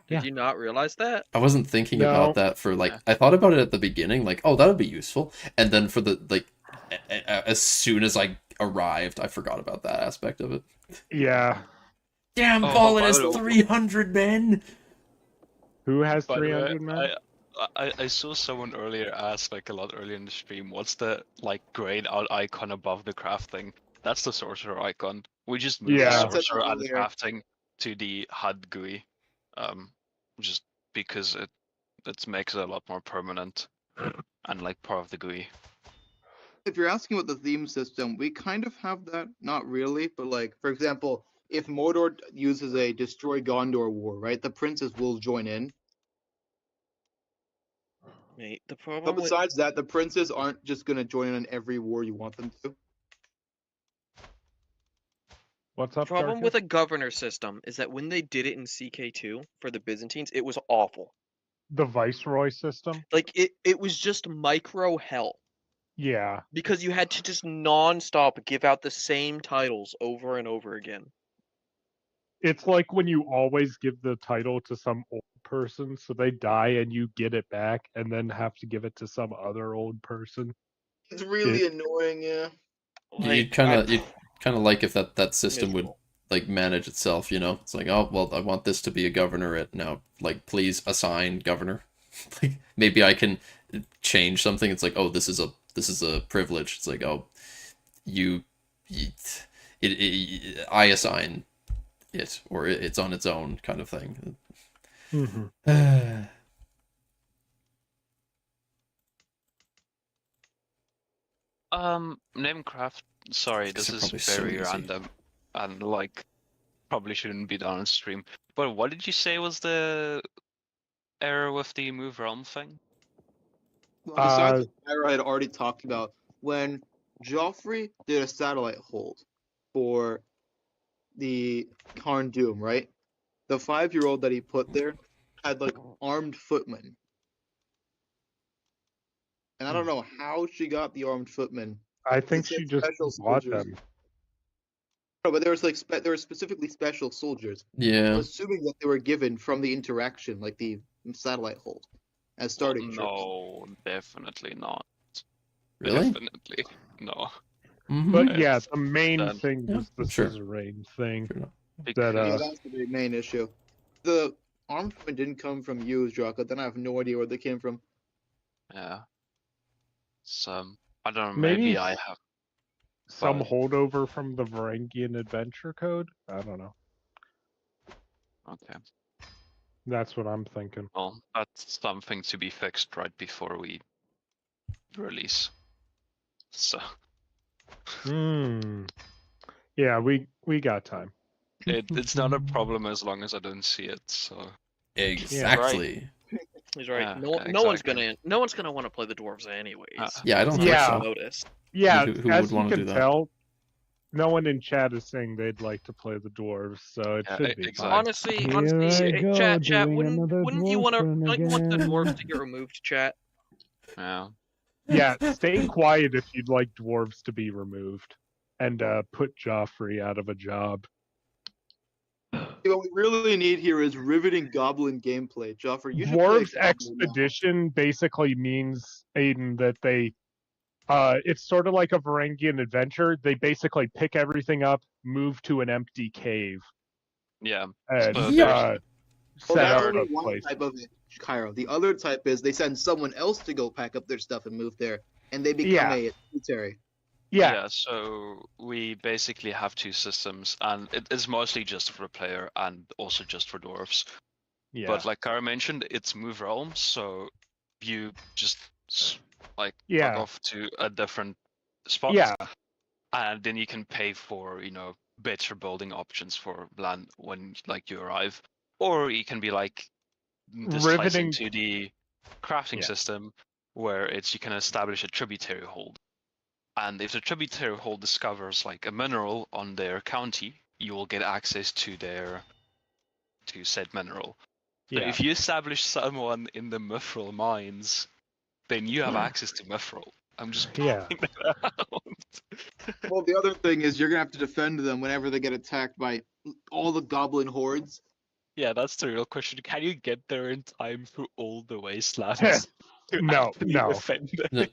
Yeah. Did you not realize that? I wasn't thinking about that for like I thought about it at the beginning, like, oh, that would be useful. And then for the like as soon as I arrived, I forgot about that aspect of it. Yeah. Damn, Ballin has 300 men. Who has 300 men? I saw someone earlier ask, like a lot earlier in the stream, what's the like grayed out icon above the crafting? That's the sorcerer icon. We just moved the sorcerer and crafting to the HUD GUI, just because it makes it a lot more permanent and like part of the GUI. If you're asking about the theme system, we kind of have that. Not really, but like for example, if Mordor uses a destroy Gondor war, right, the princes will join in. Mate, the problem. But besides that, the princes aren't just gonna join in on every war you want them to. What's up? The problem with a governor system is that when they did it in CK2 for the Byzantines, it was awful. The viceroy system? Like it was just micro hell. Yeah. Because you had to just non-stop give out the same titles over and over again. It's like when you always give the title to some old person, so they die and you get it back and then have to give it to some other old person. It's really annoying, yeah. You'd kind of like if that system would like manage itself, you know? It's like, oh, well, I want this to be a governorate now. Like, please assign governor. Maybe I can change something. It's like, oh, this is a privilege. It's like, oh, you I assign it, or it's on its own kind of thing. Namecraft. Sorry, this is very random, and like probably shouldn't be done on stream. But what did you say was the error with the move realm thing? Well, besides the error I had already talked about, when Joffrey did a satellite hold for the Karn Doom, right? The 5-year-old that he put there had like armed footmen. And I don't know how she got the armed footmen. I think she just bought them. No, but there was like there were specifically special soldiers. Yeah. I'm assuming that they were given from the interaction, like the satellite hold, as starting troops. No, definitely not. Really? Definitely no. But yeah, the main thing was the sure. suzerain thing. Because... Yeah, that's the main issue. The armed footmen didn't come from you, Jaka. Then I have no idea where they came from. Yeah. I don't know. Maybe I have some holdover from the Varangian Adventure Code. I don't know. Okay. That's what I'm thinking. Well, that's something to be fixed right before we release. So. Yeah, we got time. It's not a problem as long as I don't see it. So. Exactly. He's right. Yeah, No one's gonna want to play the dwarves anyways. Yeah, I don't think so. Notice. Yeah, who as would you want to do can that? tell, no one in chat is saying they'd like to play the dwarves, so it should be fine. Honestly, chat. Wouldn't you want the dwarves to get removed, chat? Yeah. Yeah, stay quiet if you'd like dwarves to be removed, and put Joffrey out of a job. What we really need here is riveting goblin gameplay. Joffrey, you should Dwarves play Expedition basically means, Aiden, that they it's sort of like a Varangian adventure. They basically pick everything up, move to an empty cave. Yeah. And that's set up only a one place. type of it, Cairo. The other type is they send someone else to go pack up their stuff and move there, and they become a tributary. Yeah. So we basically have two systems, and it's mostly just for the player and also just for dwarves. Yeah. But like Kara mentioned, it's move realms, so you just like Yeah. fuck off to a different spot. Yeah. And then you can pay for, better building options for land when like you arrive. Or you can be like this ties into the crafting system where you can establish a tributary hold. And if the tributary hold discovers like a mineral on their county, you will get access to said mineral. So if you establish someone in the Mithril mines, then you have access to Mithril. I'm just pointing that out. Well, the other thing is you're gonna have to defend them whenever they get attacked by all the goblin hordes. Yeah, that's the real question. Can you get there in time through all the wastelands? No. Defend them?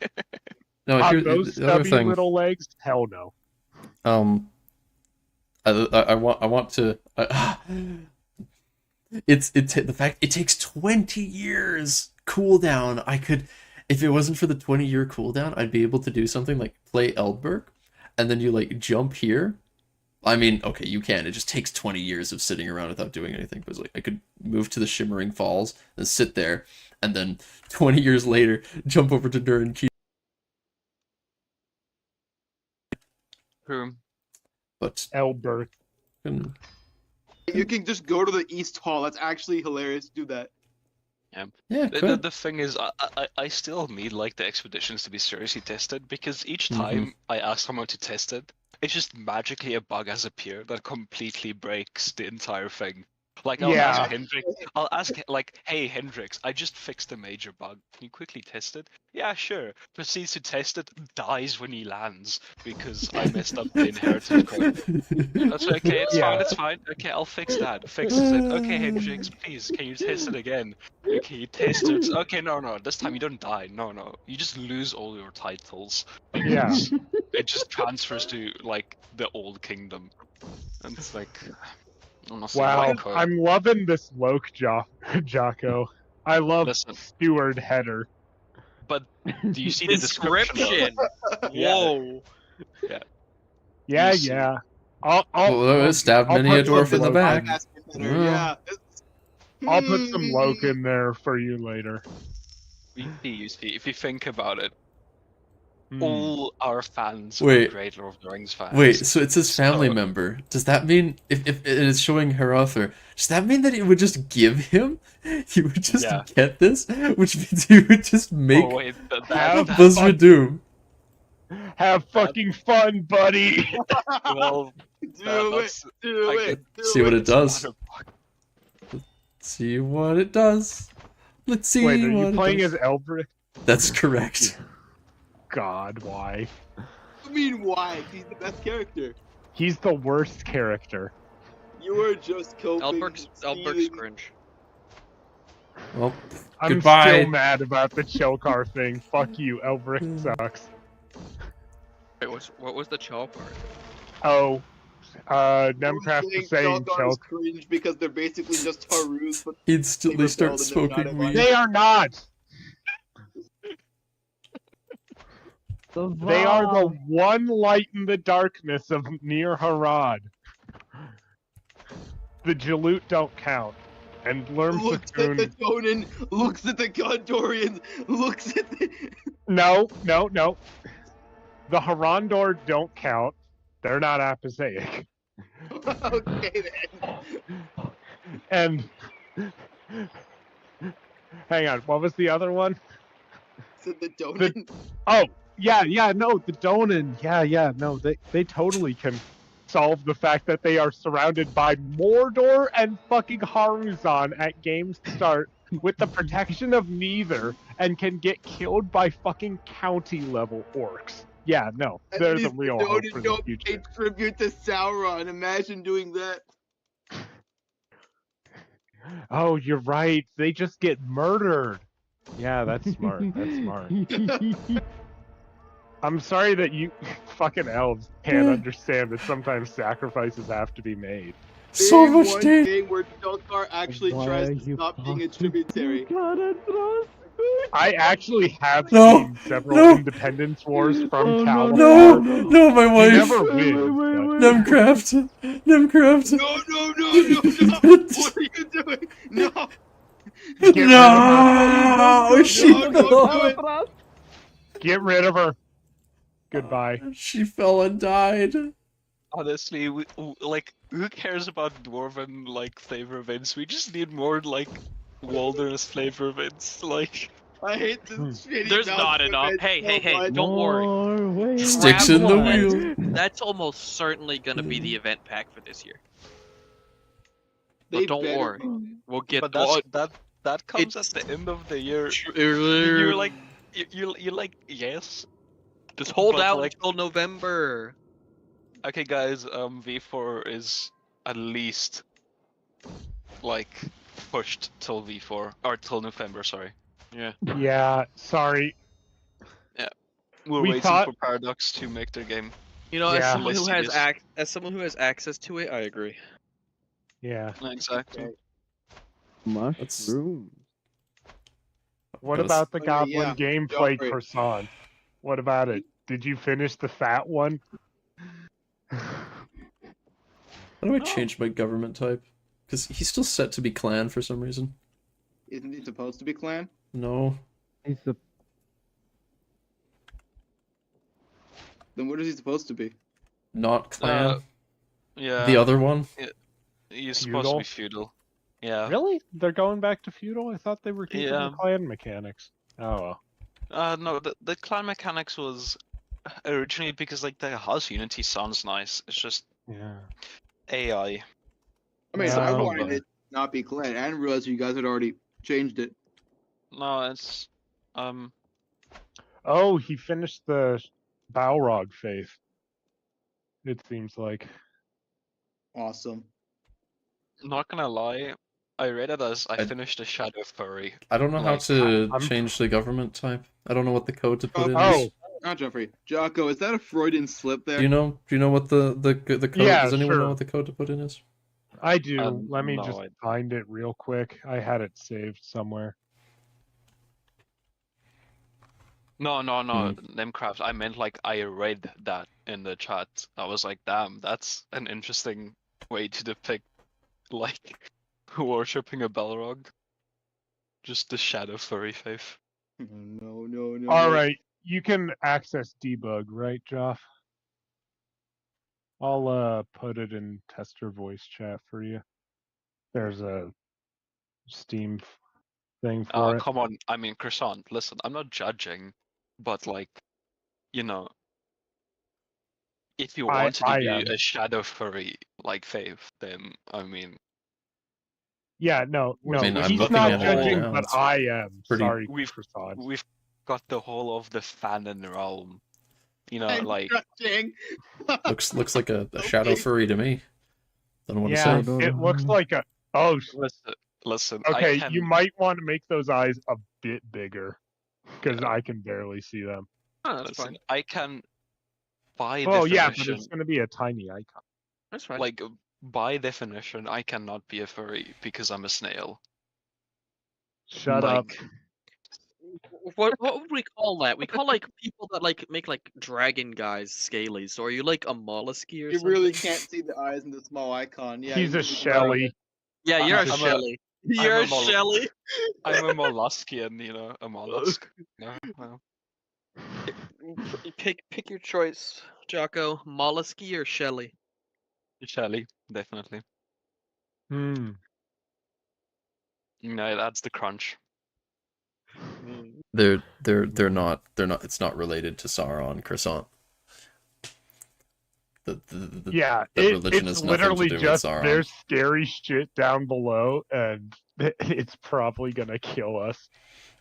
No, on those stubby little legs, hell no. I want to. The fact it takes 20 years cooldown. I could, if it wasn't for the 20-year cooldown, I'd be able to do something like play Eldberg, and then you like jump here. I mean, okay, you can. It just takes 20 years of sitting around without doing anything. But like, I could move to the Shimmering Falls and sit there, and then 20 years later, jump over to Durin Keep. But Eldberg. You can just go to the East Hall. That's actually hilarious. Do that. Yeah. The thing is, I still need like the expeditions to be seriously tested, because each time I ask someone to test it, it's just magically a bug has appeared that completely breaks the entire thing. Like I'll ask like, hey Hendrix, I just fixed a major bug. Can you quickly test it? Yeah, sure. Proceeds to test it, dies when he lands because I messed up the inheritance code. That's okay, it's fine. Okay, I'll fix that. Fixes it. Okay, Hendrix, please, can you test it again? Okay, you test it. Okay, no, this time you don't die. No, you just lose all your titles. Because it just transfers to like the old kingdom. And it's like, wow, I'm loving this Loke Jocko. I love Steward Header. But do you see the description? Whoa. Yeah. Yeah, Easy. yeah. I'll Stab I'll many a put some dwarf in the Loke back. Yeah. I'll put some Loke in there for you later. You see, if you think about it, Hmm. all our fans are Wait. great Lord of the Rings fans. Wait, so it's his family So- member. Does that mean if it is showing her author? Does that mean that he would just give him? He would just Yeah. get this, which means he would just make Oh wait, Have Buzzard Doom. Have fucking fun, buddy. well, Do it. that's Do I it. could Do See what it. it does. Motherfucker. See what it does. Let's see Wait, are what you it playing does. as Elbrick? That's correct. God, why? I mean, why? He's the best character. He's the worst character. You were just coping. Elbert's stealing- cringe. Well, I'm Goodbye. still mad about the Chilkar thing. Fuck you, Elbrick sucks. Wait, what was the Chaw part? Oh, I'm Nemcraft saying is saying Chilkar is Chilk. cringe because they're basically just Harus, but instantly start rebelled and they're not smoking invited. weed. They are not! They are the one light in the darkness of Near Harad. The Jalut don't count. And looks at the Lermsathoon... Donan, looks at the Gondorians, looks at the... No. The Harandor don't count. They're not Apposaic. Okay then. And... Hang on, what was the other one? So the Donan. Oh, yeah, no, the Donan. Yeah, no, they totally can solve the fact that they are surrounded by Mordor and fucking Haruzan at game's start with the protection of neither and can get killed by fucking county level orcs. Yeah, no, At they're the least real the hope Donan for the don't future. pay tribute to Sauron. Imagine doing that. Oh, you're right. They just get murdered. Yeah, that's smart. That's smart. I'm sorry that you fucking elves can't understand that sometimes sacrifices have to be made. So Big much one death. thing where Chilkar actually Why tries are to you stop being a passing tributary. I actually have No, seen several no. independence wars from Oh, Kalimdor. No, my He wife. never wins. Nemcraft. Nemcraft. No, what are you doing? No! Get rid of her. No, she No, don't fell. do it. Get rid of her. Goodbye. She fell and died. Honestly, like, who cares about Dwarven like flavor events? We just need more like wilderness flavor events. Like, I hate this shitty There's mouse not enough. event Hey, so much. don't worry. Sticks Grab in the one. wheel. That's almost certainly gonna be the event pack for this year. They But don't better worry, be. we'll get but that comes at the end of the year. You're like, you like yes. just hold but, out like- until November. Okay, guys. V4 is at least like pushed till V4 or till November. Sorry. Yeah. Yeah, sorry. We're We waiting thought- for Paradox to make their game. You know, Yeah. as someone who has Yes. access to it, I agree. Yeah. Exactly. Mushroom. What Yes. about the Oh, Goblin yeah. gameplay Joffrey. croissant? What about it? Did you finish the fat one? How do I change my government type? Because he's still set to be clan for some reason. Isn't he supposed to be clan? No. He's the Then what is he supposed to be? Not clan. Yeah. The other one? He's supposed to be feudal. Yeah. Really? They're going back to feudal? I thought they were keeping Yeah. the clan mechanics. Oh well. No, the clan mechanics was originally because like the house unity sounds nice. It's just Yeah. AI. I mean, Yeah, I okay. wanted it to not be clan. I didn't realize you guys had already changed it. No, it's Oh, he finished the Balrog faith. It seems like. Awesome. not gonna lie. I read it as I I- finished a Shadow Furry. I don't know how Like, to I'm- change the government type. I don't know what the code to put in Oh, is. Not Jeffrey. Jocko, is that a Freudian slip there? Do you know what the code? Yeah, Does anyone sure. know what the code to put in is? I do. Let me no, just I- find it real quick. I had it saved somewhere. No, Nemcraft. I meant like I read that in the chat. I was like, damn, that's an interesting way to depict like worshipping a Balrog. Just the shadow furry faith. No. All right, you can access debug, right, Joff? I'll put it in tester voice chat for you. There's a Steam thing for it. Come on. I mean, Croissant, listen, I'm not judging, but like, you know, if you wanted to do a shadow furry like faith, then I mean, Yeah, no, I mean, I'm he's looking not at it right judging, now. but It's I am. pretty- Sorry, we've Prasad. we've got the whole of the Fanon realm. You know, I'm like stretching. looks like a shadow furry to me. Don't know what Yeah, to say. it looks like a. Oh, listen. okay. I can... You might want to make those eyes a bit bigger, because I can barely see them. That's fine. I can, by Oh definition, yeah, but it's going to be a tiny icon. That's fine. like by definition, I cannot be a furry because I'm a snail. Shut up. What would we call that? We call like people that like make like dragon guys scaly. So are you like a mollusky or You something? really can't see the eyes in the small icon. Yeah, He's you a can- Shelly. Yeah, you're a I'm a- shelly. You're a I'm a mol- shelly. I'm a molluskian, you know, a mollusk. No. Pick your choice, Jocko. Mollusky or shelly? Shelly, definitely. Hmm. No, that's the crunch. They're not. It's not related to Sauron, Croissant. Yeah, religion it's has nothing to literally do with just Sauron. there's scary shit down below, and it's probably gonna kill us.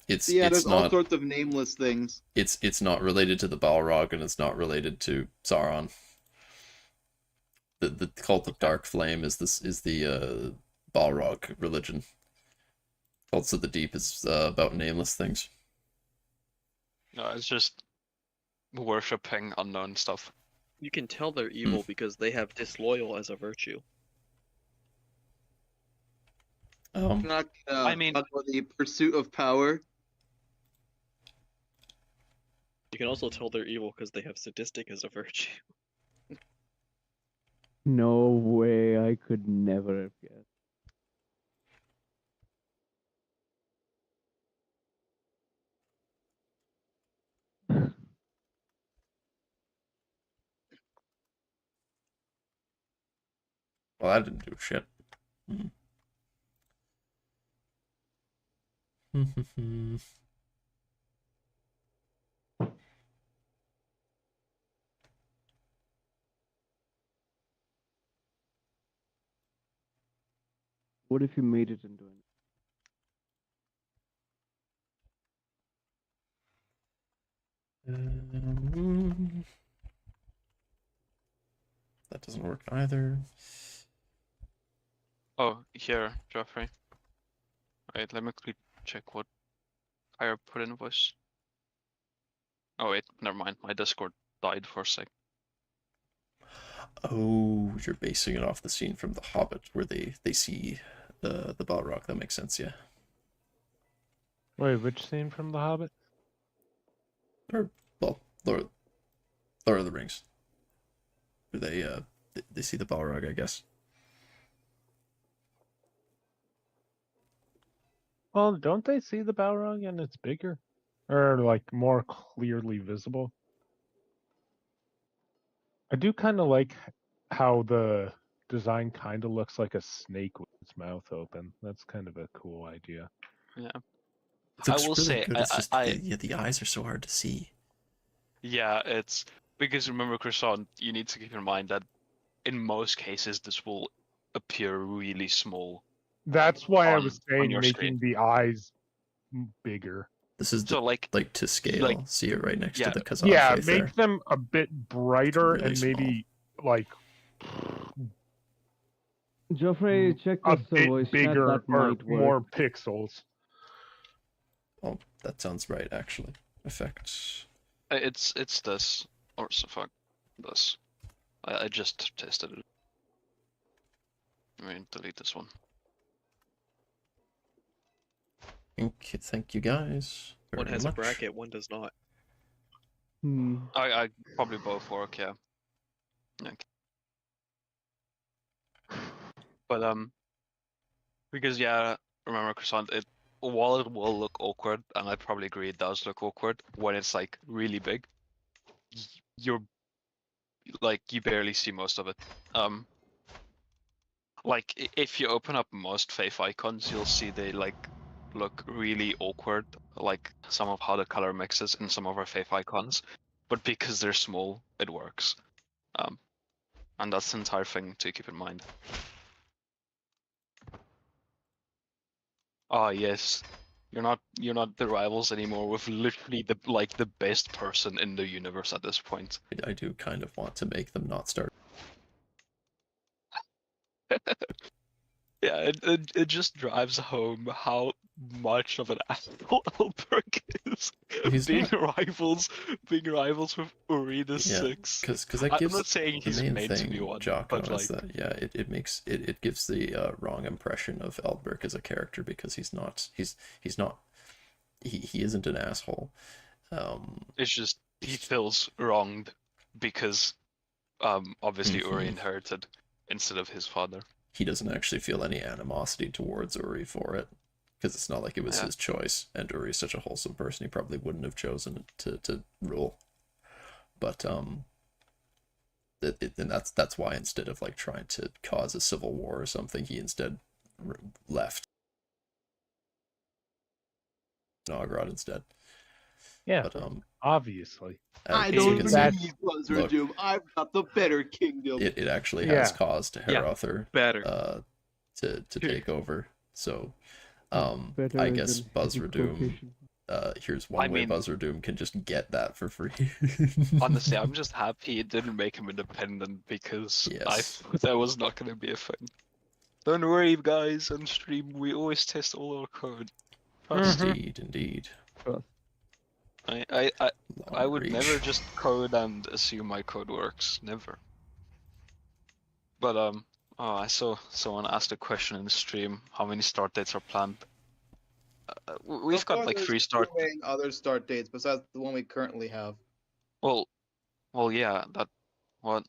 there's all sorts of nameless things. It's not related to the Balrog, and it's not related to Sauron. The cult of Dark Flame is the Balrog religion. Cults of the Deep is about nameless things. No, it's just worshipping unknown stuff. You can tell they're evil because they have disloyal as a virtue. Not, I mean, talk about the pursuit of power. You can also tell they're evil because they have sadistic as a virtue. No way, I could never have guessed. Well, that didn't do shit. What if you made it into an... That doesn't work either. Oh, here, Geoffrey. Wait, let me quickly check what I put in voice. Oh wait, never mind. My Discord died for a sec. Oh, you're basing it off the scene from The Hobbit where they see the Balrog. That makes sense, yeah. Wait, which scene from The Hobbit? Or, well, Lord of the Rings. Where they see the Balrog, I guess. Well, don't they see the Balrog and it's bigger? Or, like, more clearly visible? I do kind of like how the design kind of looks like a snake with its mouth open. That's kind of a cool idea. Yeah. It looks I will really say, good. It's just the eyes are so hard to see. Yeah, it's because remember, Croissant, you need to keep in mind that in most cases this will appear really small. That's why I on- was on saying your making screen. the eyes bigger. This is So like to scale. like- see it right next yeah. to the Kazan Yeah, faith make there. them a bit brighter Really and maybe like Geoffrey, check a the bit voice chat, bigger that or might work. more pixels. Oh, that sounds right, actually. Effects. it's this or so fuck this. I just tested it. I mean, delete this one. Thank you guys. One very has much. a bracket, one does not. I probably both work, yeah. Okay. But because yeah, remember Croissant, while it will look awkward, and I probably agree it does look awkward when it's like really big, you're like you barely see most of it. Like if you open up most Faith icons, you'll see they like look really awkward, like some of how the color mixes in some of our Faith icons. But because they're small, it works. And that's the entire thing to keep in mind. Ah yes, you're not the rivals anymore with literally the best person in the universe at this point. I do kind of want to make them not start. Yeah, it just drives home how much of an asshole Elberg is. He's being not... rivals with Arena 6. Because that gives I'm not saying he's the main meant to be thing, one, Jocko, but like is that it gives the wrong impression of Eldberg as a character, because he isn't an asshole. it's just he feels wronged because obviously Uri inherited instead of his father. He doesn't actually feel any animosity towards Uri for it, because it's not like it was his choice, and Uri is such a wholesome person, he probably wouldn't have chosen to rule. But and that's why, instead of like trying to cause a civil war or something, he instead left Nogrod instead. Yeah, but obviously. I don't need Buzzard Doom. I've got the better kingdom. It actually has caused Herother better to take over. So I guess Buzzard here's one way Buzzard can just get that for free. Honestly, I'm just happy it didn't make him independent, because I thought that was not going to be a thing. Don't worry, guys, on stream we always test all our code. Indeed. I would never just code and assume my code works. Never. But I saw someone asked a question in the stream. How many start dates are planned? We've got like 3 start. Other start dates besides the one we currently have. Well, yeah. That what?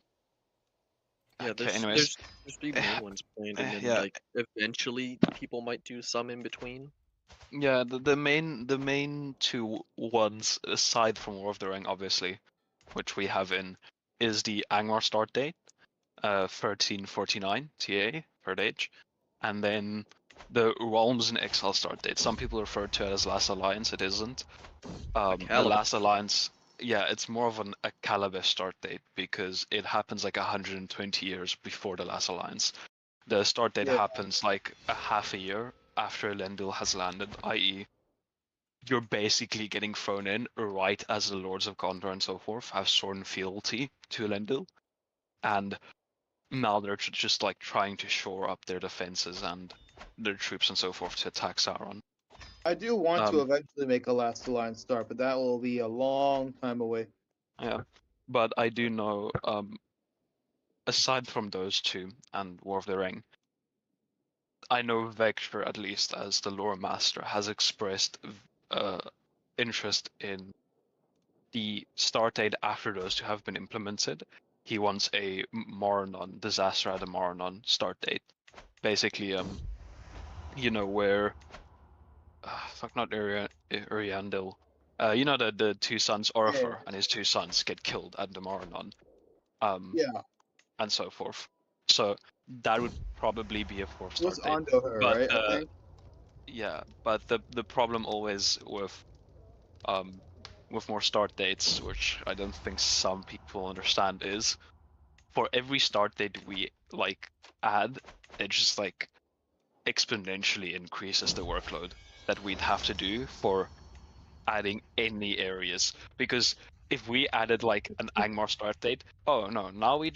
Yeah, okay, anyways. there's 3 new ones planned, and then like eventually people might do some in between. Yeah, the main 2 ones aside from War of the Ring, obviously, which we have in, is the Angmar start date, 1349 TA per age, and then the Realms and Exile start date. Some people refer to it as Last Alliance. It isn't. The Last Alliance, yeah, it's more of a Caliber start date, because it happens like 120 years before the Last Alliance. The start date happens like a half a year after Elendil has landed, i.e. you're basically getting thrown in right as the Lords of Gondor and so forth have sworn fealty to Elendil, and now they're just like trying to shore up their defenses and their troops and so forth to attack Sauron. I do want to eventually make a Last Alliance start, but that will be a long time away. Yeah, but I do know, aside from those 2 and War of the Ring, I know Vector, at least as the lore master, has expressed interest in the start date after those 2 have been implemented. He wants a Morannon, Disaster at the Morannon start date. Basically, where... not Uriandil. The 2 sons, Orifer and his 2 sons, get killed at the Morannon. And so forth. So that would probably be a 4th start date. Onto her, right? I think. Yeah, but the problem always with more start dates, which I don't think some people understand, is for every start date we like add, it just like exponentially increases the workload that we'd have to do for adding any areas. Because if we added like an Angmar start date, oh no, now we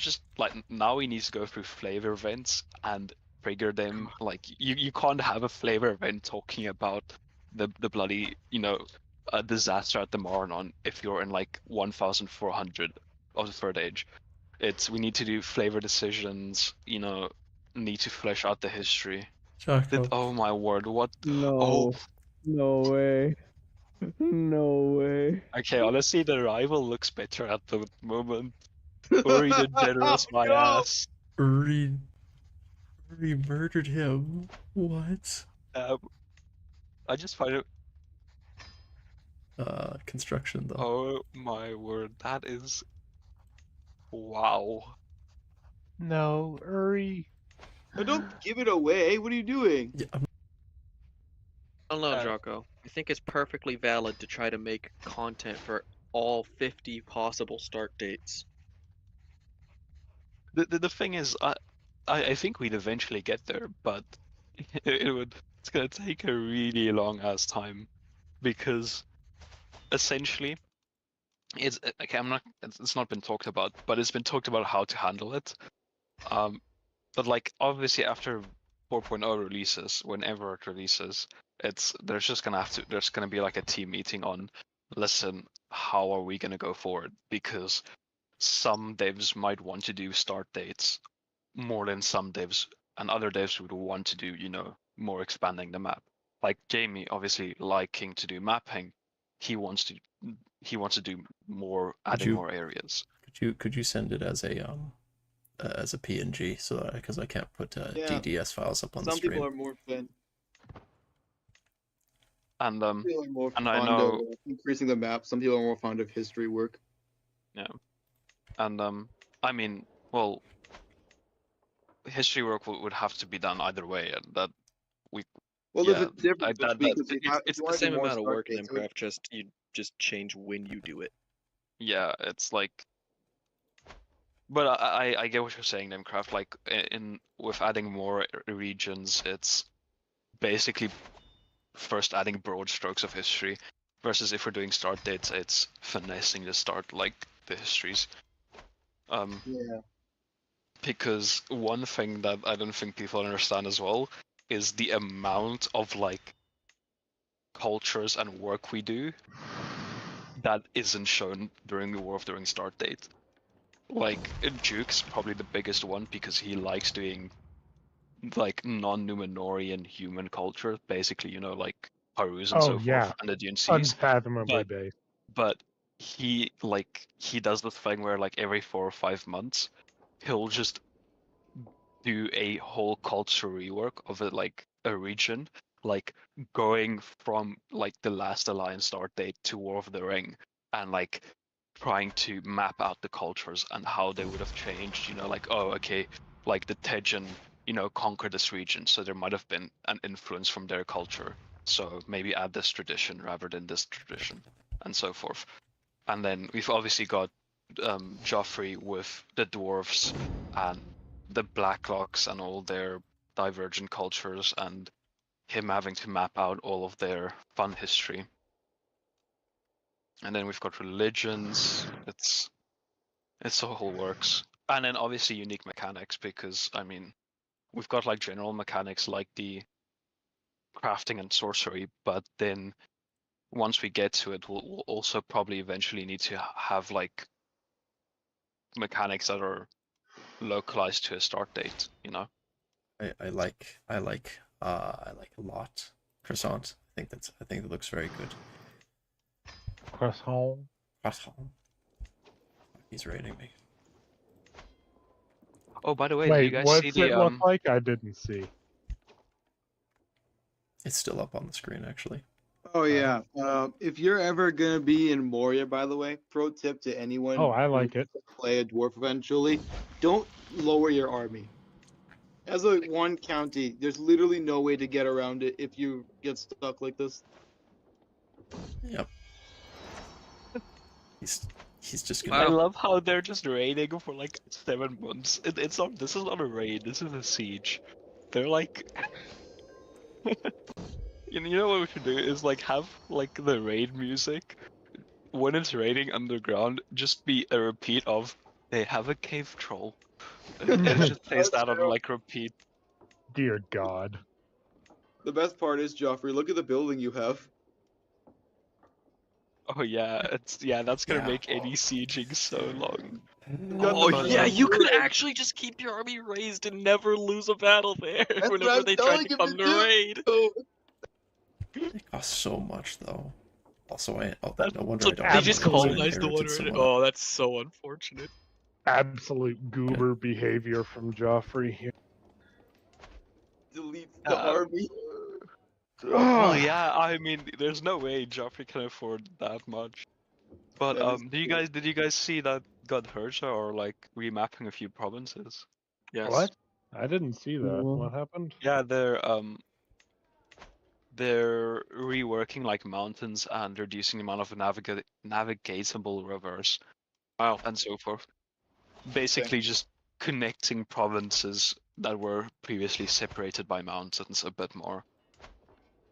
need to go through flavor events and trigger them. Like you can't have a flavor event talking about the bloody a disaster at the Morannon if you're in like 1400 of the 3rd age. We need to do flavor decisions, need to flesh out the history. Oh my word, what? No way. No way. Okay, honestly, the rival looks better at the moment. Uri the generous, my No! ass. Uri murdered him. What? Um, I just find it. Construction though. Oh my word, that is. Wow. No, Uri. No, don't give it away. What are you doing? Yeah, I don't know, Uh, Jocko. I think it's perfectly valid to try to make content for all 50 possible start dates. The thing is, I think we'd eventually get there, but it's gonna take a really long ass time because essentially it's okay. It's not been talked about, but it's been talked about how to handle it. But like obviously after 4.0 releases, whenever it releases, there's gonna be like a team meeting on, listen, how are we gonna go forward? Because some devs might want to do start dates more than some devs, and other devs would want to do, more expanding the map. Like Jamie, obviously liking to do mapping, he wants to do more, adding you- more areas. could you send it as a PNG so that because I can't put Yeah. DDS files up on the Some stream. people are more fun. And Some people are more and I fond know- of increasing the map. Some people are more fond of history work. And I mean, well, history work would have to be done either way, and that Well, Yeah, there's a difference that- because if It's you the wanna do same more amount of start work in dates, it would- Minecraft, just you just change when you do it. yeah, it's like. But I get what you're saying, Nemcraft. Like with adding more regions, it's basically first adding broad strokes of history, versus if we're doing start dates, it's finessing the start like the histories. Yeah. Because one thing that I don't think people understand as well is the amount of like cultures and work we do that isn't shown during the War of the Ring start date. Like Duke's probably the biggest one because he likes doing like non-Numenorian human culture, basically, like Harus and Oh, so yeah. forth, and the DNCs. Unfathomably but- based. But he does this thing where like every 4 or 5 months he'll just do a whole culture rework of it, like a region, like going from like the last Alliance start date to War of the Ring, and like trying to map out the cultures and how they would have changed. Like, oh, okay, like the Tejan, conquered this region, so there might have been an influence from their culture. So maybe add this tradition rather than this tradition, and so forth. And then we've obviously got Joffrey with the dwarves and the Blacklocks and all their divergent cultures, and him having to map out all of their fun history. And then we've got religions. It's the whole works. And then obviously unique mechanics, because I mean, we've got like general mechanics like the crafting and sorcery, but then once we get to it, we'll also probably eventually need to have like mechanics that are localized to a start date. I like a lot croissant. I think that looks very good. Croissant. Croissant. He's rating me. Oh, by the way, did you Wait, guys what's see it the look like? I didn't see. It's still up on the screen actually. Oh yeah. If you're ever gonna be in Moria, by the way, pro tip to anyone. Oh, I who like it. wants to play a dwarf eventually, don't lower your army. As a one county, there's literally no way to get around it if you get stuck like this. Yep. He's just I gonna. love how they're just raiding for like 7 months. It's not. This is not a raid. This is a siege. They're like. You know what we should do is like have like the raid music when it's raiding underground. Just be a repeat of "They have a cave troll." And it just plays that on like repeat. Dear God. The best part is, Joffrey, look at the building you have. Oh yeah, that's gonna Yeah. make any sieging so long. Oh But, yeah, you could Moria- actually just keep your army raised and never lose a battle there what whenever I'm they try telling to you come to to do. raid. Oh, It costs so much though. Also, no wonder So I don't. they just Absolutely. colonized the one. inherited someone. Oh, that's so unfortunate. Absolute goober behavior from Joffrey here. Deletes the army. Well, yeah, I mean, there's no way Joffrey can afford that much. But That is did you guys see that God Hersha are like remapping a few provinces? Yes. What? I didn't see that. Well- What happened? Yeah, they're reworking like mountains and reducing the amount of navigatable rivers. Wow. And so forth. Basically, just connecting provinces that were previously separated by mountains a bit more.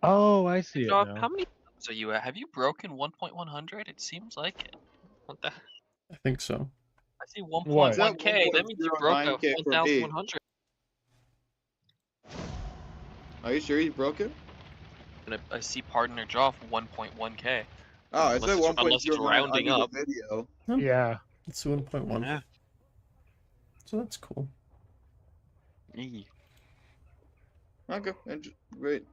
Oh, I see it Dog, now. how many times are you at? Have you broken 1.100? It seems like it. What the? I think so. I see What? 1.1k. That means you broke a 1.09K for me. 1,100. Are you sure you broke it? And I see partner draw for 1.1k. Oh, I Unless said it's- unless it's 1.09 rounding under up. the video. Yeah. It's 1.1. Yeah. So that's cool. Eee. Okay, great.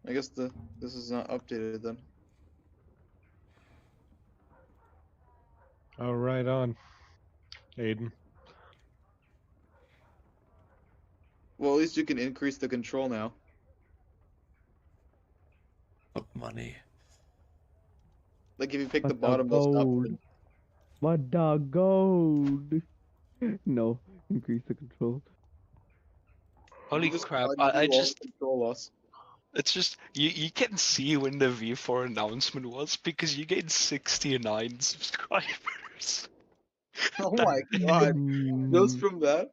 I guess this is not updated then. Oh, right on. Aiden. Well, at least you can increase the control now. But money. Like if you pick the But the bottommost gold. option. But the gold. No, increase the control. Holy You just crap! you I all just control us. it's just you can see when the V4 announcement was because you gained 69 subscribers. Oh my god. Just Mm. from that?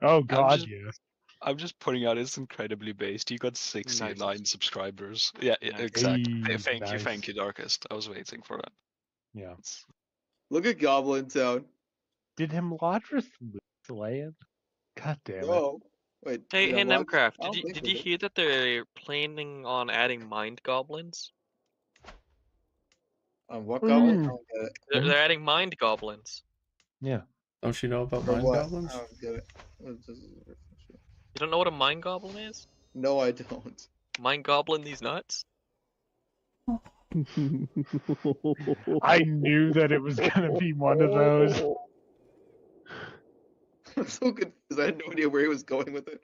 Oh God, just- yes. I'm just putting out it's incredibly based. You got 69 subscribers. Yeah, Nice. exactly. Hey, Thank nice. you, Darkest. I was waiting for that. Yeah. It's- Look at Goblin Town. Did Himladris slay it? God damn it. Oh. Wait. Hey, yeah, hey, well, Nemcraft, I don't think did we you hear that they're planning on adding mind goblins? What What do you goblin? I mean? don't get it. They're adding mind goblins. Yeah. Don't you know about For mind what? goblins? I don't get it. You don't know what a mind goblin is? No, I don't. Mind goblin these nuts? I knew that it was gonna be one of those. I'm so confused. I had no idea where he was going with it.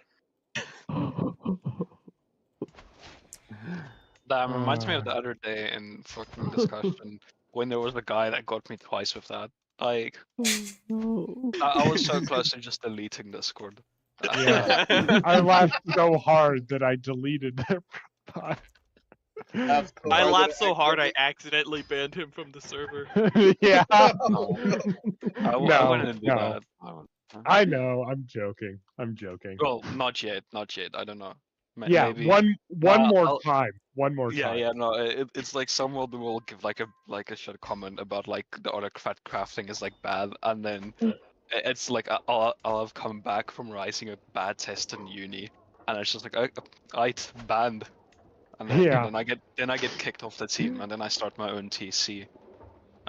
That reminds me of the other day in fucking discussion when there was a guy that got me twice with that. Like, I was so close to just deleting Discord. Yeah. I laughed so hard that I deleted their profile. That's cool. I Or laughed that so hard I accidentally- accidentally banned him from the server. Yeah. I No, wouldn't do no. that. I wouldn't. I know. I'm joking. I'm joking. Well, not yet. Not yet. I don't know. Yeah. Maybe. One more I'll- time. One more Yeah, time. yeah, no. It's like someone will give like a short comment about like the autocrat crafting is like bad, and then it's like I'll have come back from writing a bad test in uni, and it's just like I'd banned, and then, Yeah. and then I get kicked off the team, and then I start my own TC.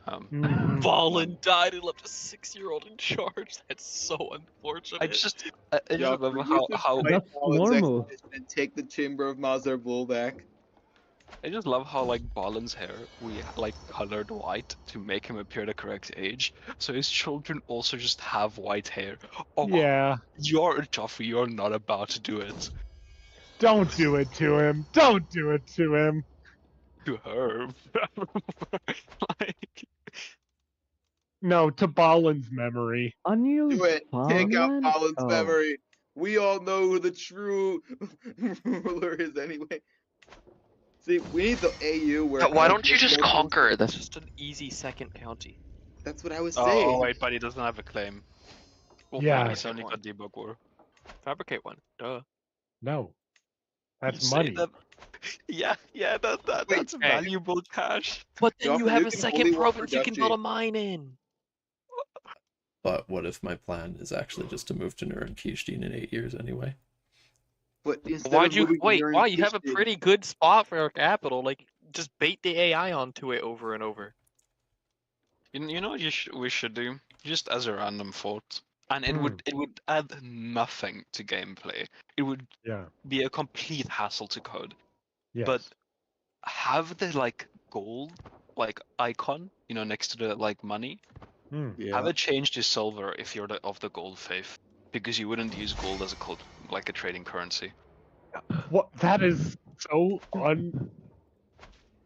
Mhm. Ballin died and left a 6-year-old in charge. That's so unfortunate. I just Yeah, love you how should how fight That's Balin's normal. expedition and take the Chamber of Mazar Bull back. I just love how like Balin's hair we like colored white to make him appear the correct age, so his children also just have white hair. Oh, Yeah. you're Joffrey. You're not about to do it Don't do it to him. Don't do it to him. to her. Like, No, to Balin's memory. Unused Do it. Take out farmland? Balin's Oh. memory. We all know who the true ruler is anyway. See, we need the AU where. Why don't you just locals- conquer? That's just an easy second county. That's what I was oh, saying. wait, but he doesn't have a claim. Yeah. He's only got debug war. Fabricate one. Duh. No. That's You say money. that- Yeah, that's Hey. valuable cash. But then Joffrey, you have you a can second only work for province you can duchy. build a mine in. But what if my plan is actually just to move to Nuremberg in 8 years anyway? But instead Why'd of you moving to wait? Why you have a Nuremberg, pretty good spot for our capital? Like, just bait the AI onto it over and over. You know what we should do? Just as a random thought. And it Hmm. would add nothing to gameplay. It would Yeah. be a complete hassle to code. Yes. But have the like gold like icon, you know, next to the like money. Have it changed to silver if you're of the gold faith, because you wouldn't use gold as a like a trading currency. What? That is so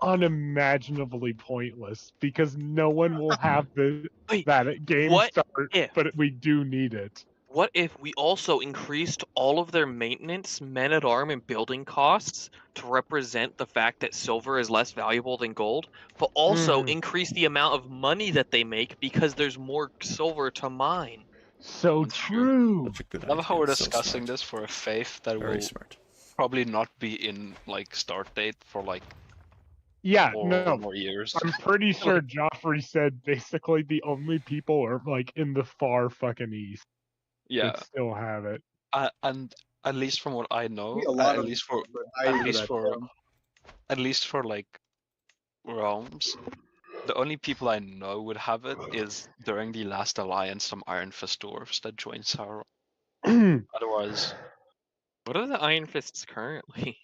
unimaginably pointless because no one will have Wait, that at game what start, if? but we do need it. What if we also increased all of their maintenance, men-at-arm, and building costs to represent the fact that silver is less valuable than gold, but also increase the amount of money that they make because there's more silver to mine? So true. Such a good I love idea. how we're So discussing smart. this for a faith that Very will smart. probably not be in like start date for like Yeah, 4 no. more years. I'm pretty sure Joffrey said basically the only people are like in the far fucking east Yeah, that still have it. and at least from what I know, A lot at of least for but I at know least that for term. at least for like realms, the only people I know would have it is during the last alliance some Iron Fist dwarves that joined Sauron. Otherwise, What are the Iron Fists currently?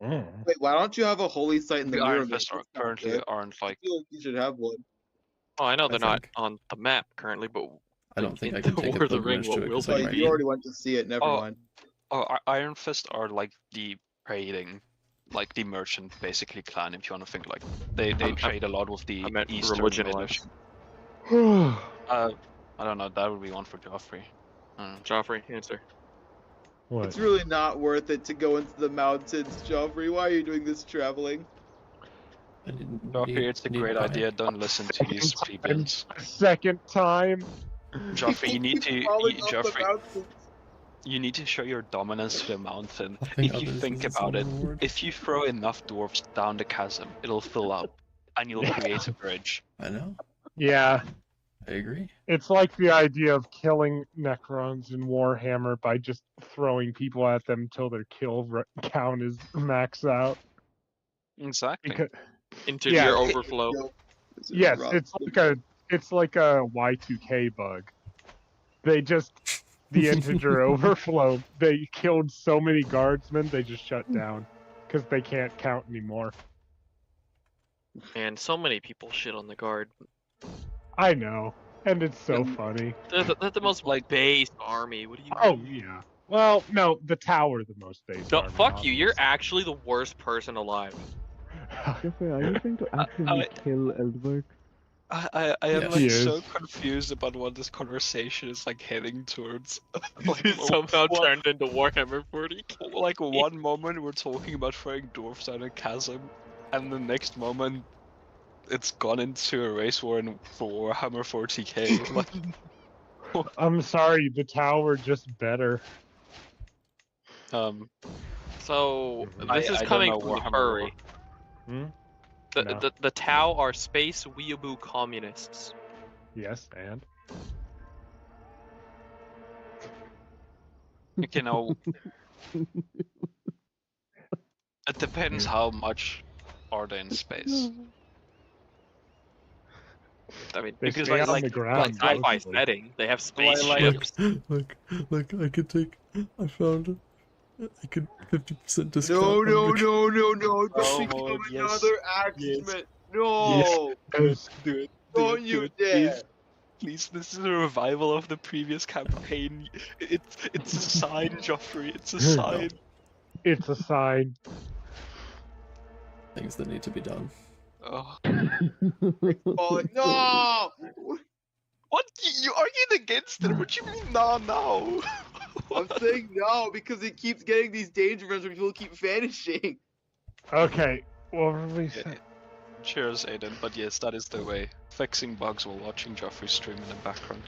Wait, why don't you have a holy site in the the Iron mirror? Fists are currently aren't I like. feel like you should have one. Oh, I know they're not think- on the map currently, but I don't think in I can take a Lord of the pilgrimage Ring, to what it will 'cause Oh, I'm they right. you already went to see it. Never Oh. mind. Oh, Iron Fist are like the trading, like the merchant basically clan. If you want to think like they trade a lot with the I meant Eastern religion-wise. Middle. I don't know. That would be one for Joffrey. Joffrey, answer. What? It's really not worth it to go into the mountains, Joffrey. Why are you doing this traveling? I didn't Joffrey, need- it's a need great pie. idea. Don't listen to these plebeians. Second time. Joffrey, you need to. Falling off the Joffrey, mountains. you need to show your dominance to the mountain. Nothing If you others think is about a it, reward. if you throw enough dwarves down the chasm, it'll fill up, and you'll create a bridge. I know. Yeah, I agree. it's like the idea of killing Necrons in Warhammer by just throwing people at them until their kill count is max out. Exactly. Because Into Yeah. your overflow. yes, it's like a Y2K bug. They just the integer overflow. They killed so many guardsmen, they just shut down because they can't count anymore. And so many people shit on the guard. I know, and it's so funny. They're the most Like- based army. What do you Oh mean? yeah. Well, no, the tower the most base. No, army, fuck you. You're obviously. actually the worst person alive. Jeffrey, are you trying to actively kill Eldberg? I am Yeah. like He so is. confused about what this conversation is like heading towards. Somehow one, turned into Warhammer 40. like one moment we're talking about throwing dwarfs down a chasm, and the next moment it's gone into a race war for Warhammer 40k. Like, I'm sorry, the tower just better. So I this is don't coming know from the Warhammer furry. Hmm? The, No. the Tau are space weeaboo communists. Yes, and you know, it depends how much are they in space. I mean, they Because, stay like- on like- the ground. sci-fi mostly. setting. They have Like- spaceships. Look, I could take. I found. I could 50% discount. No, on no, the- no, no, no! Don't Oh, become yes, another axeman. No, Yes. Do it. don't you dare! Please, this is a revival of the previous campaign. It's a sign, Joffrey. It's a sign. It's a sign. Things that need to be done. Oh. Falling. No! What? You argued against it? What you mean? No. I'm saying no because it keeps getting these danger events where people keep vanishing. Okay, well, release Yeah. it. Cheers, Aiden. But yes, that is the way. Fixing bugs while watching Joffrey stream in the background.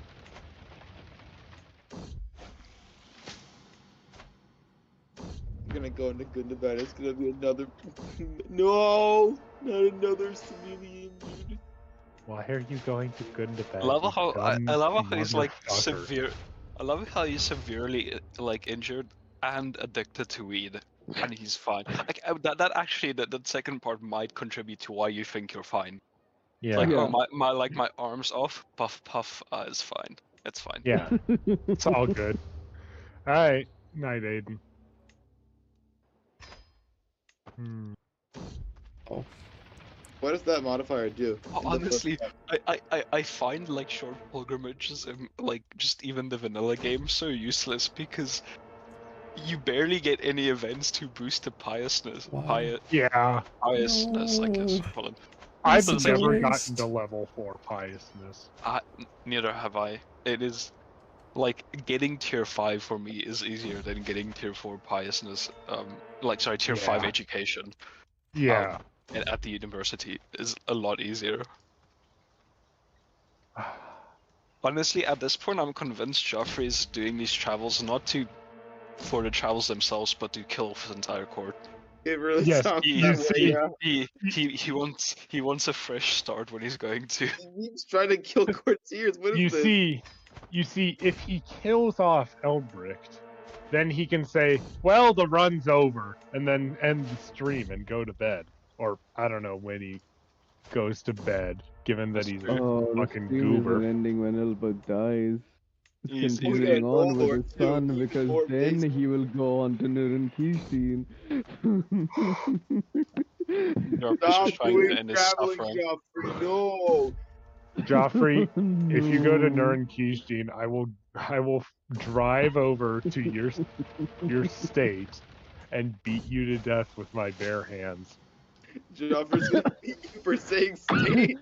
I'm gonna go into good and bad. It's gonna be another. No! Not another civilian dude. Why are you going to good and bad? I love you how dumb I love how he's like motherfucker? severe. I love how he's severely like injured and addicted to weed, and he's fine. Like that actually that second part might contribute to why you think you're fine. Yeah. Like Yeah. oh my arms off, puff, it's fine. It's fine. Yeah, it's all good. Alright, night, Aiden. Oh, What does that modifier do? in the Honestly, first I find like short pilgrimages in like just even the vanilla game so useless because you barely get any events to boost the piousness. Why? Yeah, Piousness, I guess you No. call it. I've But it's like, never waste. gotten to level 4 piousness. neither have I. It is like getting tier 5 for me is easier than getting tier 4 piousness. Sorry, tier 5 Yeah. education. Yeah. And at the university is a lot easier. Honestly, at this point, I'm convinced Joffrey is doing these travels not for the travels themselves, but to kill off his entire court. It really Yes, sounds He, that see- way. Yeah. he wants a fresh start when he's going to. He keeps trying to kill courtiers. What is you this? see, if he kills off Elbricht, then he can say, "Well, the run's over," and then end the stream and go to bed. Or I don't know when he goes to bed, given that That's he's true. Oh, the fucking stream isn't goober. ending when Elbert dies. It's He's- continuing yeah, on with Noldor his too, son even because more then base. he will go on to Nurun-Kishin. Joffrey's Stop just trying to doing end his traveling, suffering. Joffrey. No. Joffrey, if you go to No. Nurin Kishin, I will drive over to your state and beat you to death with my bare hands. Joffrey's gonna beat you for saying state.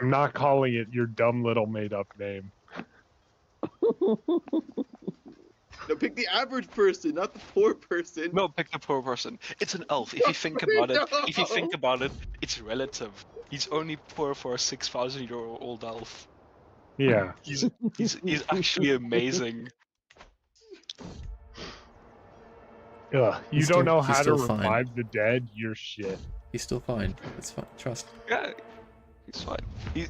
I'm not calling it your dumb little made up name. No, pick the average person, not the poor person. No, pick the poor person. It's an elf. If you think about it, it's relative. He's only poor for a 6,000-year-old elf. Yeah. He's actually amazing. Ugh, you He's don't know he's how to still fine. revive the dead? You're shit. He's still fine. It's fine. Trust. Yeah, he's fine.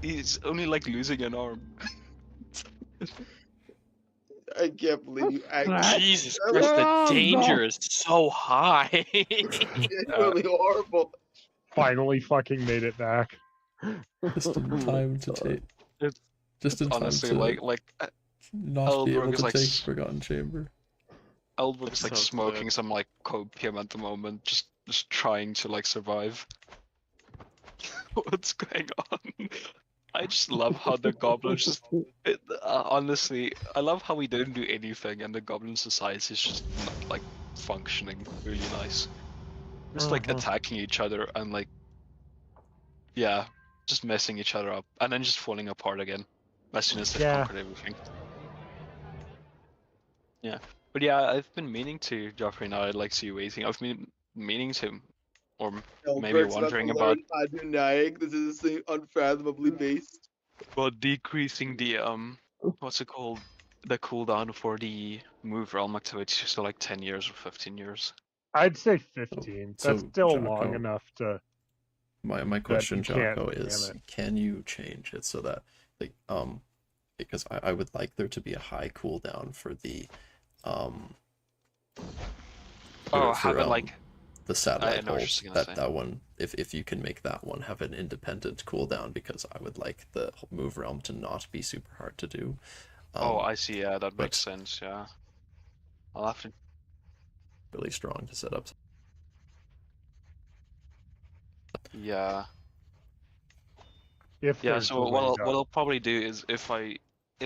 He's only like losing an arm. I can't believe you actually Jesus That Christ, the was- danger is so high. genuinely horrible. Finally fucking made it back. Just in time to take. It's- Just in time Honestly, to like not be able Elberg is to like take Forgotten Chamber. Elberg's like Sounds smoking bad. some like copium at the moment, just trying to like survive. What's going on? I just love how the goblins just. Honestly, I love how we didn't do anything and the goblin society is just not like functioning really nice. Just like attacking each other and like, yeah, just messing each other up and then just falling apart again as soon as they've Yeah. conquered everything. Yeah, but yeah, I've been meaning to, Joffrey. Now I'd like to see you waiting. I've been meaning to, or maybe Elbert's wondering about about to learn Adunaic. This is something unfathomably based. decreasing the what's it called, the cooldown for the move realm activity to like 10 years or 15 years. I'd say 15. So, That's still Jocko, long enough to. My question, you can't Jocko, spam is it. can you change it so that like because I would like there to be a high cooldown for the Have it like the satellite know what you're hold, gonna say. that one, if you can make that one have an independent cooldown, because I would like the move realm to not be super hard to do. I see. Yeah, that but- makes sense. Yeah, I'll have to. Really strong to set up. Yeah. If Yeah, there's so a what way I'll to- probably do is if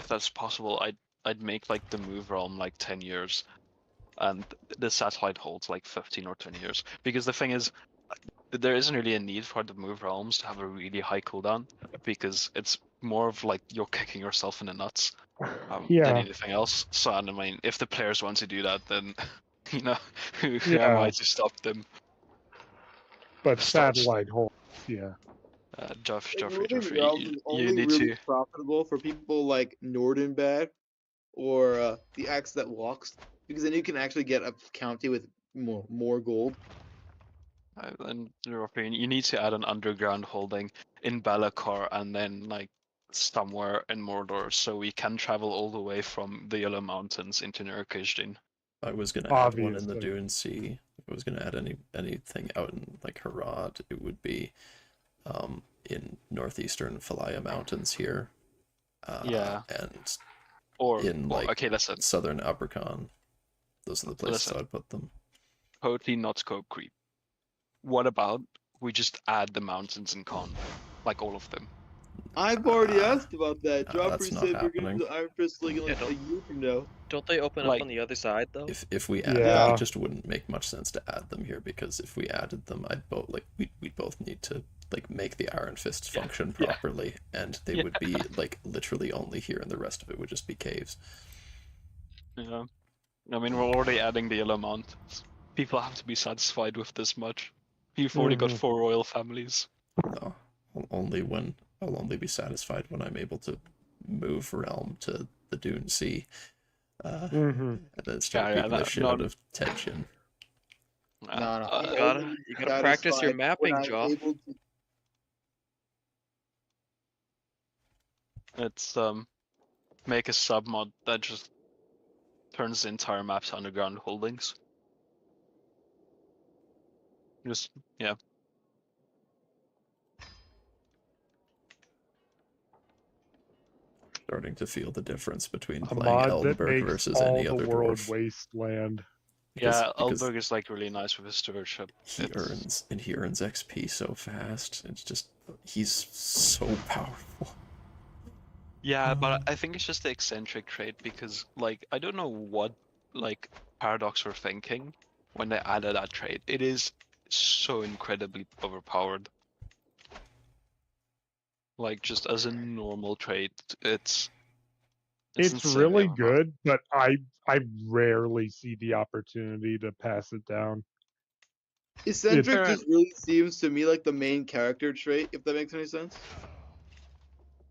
that's possible, I'd make like the move realm like 10 years, and the satellite holds like 15 or 20 years. Because the thing is, there isn't really a need for the move realms to have a really high cooldown, because it's more of like you're kicking yourself in the nuts than Yeah. anything else. So I mean, if the players want to do that, then you know, who am Yeah. I to stop them? But Starts- satellite holds, yeah. Joffrey, Moving realms is you only need really to. profitable for people like Nordenbad or the axe that walks, because then you can actually get a county with more gold. And European, you need to add an underground holding in Be'lakor and then like somewhere in Mordor, so we can travel all the way from the Yellow Mountains into Nurkizhdin. I was gonna add one in the Obviously. Dune Sea. If I was gonna add anything out in like Harad, it would be in northeastern Falaya Mountains here. Yeah. And Or in like okay, listen, southern Abercon. Those are the places Listen. I'd put them. totally not scope creep. what about we just add the mountains in con, like all of them? I've already asked about that. Nah, Joffrey that's not said we're gonna happening. do the Iron Fist like in Yeah, a year from now. Don't they open Like- up on the other side though? If we added, Yeah. it just wouldn't make much sense to add them here, because if we added them, we'd both need to like make the Iron Fist Yeah, function yeah. properly, and they Yeah. would be like literally only here, and the rest of it would just be caves. Yeah. I mean, we're already adding the yellow mountains. People have to be satisfied with this much. You've already got 4 royal families. No, I'll only be satisfied when I'm able to move realm to the Dune Sea, and then start Yeah, beating the that- shit no. out of Tenjin. No, Uh, You gotta practice your mapping, Joff. It's make a submod that just turns the entire map to underground holdings. Just yeah. Starting to feel the difference between A playing mod that Eldenburg makes versus all any the other world dwarf. wasteland. Yeah, Because Eldberg is like really nice with his stewardship. he earns XP so fast. It's just he's so powerful. Yeah, but I think it's just the eccentric trait because like I don't know what like Paradox were thinking when they added that trait. It is so incredibly overpowered. Like just as a normal trait, it's insanely really overpowered. good, but I rarely see the opportunity to pass it down. Eccentric It's- just really seems to me like the main character trait, if that makes any sense.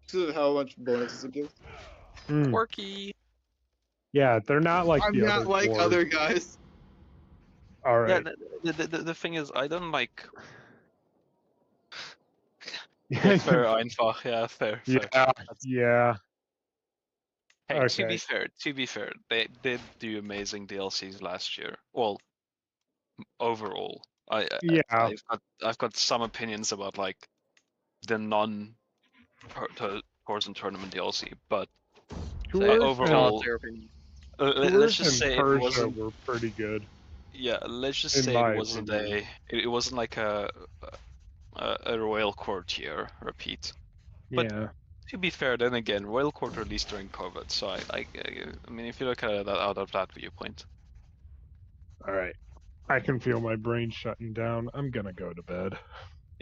Because of how much bonuses it gives. Mm, Quirky. yeah, they're not like I'm the not other like dwarves. other guys. All Yeah, right. the thing is, I don't like. Well, fair, einfach. Yeah, fair. yeah, That's- yeah. Hey, Okay. to be fair, they did do amazing DLCs last year. Well, overall, Yeah. I've got some opinions about like the non Tours and Tournament DLC, but Tours overall, Valid their opinion. let's just and say it Persia wasn't. were pretty good. Yeah, let's just in say my it wasn't opinion. it wasn't like a royal courtier repeat. But- Yeah. To be fair, then again, royal court released during COVID, so I mean, if you look at it out of that viewpoint. All right. I can feel my brain shutting down. I'm gonna go to bed.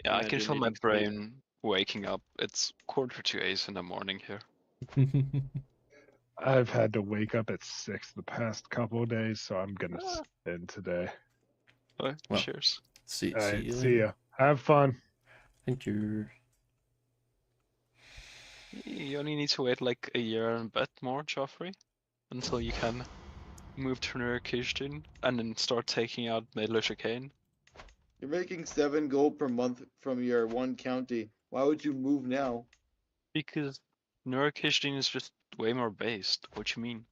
Yeah, I Yeah, can do feel my needing sleep. brain waking up. It's 7:45 in the morning here. I've had to wake up at 6 the past couple of days, so I'm gonna spend today. Oh, Well. cheers. see All right. you See later. ya. Have fun. Thank you. You only need to wait like a year and a bit more, Joffrey, until you can move to Nurkishtin and then start taking out Middle Chicane. You're making 7 gold per month from your one county. Why would you move now? Because Nurkishtin is just way more based. What you mean?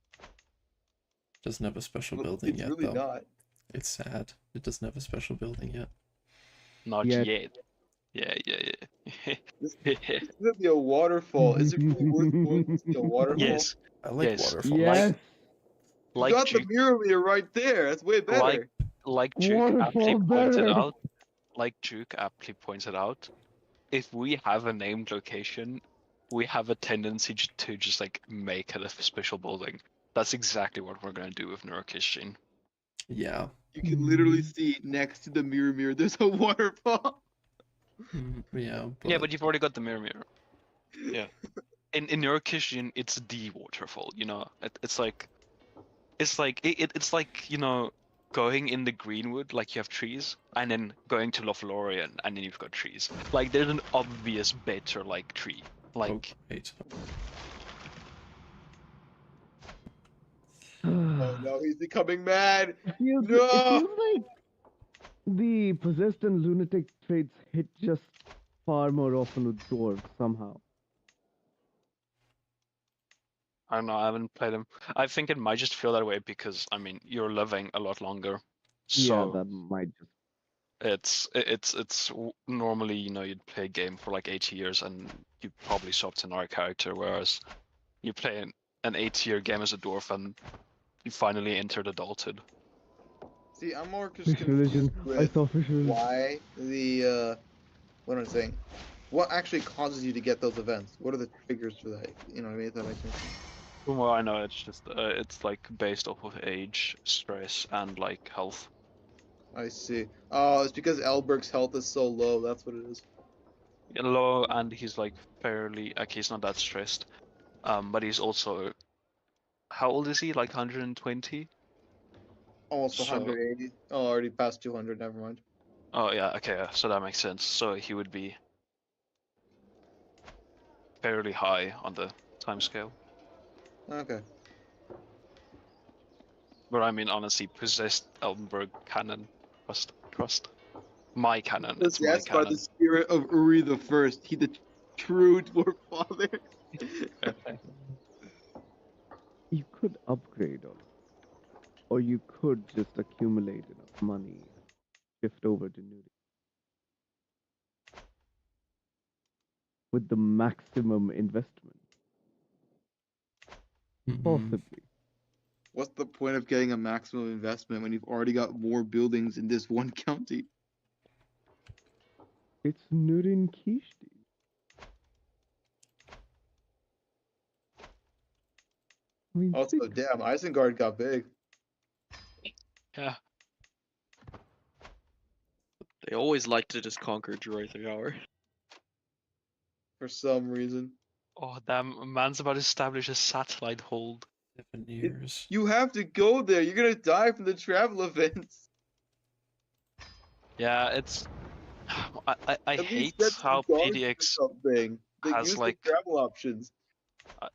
Doesn't have a special Well, building it's yet, really though. not. It's sad. It doesn't have a special building yet. Not Yet. yet. Yeah. This is gonna be a waterfall. Is it really worth going to see a waterfall? Yes, I like Yes. waterfalls. Yes. You like got the Duke, mirror right there. That's way better. like Duke aptly Waterfall pointed better. out. Like Duke aptly pointed out, if we have a named location, we have a tendency to just like make it a special building. That's exactly what we're gonna do with Nurkishtin. Yeah. You can literally see next to the mirror. There's a waterfall. Yeah. Yeah, but you've already got the mirror. Yeah. In Nurkishtin, it's the waterfall. You know, it's like you know, going in the Greenwood, like you have trees, and then going to Lothlorien, and then you've got trees. Like there's an obvious better like tree. Like Oh, wait. Oh no, he's becoming mad. It feels No! like the possessed and lunatic traits hit just far more often with dwarves somehow. I don't know, I haven't played them. I think it might just feel that way because I mean you're living a lot longer. So Yeah, that might just. it's normally, you know, you'd play a game for like 80 years and you probably swap to another character, whereas you play an 8-year game as a dwarf and you finally entered adulthood. See, I'm more just Fish religion. confused I with saw fish religion. why the what am I saying? What actually causes you to get those events? What are the triggers for that? You know what I mean? If that makes sense. From what I know, it's just it's like based off of age, stress, and like health. I see. Oh, it's because Elberg's health is so low. That's what it is. Low, and he's like fairly like he's not that stressed. But he's also how old is he? Like 120? Almost So- 180. Oh, already past 200. Never mind. Oh yeah, okay, yeah, so that makes sense. So he would be fairly high on the timescale. Okay. But I mean, honestly, possessed Eldenberg canon, trust. My canon, it's my Possessed by canon. the spirit of Uri the First. He the true dwarf father. You could upgrade on it. Or you could just accumulate enough money and shift over to nudity. With the maximum investment. Possibly. What's the point of getting a maximum investment when you've already got more buildings in this one county? It's Nurin Kishti. I mean, Also, think- damn, Isengard got big. Yeah. They always like to just conquer Droithigar. For some reason. Oh damn, man's about to establish a satellite hold. 7 years. You have to go there. You're gonna die from the travel events. Yeah, it's. I At least hate get some how guards or PDX something. They has, use the like- travel options.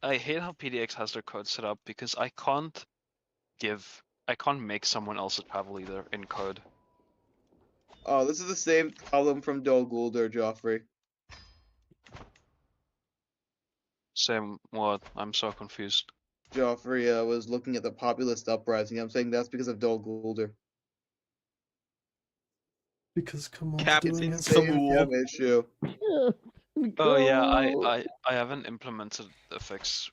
I hate how PDX has their code set up because I can't make someone else a travel leader in code. Oh, this is the same problem from Dol Guldur, Joffrey. Same what? I'm so confused. Joffrey was looking at the populist uprising. I'm saying that's because of Dol Guldur. Because come on, Captain doing it. Sam- Same Samuel. damn issue. Oh yeah, Go! I haven't implemented the fix.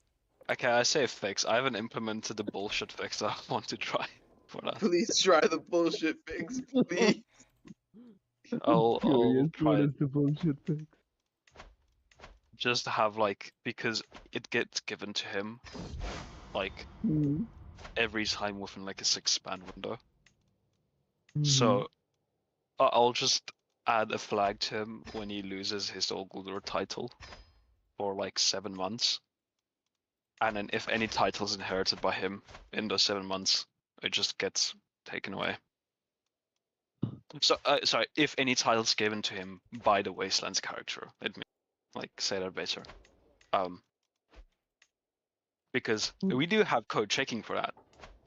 Okay, I say fix. I haven't implemented the bullshit fix that I want to try for that. Please try the bullshit fix, please. I'll Curious, try what it. is the bullshit fix? Just to have like because it gets given to him like Hmm. every time within like a 6-span window. Mhm. So I'll just add a flag to him when he loses his Dol Guldur title for like 7 months. And then if any title is inherited by him in those 7 months, it just gets taken away. So sorry, if any title's given to him by the Wastelands character, let me like say that better. Because we do have code checking for that,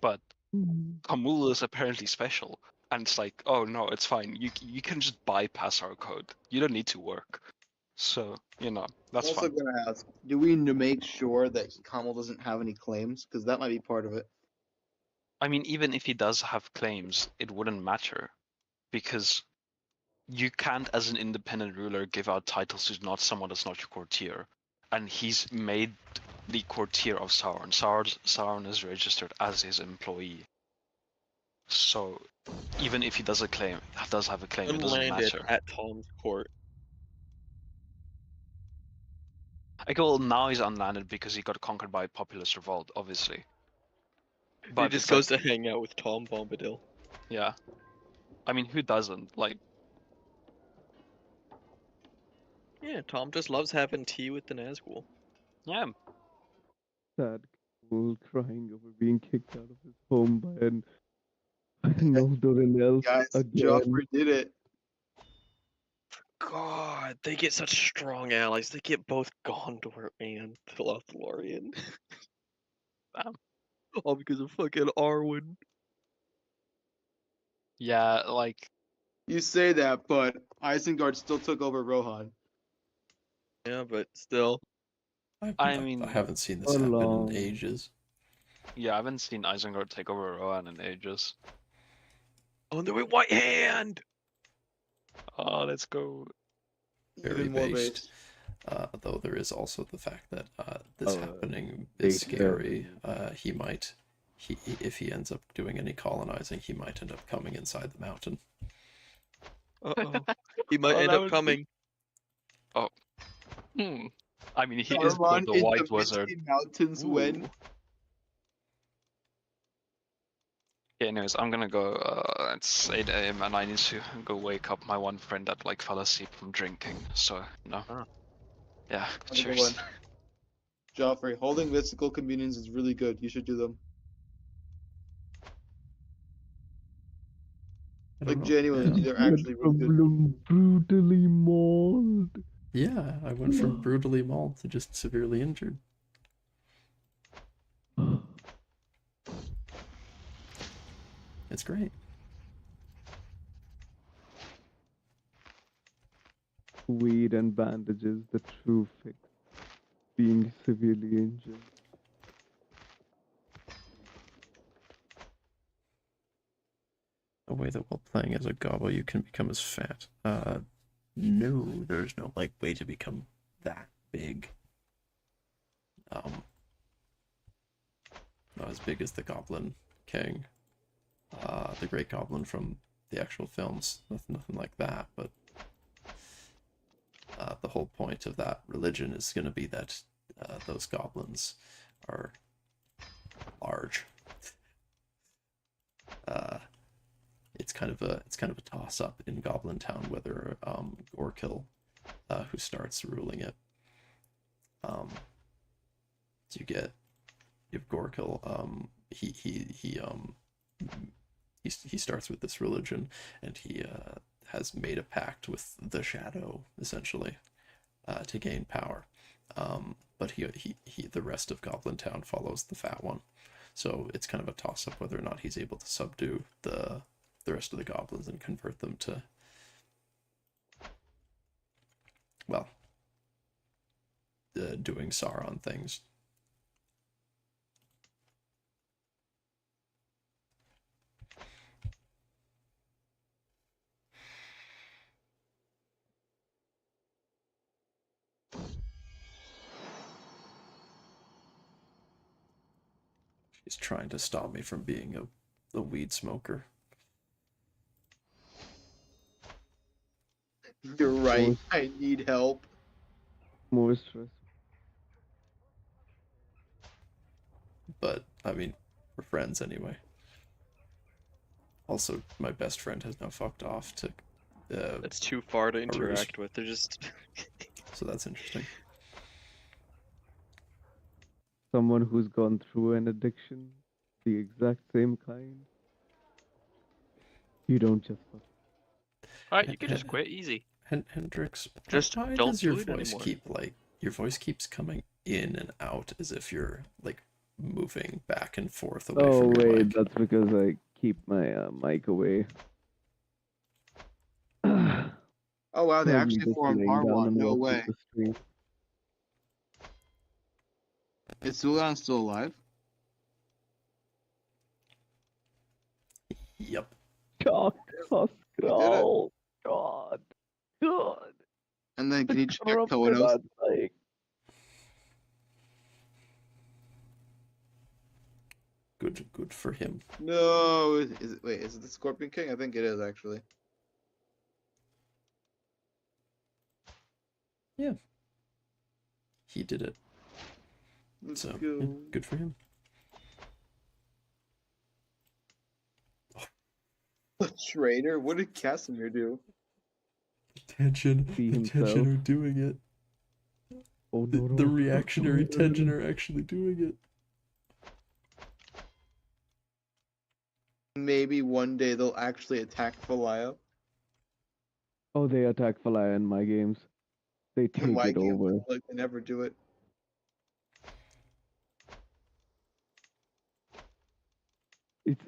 but Mhm. Kamul is apparently special, and it's like, oh no, it's fine. You can just bypass our code. You don't need to work. So that's also fine. gonna ask, do we need to make sure that Kamal doesn't have any claims? Because that might be part of it. I mean, even if he does have claims, it wouldn't matter, because you can't, as an independent ruler, give out titles to not someone that's not your courtier. And he's made the courtier of Sauron. Sauron is registered as his employee. So even if he does have a claim, it doesn't Unlanded matter. at Tom's court. Okay, well now he's unlanded because he got conquered by populist revolt, obviously. He But just it's goes like, to hang out with Tom Bombadil. yeah. I mean, who doesn't? Like, Yeah, Tom just loves having tea with the Nazgul. yeah. Sad Kamul crying over being kicked out of his home by an Noldorin elf Guys, again. Joffrey did it. God, they get such strong allies. They get both Gondor and the Lothlorien. Damn. All because of fucking Arwen. Yeah, like, You say that, but Isengard still took over Rohan. Yeah, but still. I mean, I haven't seen this so happen long. in ages. yeah, I haven't seen Isengard take over Rohan in ages. Oh, and they're with White Hand! Oh, let's go. Very Even more based. based. Though there is also the fact that this Oh, happening is base scary. level. if he ends up doing any colonizing, he might end up coming inside the mountain. Uh-oh. He might Oh, end that up would be- coming. Hmm. I mean, he is Saruman the in white the wizard. Misty Mountains when? Ooh. Yeah, anyways, I'm gonna go. It's 8 a.m. and I need to go wake up my one friend that like fell asleep from drinking. So no. Oh. Yeah. Have a good Cheers. one. Joffrey, holding mystical communions is really good. You should do them. I don't Like know. genuinely, Yeah. they're actually really good. Problem brutally mauled. Yeah, I went from brutally mauled to just severely injured. It's great. Weed and bandages, the true fix. Being severely injured. A way that while playing as a gobble you can become as fat. No, there's no like way to become that big. Not as big as the Goblin King, the Great Goblin from the actual films. Nothing like that. But the whole point of that religion is going to be that those goblins are large. It's kind of a toss up in Goblin Town whether Gorkill, who starts ruling it. So you have Gorkill. He starts with this religion, and he has made a pact with the Shadow essentially to gain power. But he the rest of Goblin Town follows the Fat One. So it's kind of a toss up whether or not he's able to subdue the rest of the goblins and convert them to, well, doing Sauron things. She's trying to stop me from being a weed smoker. You're right. I need help. More stress. But I mean, we're friends anyway. Also, my best friend has now fucked off to. That's too far to interact with. They're just. So that's interesting. Someone who's gone through an addiction, the exact same kind. You don't just fuck. Alright, you can just quit easy. Hendrix, Just why don't does your do it voice anymore. keep your voice keeps coming in and out as if you're like moving back and forth away Oh from your wait, mic? that's because I keep my mic away. Oh wow, they Probably actually just formed laying down Marwan. and No watching way. the stream. Is Sulan still alive? Yep. God, did it. God, God. And then can you check Cover up for Koanos? that, like, Good for him. No, is it? Wait, is it the Scorpion King? I think it is actually. Yeah. He did it. Let's So go. yeah, good for him. Traitor? What did Casimir do? Tension. See The himself. Tension are doing it. oh The, no, no. the reactionary Tension are actually doing it. Maybe one day they'll actually attack Falaya. Oh, they attack Falaya in my games. They take In my it game, over. like they never do it. It's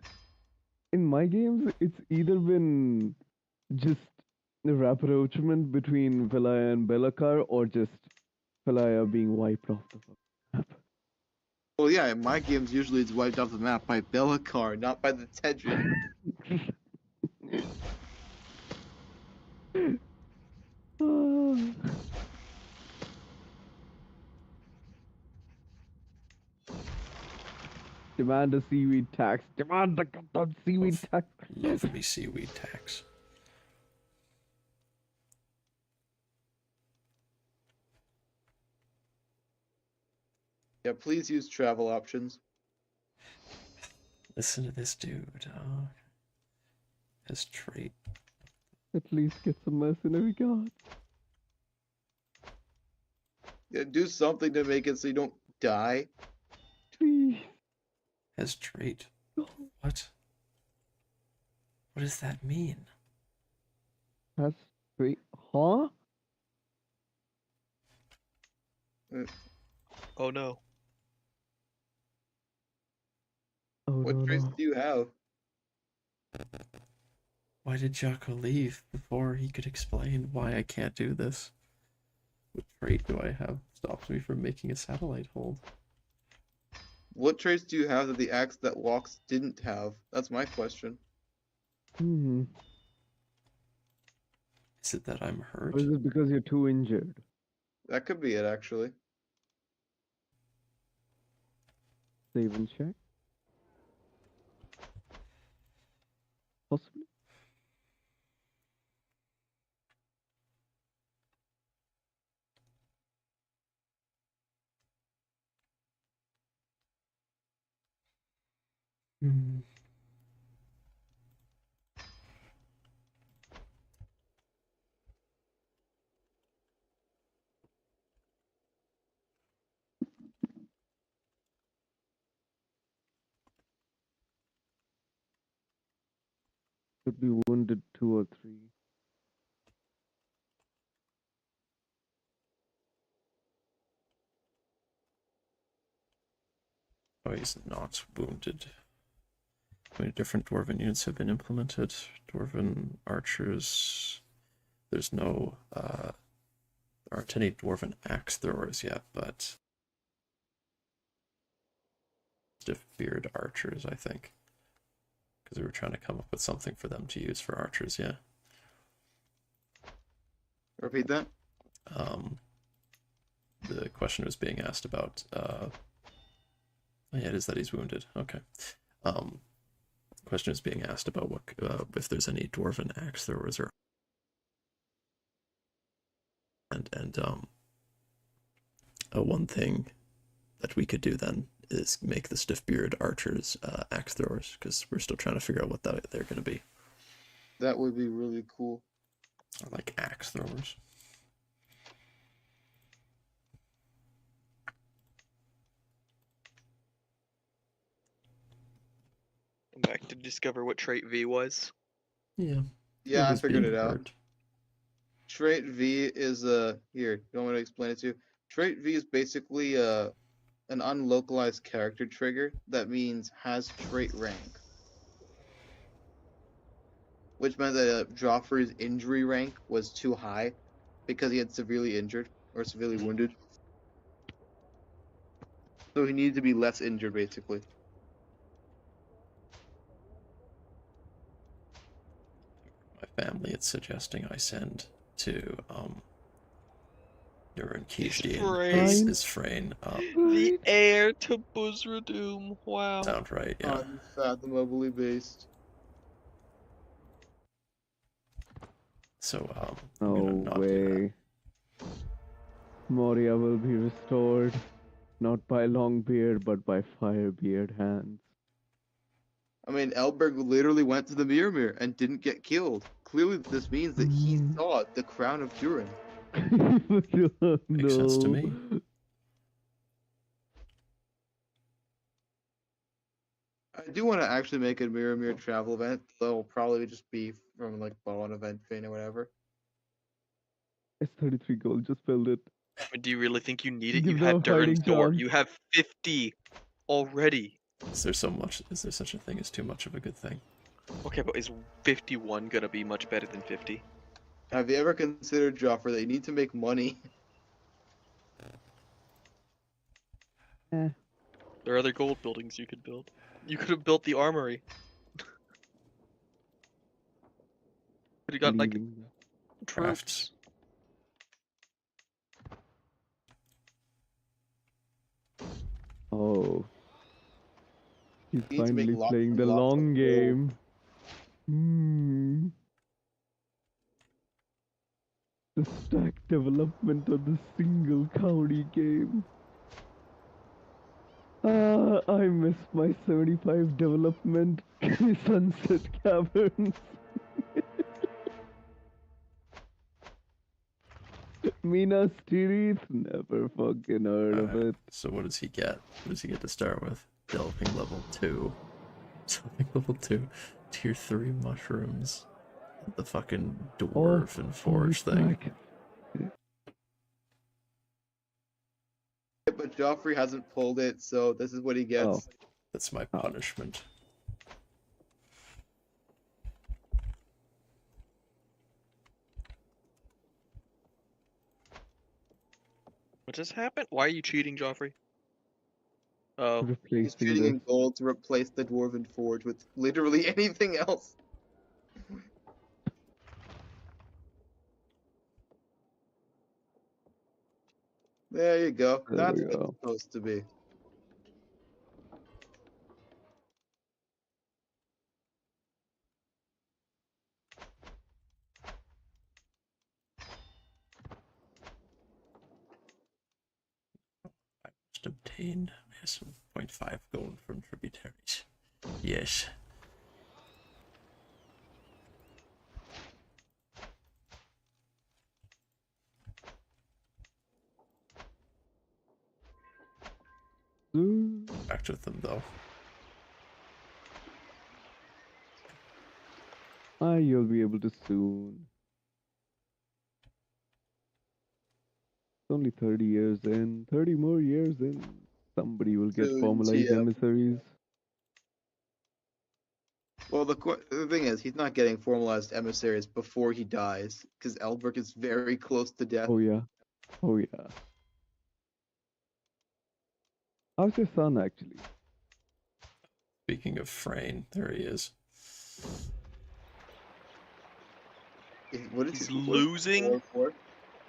in my games. It's either been just a rapprochement between Velaya and Belakar, or just Velaya being wiped off the map. Well, yeah, in my games usually it's wiped off the map by Belakar, not by the Tedrin. Demand a seaweed tax. Demand the goddamn seaweed tax. Love me seaweed tax. Yeah, please use travel options. Listen to this dude. His trait. At least get some mercenary guards. Yeah, do something to make it so you don't die. Please. His trait. What? What does that mean? That's great. Huh? Oh no. Oh What no, traits no. do you have? Why did Jocko leave before he could explain why I can't do this? What trait do I have stops me from making a satellite hold? What traits do you have that the axe that walks didn't have? That's my question. Hmm. Is it that I'm hurt? Or is it because you're too injured? That could be it, actually. Save and check. Possibly. Hmm. Could be wounded 2 or 3. Oh, he's not wounded. How many different Dwarven units have been implemented? Dwarven archers. There's no, there aren't any Dwarven axe throwers yet, but stiff-beard archers, I think. Because we were trying to come up with something for them to use for archers, yeah. Repeat that. The question was being asked about, oh yeah, it is that he's wounded, okay. Question is being asked about what, if there's any Dwarven axe throwers or one thing that we could do then is make the stiff-beard archers axe throwers, because we're still trying to figure out what they're going to be. That would be really cool. Or like axe throwers. Back to discover what trait V was. Yeah. Yeah, I was figured being it out. hurt. Trait V is here. You want me to explain it to you? Trait V is basically an unlocalized character trigger that means has trait rank, which meant that Joffrey's injury rank was too high because he had severely injured or severely wounded. So he needed to be less injured, basically. My family is suggesting I send to Durin Kijdian is Frayne. The heir to Buzradoom. Wow. Sound right, yeah. Unfathomably based. So No I'm gonna not do way. Moria will be restored, not by Longbeard, but by Firebeard hands. I mean, Elberg literally went to the Mirror and didn't get killed. Clearly, this means that he sought the crown of Durin. Makes sense to me. I do want to actually make a Mirror travel event. That'll probably just be from like Ballon event fin or whatever. It's 33 gold, just build it. Do you really think you need it? Give You them a have Durin's fighting door. chance. You have 50 already. Is there such a thing as too much of a good thing? Okay, but is 51 gonna be much better than 50? Have you ever considered, Joffrey, that you need to make money? Eh. There are other gold buildings you could build. You could have built the armory. Could have got like Leaving. troops. Oh. He's You need to make finally lots playing and the lots of long gold. game. Hmm. The stack development of the single county game. Ah, I miss my 75 development Sunset Caverns. Minas Tirith, never fucking heard of Alright, it. so what does he get? What does he get to start with? Delving level 2. Delving level 2. Tier 3 mushrooms. The fucking dwarf and forge thing. Stack. But Joffrey hasn't pulled it, so this is what he gets. Oh. That's my punishment. What just happened? Why are you cheating, Joffrey? Oh, He's Replacing trading the in gold to replace the Dwarven Forge with literally anything else. There you go. There That's we what it's go. supposed to be. I must obtain 0.5 gold from tributaries. Yes. Back with them though. Ah, you'll be able to soon. It's only 30 years in. 30 more years in. Somebody will get Soon, formalized TM. emissaries. Well, the thing is, he's not getting formalized emissaries before he dies, because Eldrick is very close to death. Oh yeah. Oh yeah. How's your son actually? Speaking of Frayne, there he is. What is He's he, what is losing? he for?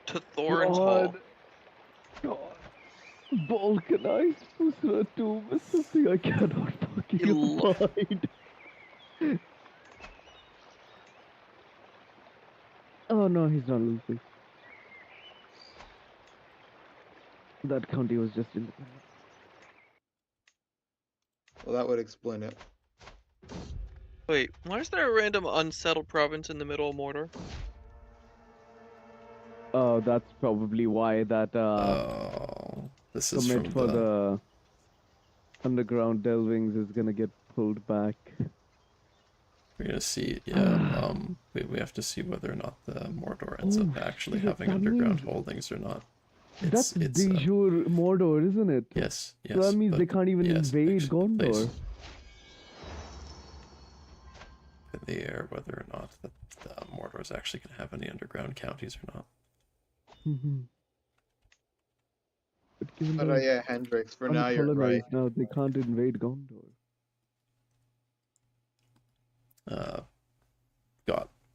to Thorin's Hall. God. Vulcanized Pusra Tomb is something I cannot fucking find. Oh no, he's not losing. That county was just independent. Well, that would explain it. Wait, why is there a random unsettled province in the middle of Mordor? Oh, that's probably why that Oh, this is commit from for the... the underground delvings is gonna get pulled back. We're gonna see, yeah, we have to see whether or not the Mordor ends up actually shit, having that underground means- holdings or not. That's de jure Mordor, isn't it? Yes, yes. So that means but they can't even yes, invade actually Gondor. plays in the air whether or not that Mordor is actually going to have any underground counties or not. But given But they're yeah, Hendrix, for now you're right. uncolonized now, they can't invade Gondor.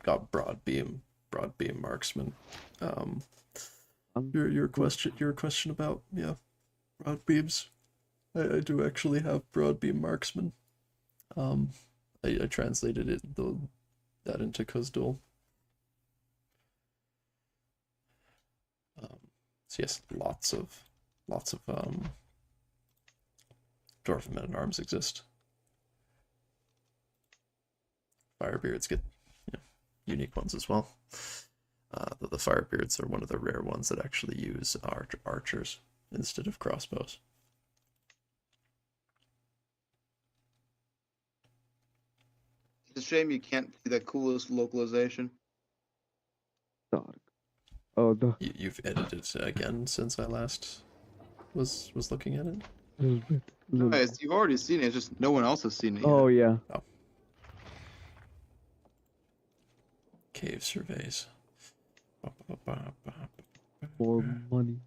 Got broad beam marksman. Your question about broad beams. I do actually have broad beam marksman. I translated that into Kuzdul. So yes, lots of Dwarven men at arms exist. Firebeards get unique ones as well. Though the Firebeards are one of the rare ones that actually use archers instead of crossbows. It's a shame you can't see the coolest localization. Dark. Oh, the You've edited it again since I last was looking at it. little bit. Little bit. Guys, you've already seen it, it's just no one else has seen it Oh yet. yeah. Cave surveys. More money.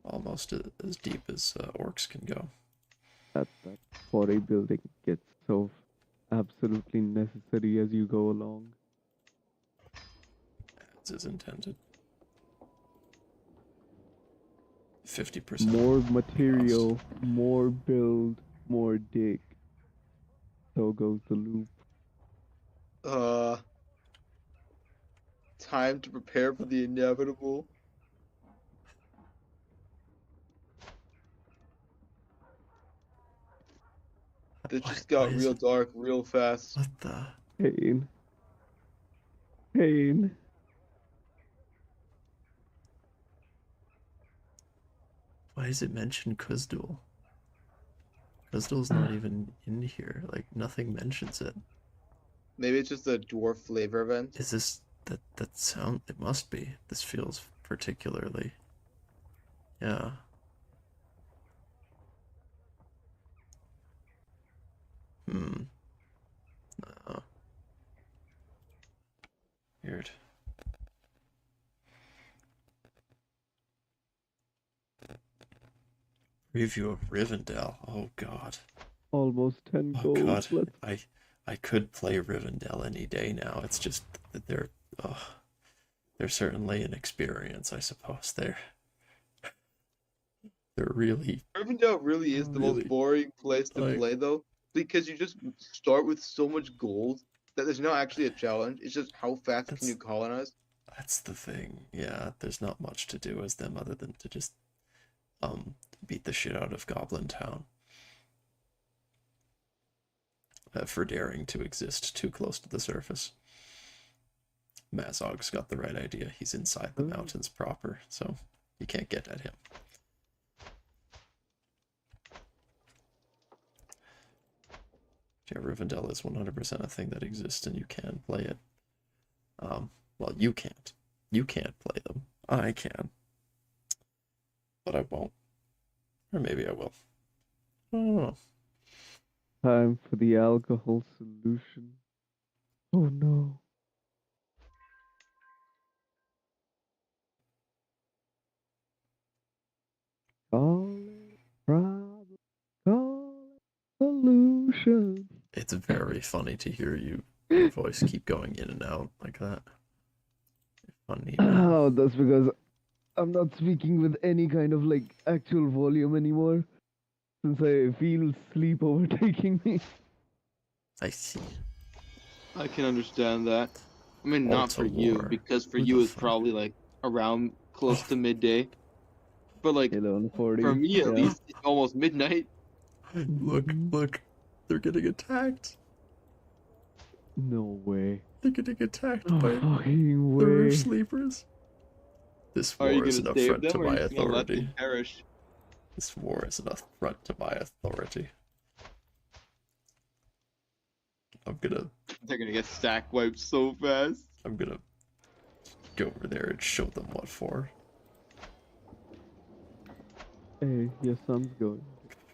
Almost as deep as orcs can go. That quarry building gets so absolutely necessary as you go along. As is intended. 50%. More material, more build, more dig. So goes the loop. Time to prepare for the inevitable. It just got real dark real fast. What the? Pain. Pain. Why does it mention Kuzdul? Kuzdul's not even in here. Like, nothing mentions it. Maybe it's just a dwarf flavor event. Is this... That sound... It must be. This feels particularly... Yeah. Weird. Review of Rivendell. Oh god. Almost 10 Oh gold. god. I could play Rivendell any day now. It's just that they're certainly an experience, I suppose. They're really Rivendell really is the most boring place to play though, because you just start with so much gold that there's not actually a challenge. It's just how fast can you colonize? That's the thing. Yeah, there's not much to do as them other than to just beat the shit out of Goblin Town. For daring to exist too close to the surface. Mazog's got the right idea. He's inside the mountains proper, so you can't get at him. Yeah, Rivendell is 100% a thing that exists, and you can play it. Well, you can't. You can't play them. I can. But I won't. Or maybe I will. I don't know. Time for the alcohol solution. Oh no. Call it problem. Call it solution. It's very funny to hear your voice keep going in and out like that. Funny. Oh, that's because I'm not speaking with any kind of like actual volume anymore. Since I feel sleep overtaking me. I see. I can understand that. I mean, not for you, because for you it's probably like around close to midday. But like, 11:40. for me at least, it's almost midnight. Look, they're getting attacked. No way. They're getting attacked No by fucking the way. roof sleepers. This Are you war is gonna an save affront them, to or are my you just gonna let them authority. perish? This war is an affront to my authority. They're gonna get stack wiped so fast. I'm gonna go over there and show them what for. Hey, your son's going.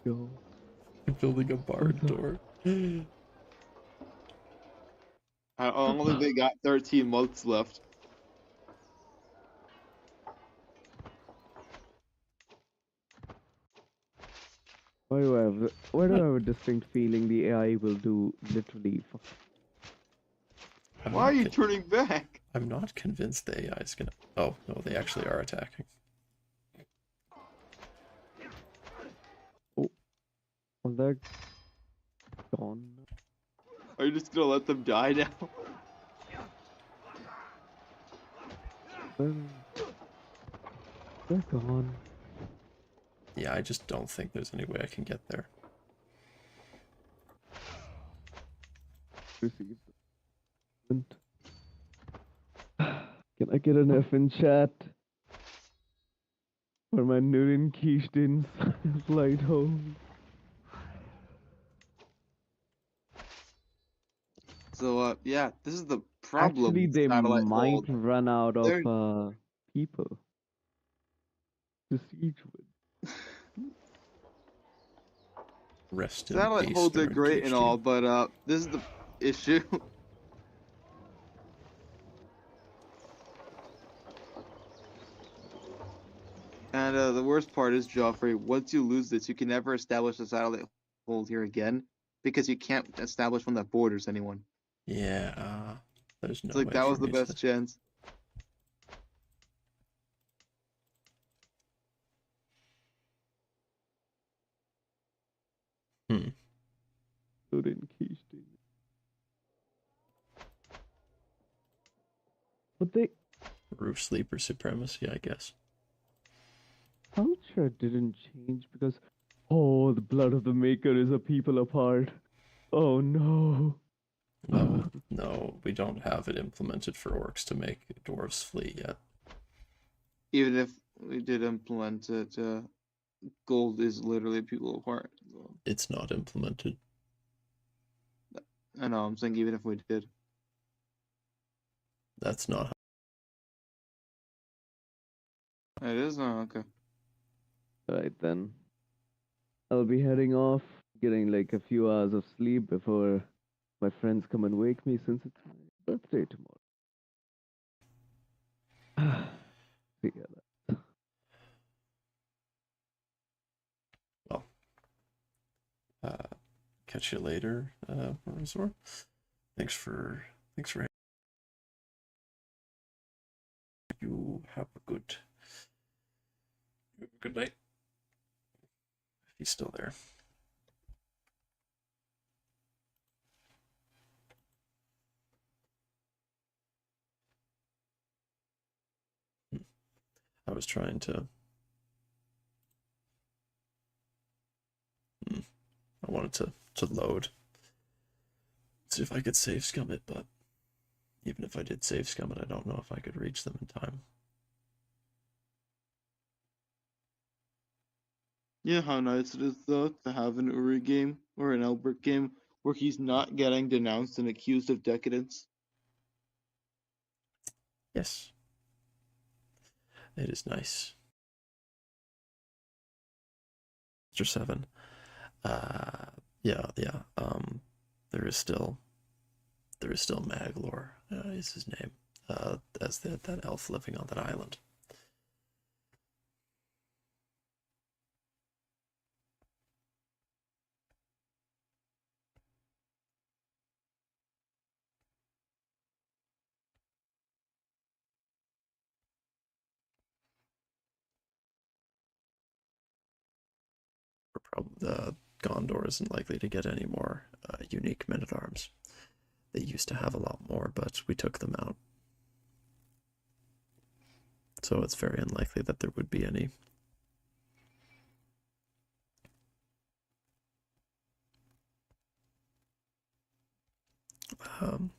Go. I'm building a barn door. I don't think they got 13 months left. Why do I have a distinct feeling the AI will do literally Why are you turning back? I'm not convinced the AI is gonna... Oh, no, they actually are attacking. Oh, well, they're gone. Are you just gonna let them die now? They're gone. Yeah, I just don't think there's any way I can get there. Received. Can I get an F in chat? For my Nurin Kishtins flight home. So, yeah, this is the problem. Actually, with they satellite might hold. run out of people to siege with. Rest in Satellite peace, holds are Nurin great and Kishti. all, but this is the issue. And the worst part is, Joffrey, once you lose this, you can never establish a satellite hold here again, because you can't establish one that borders anyone. Yeah, there's no It's like way that for was the me best to... chance. Hmm. Loading key state. But they Roof sleeper supremacy, I guess. culture didn't change because the blood of the maker is a people apart. Oh no. No, no, we don't have it implemented for orcs to make dwarves flee yet. Even if we did implement it, gold is literally people apart. So, It's not implemented. I know. I'm saying even if we did. That's not how. It is? Oh, okay. Right then. I'll be heading off, getting like a few hours of sleep before my friends come and wake me since it's my birthday tomorrow. See ya then. Well, catch you later, Razor. Thanks for you have a good night. If he's still there. I was trying to. I wanted to load. See if I could save scum it, but even if I did save scum it, I don't know if I could reach them in time. You know how nice it is, though, to have an Uri game or an Albert game where he's not getting denounced and accused of decadence? Yes. It is nice. Mr. 7. Yeah. There is still Maglor, is his name, as that elf living on that island. The Gondor isn't likely to get any more unique men-at-arms. They used to have a lot more, but we took them out. So it's very unlikely that there would be any.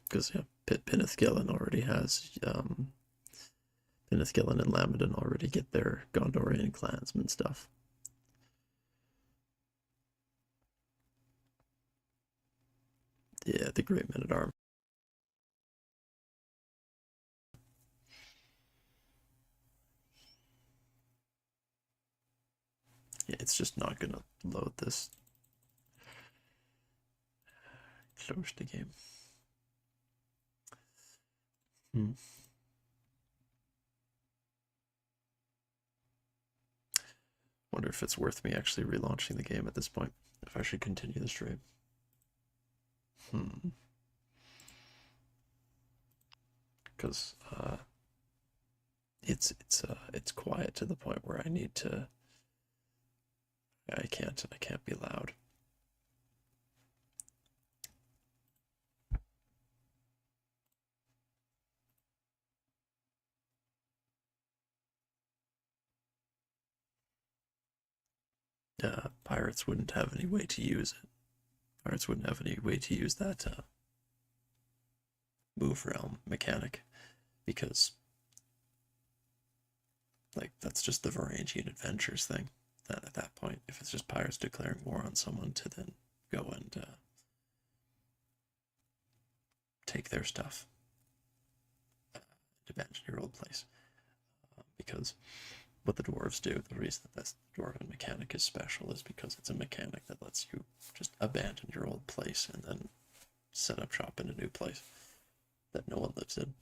Because Pinithgillen already has Pinithgillen and Lamedon already get their Gondorian clansmen stuff. Yeah, the Great Men-at-Arms. Yeah, it's just not gonna load this. Close the game. Wonder if it's worth me actually relaunching the game at this point. If I should continue the stream. Because it's quiet to the point where I need to. I can't be loud. Pirates wouldn't have any way to use it. Pirates wouldn't have any way to use that move realm mechanic, because like that's just the Varangian Adventures thing. That at that point, if it's just pirates declaring war on someone to then go and take their stuff, abandon your old place, because what the dwarves do, the reason that this dwarven mechanic is special is because it's a mechanic that lets you just abandon your old place and then set up shop in a new place that no one lives in.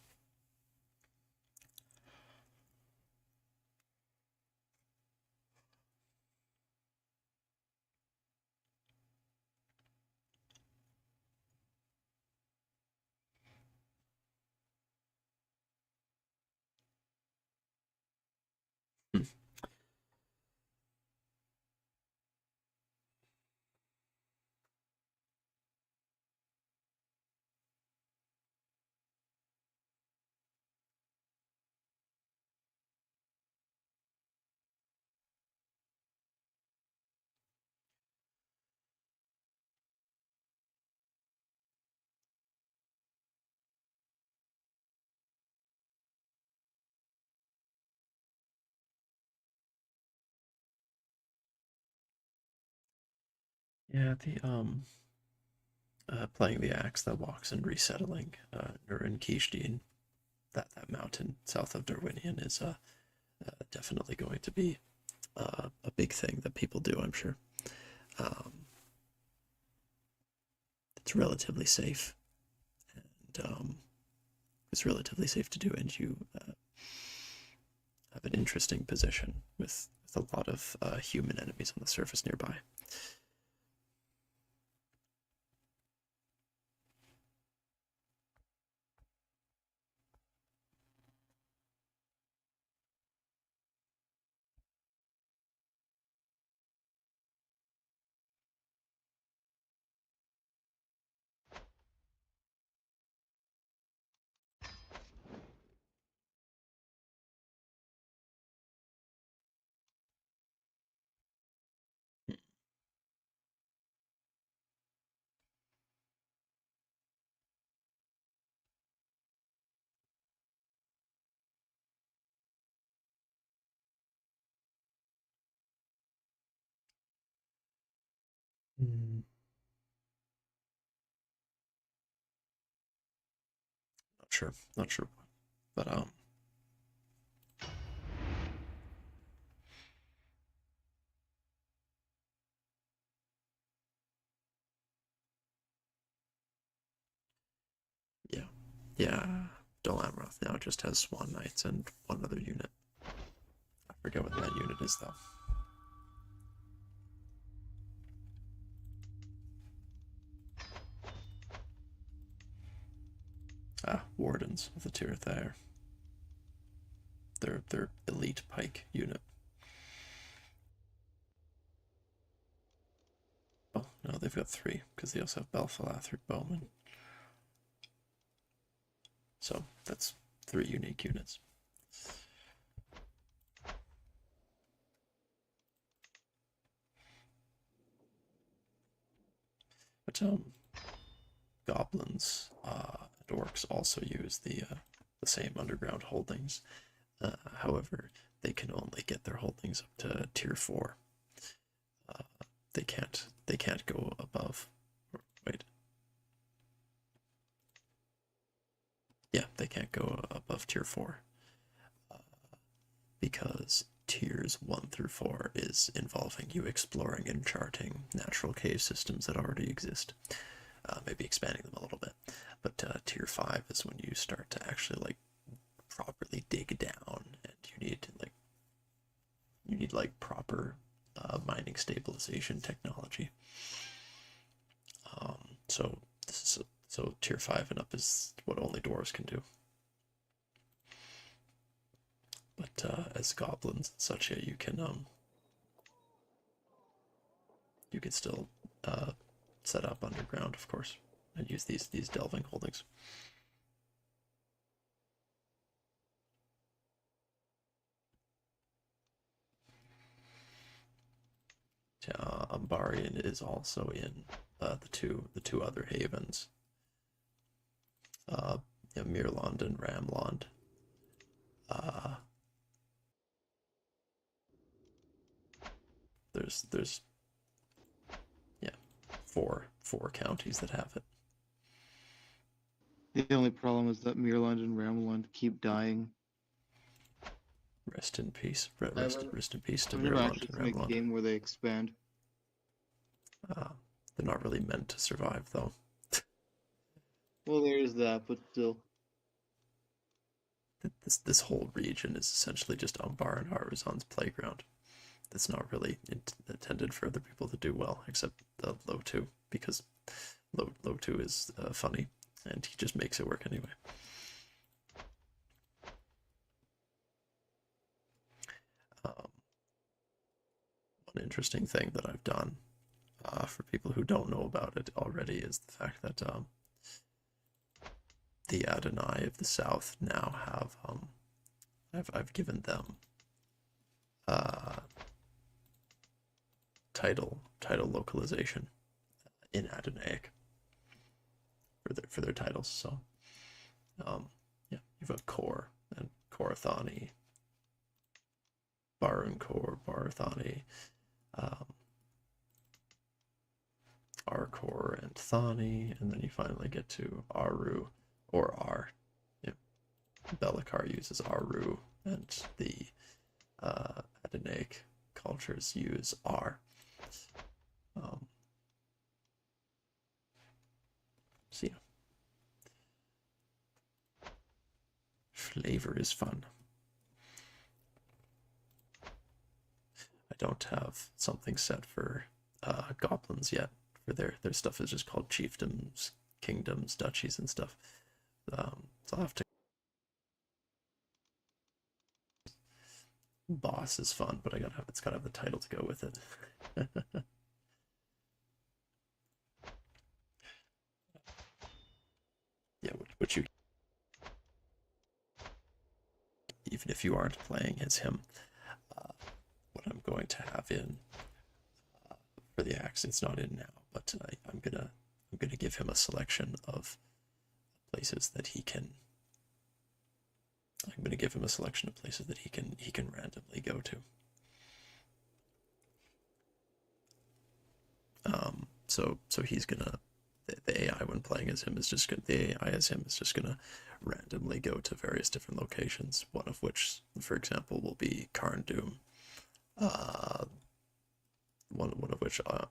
Yeah, the playing the axe that walks and resettling Nurin Kishdin, that mountain south of Darwinian is definitely going to be a big thing that people do, I'm sure. It's relatively safe, and it's relatively safe to do, and you have an interesting position with a lot of human enemies on the surface nearby. Mm. Not sure, but yeah, yeah. Dol Amroth now just has Swan Knights and one other unit. I forget what that unit is though. Ah, Wardens of the Tirathair. They're elite pike unit. Oh no, they've got 3 because they also have Belfalathric Bowman. So that's 3 unique units. But goblins and orcs also use the same underground holdings. However, they can only get their holdings up to tier 4. They can't go above. Wait. Yeah, they can't go above tier 4. Because tiers 1 through 4 is involving you exploring and charting natural cave systems that already exist. Maybe expanding them a little bit. But tier 5 is when you start to actually like properly dig down, and you need proper mining stabilization technology. So tier 5 and up is what only dwarves can do. But as goblins and such, yeah, you can still set up underground, of course, and use these delving holdings. Umbarian is also in the two other havens, Mirland and Ramland. There's yeah, four counties that have it. The only problem is that Mirland and Ramland keep dying. Rest in peace. Rest in peace to I've never Mirland actually and seen a Ramland. game where they expand. They're not really meant to survive, though. Well, there is that, but still. This whole region is essentially just Umbar and Aruzan's playground. That's not really intended for other people to do well, except Low 2, because Low 2 is funny, and he just makes it work anyway. One interesting thing that I've done for people who don't know about it already is the fact that the Adonai of the South now have I've given them title localization in Adonaic for their titles. So yeah, you've got Kor and Korathani, Barun Kor, Barathani, Arkor and Thani, and then you finally get to Aru or R. Yeah. Belikar uses Aru, and the Adonaic cultures use R. So yeah. Flavor is fun. I don't have something set for goblins yet. For their stuff is just called chiefdoms, kingdoms, duchies, and stuff. So I'll have to. Boss is fun, but it's gotta have the title to go with it. Yeah, which you, even if you aren't playing as him, what I'm going to have in for the axe, it's not in now, but I'm gonna give him a selection of places that he can. I'm gonna give him a selection of places that he can randomly go to. So he's gonna. The AI when playing as him is just gonna randomly go to various different locations. One of which, for example, will be Karn Doom. One of which I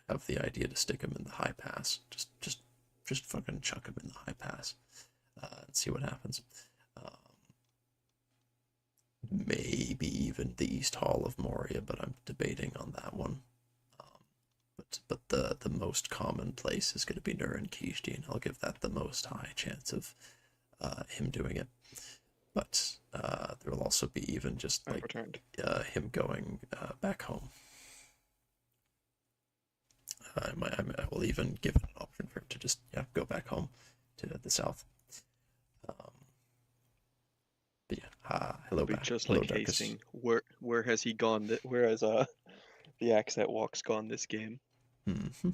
have the idea to stick him in the High Pass. Just fucking chuck him in the High Pass and see what happens. Maybe even the East Hall of Moria, but I'm debating on that one. But the most common place is going to be Nur Kishti, and I'll give that the most high chance of him doing it. But there will also be even just like him going back home. I will even give it an option for him to just go back home to the south. But yeah, hello back. Just Hello, like Darkus. Hasting, where has he gone? Where has the axe that walks gone this game? Mm-hmm.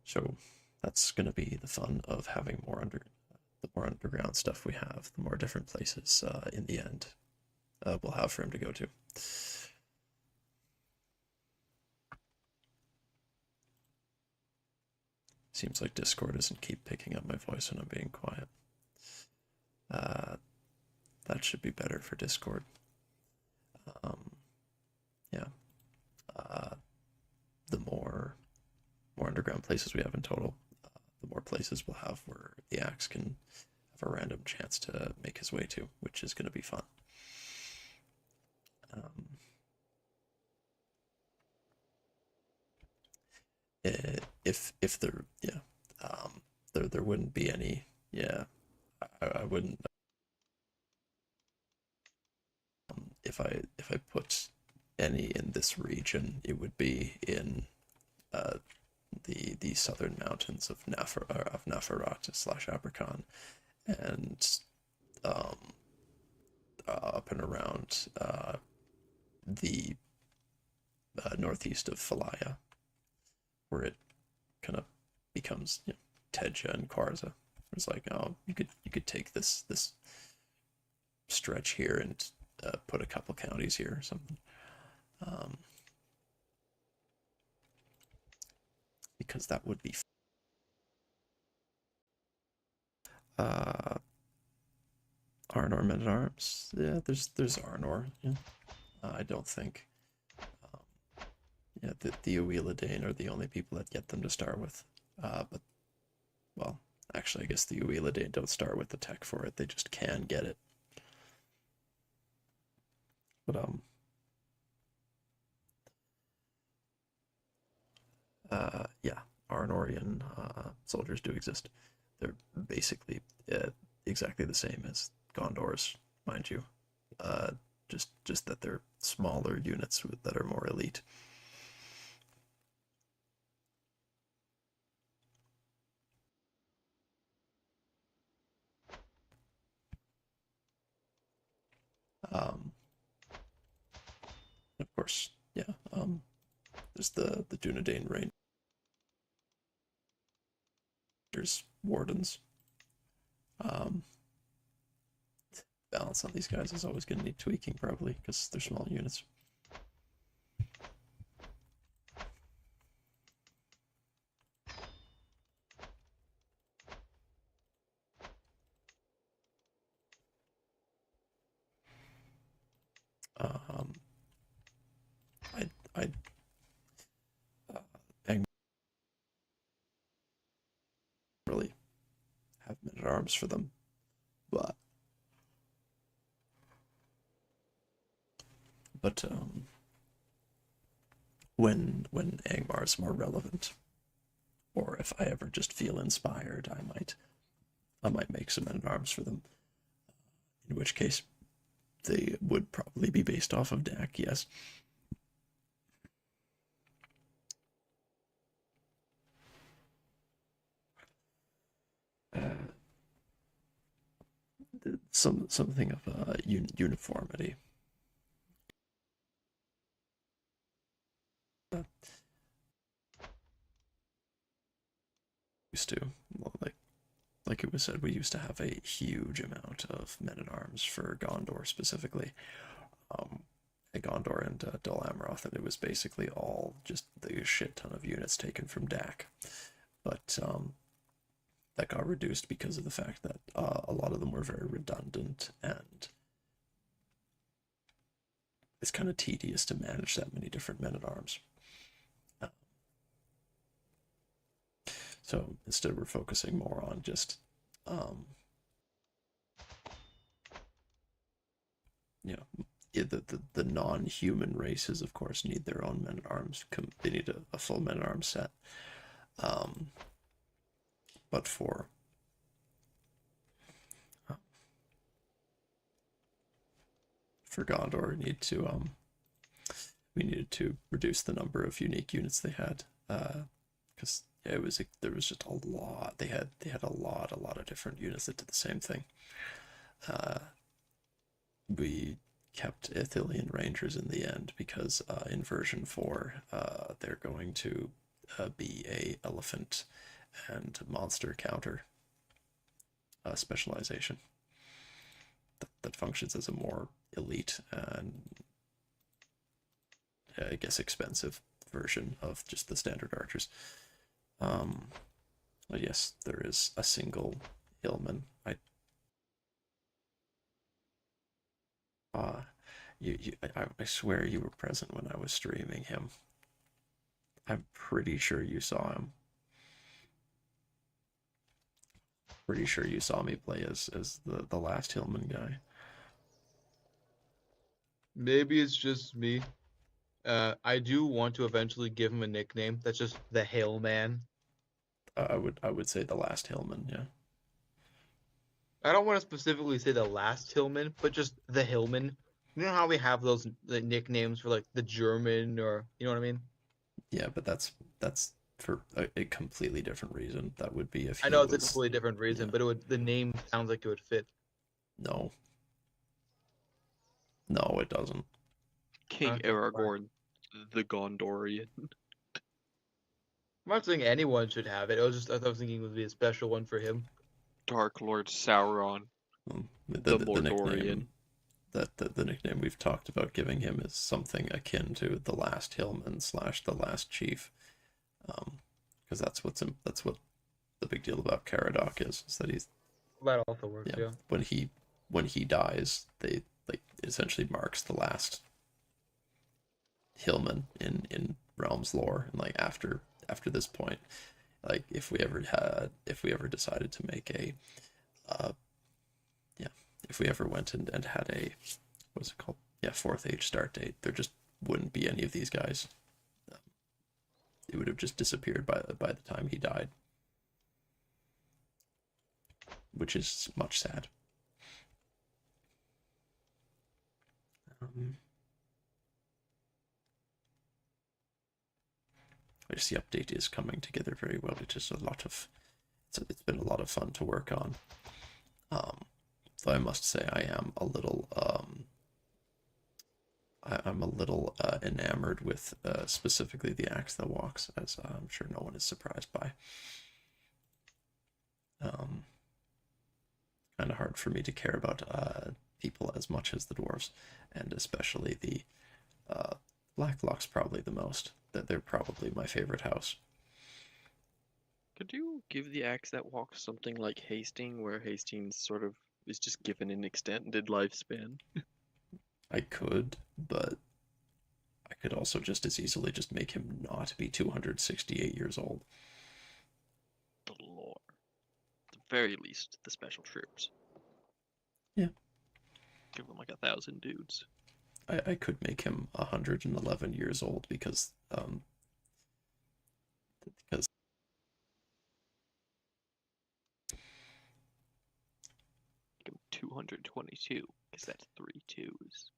So that's gonna be the fun of having the more underground stuff we have, the more different places in the end we'll have for him to go to. Seems like Discord doesn't keep picking up my voice when I'm being quiet. That should be better for Discord. Yeah. The more underground places we have in total, the more places we'll have where the axe can have a random chance to make his way to, which is going to be fun. If there wouldn't be any, I wouldn't. If I put any in this region, it would be in the southern mountains of Nafarat / Abercon, and up and around the northeast of Falaya, where it kind of becomes Tedja and Kwarza. It's like, oh, you could take this stretch here and put a couple counties here or something. Because that would be Arnor Men at Arms. Yeah, there's Arnor. Yeah. I don't think. The Uiladane are the only people that get them to start with. But well, actually, I guess the Uiladane don't start with the tech for it. They just can get it. But yeah, Arnorian soldiers do exist. They're basically exactly the same as Gondors, mind you. Just that they're smaller units that are more elite. Of course, yeah. There's the Dunedain Rangers, Wardens. Balance on these guys is always going to need tweaking, probably, because they're small units. arms for them, but when Angmar is more relevant, or if I ever just feel inspired, I might make some men at arms for them. In which case, they would probably be based off of DAC, yes. Something of uniformity. Used to, like it was said, we used to have a huge amount of men at arms for Gondor specifically. Gondor and Dol Amroth, and it was basically all just the shit ton of units taken from DAC. But that got reduced because of the fact that a lot of them were very redundant, and it's kind of tedious to manage that many different men at arms. So instead, we're focusing more on just, the non-human races, of course, need their own men at arms. They need a full men at arms set. But for Gondor, we needed to reduce the number of unique units they had, because there was just a lot. They had a lot of different units that did the same thing. We kept Ithilien Rangers in the end because in version 4, they're going to be a elephant and monster counter specialization that functions as a more elite and I guess expensive version of just the standard archers. But yes, there is a single hillman. I swear you were present when I was streaming him. I'm pretty sure you saw him. Pretty sure you saw me play as the last hillman guy. Maybe it's just me. I do want to eventually give him a nickname that's just the Hail Man. I would say the last hillman, yeah. I don't want to specifically say the last Hillman, but just the Hillman. You know how we have those nicknames for like the German, or you know what I mean? Yeah, but that's for a completely different reason. That would be if I know it's a completely different reason, but the name sounds like it would fit. No, it doesn't. King Okay, Aragorn, the Gondorian. I'm not saying anyone should have it. I was thinking it would be a special one for him. Dark Lord Sauron, the Mordorian. The nickname we've talked about giving him is something akin to the last hillman / the last chief, because that's what the big deal about Caradoc is that he's That also works, yeah. When he dies, they essentially marks the last hillman in Realms lore, and after this point, if we ever decided to make if we ever went and had a, what's it called? Yeah, 4th Age start date, there just wouldn't be any of these guys. It would have just disappeared by the time he died, which is much sad. I just the update is coming together very well. It's just it's been a lot of fun to work on. Though I must say I am a little enamored with specifically the axe that walks, as I'm sure no one is surprised by. Kind of hard for me to care about people as much as the dwarves, and especially the Blacklocks probably the most. That they're probably my favorite house. Could you give the axe that walks something like Hasting, where Hastings sort of is just given an extended lifespan? I could, but I could also just as easily just make him not be 268 years old. The lore. The very least the special troops. Yeah. Give them like 1,000 dudes. I could make him 111 years old because Give him 222 because that's 3 2s.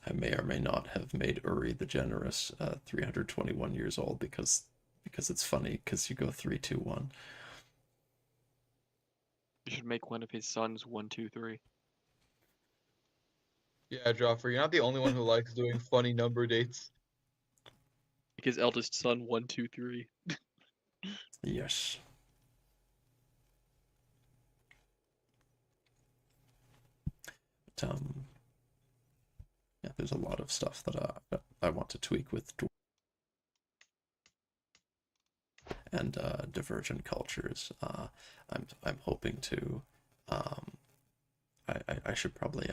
I may or may not have made Uri the Generous 321 years old because it's funny because you go 3 2 1. You should make one of his sons 1 2 3. Yeah, Drawfer, you're not the only one who likes doing funny number dates. Make his eldest son 1 2 3. Yes. But, yeah, there's a lot of stuff that I want to tweak with Dwarf and divergent cultures. I'm hoping to. I should probably.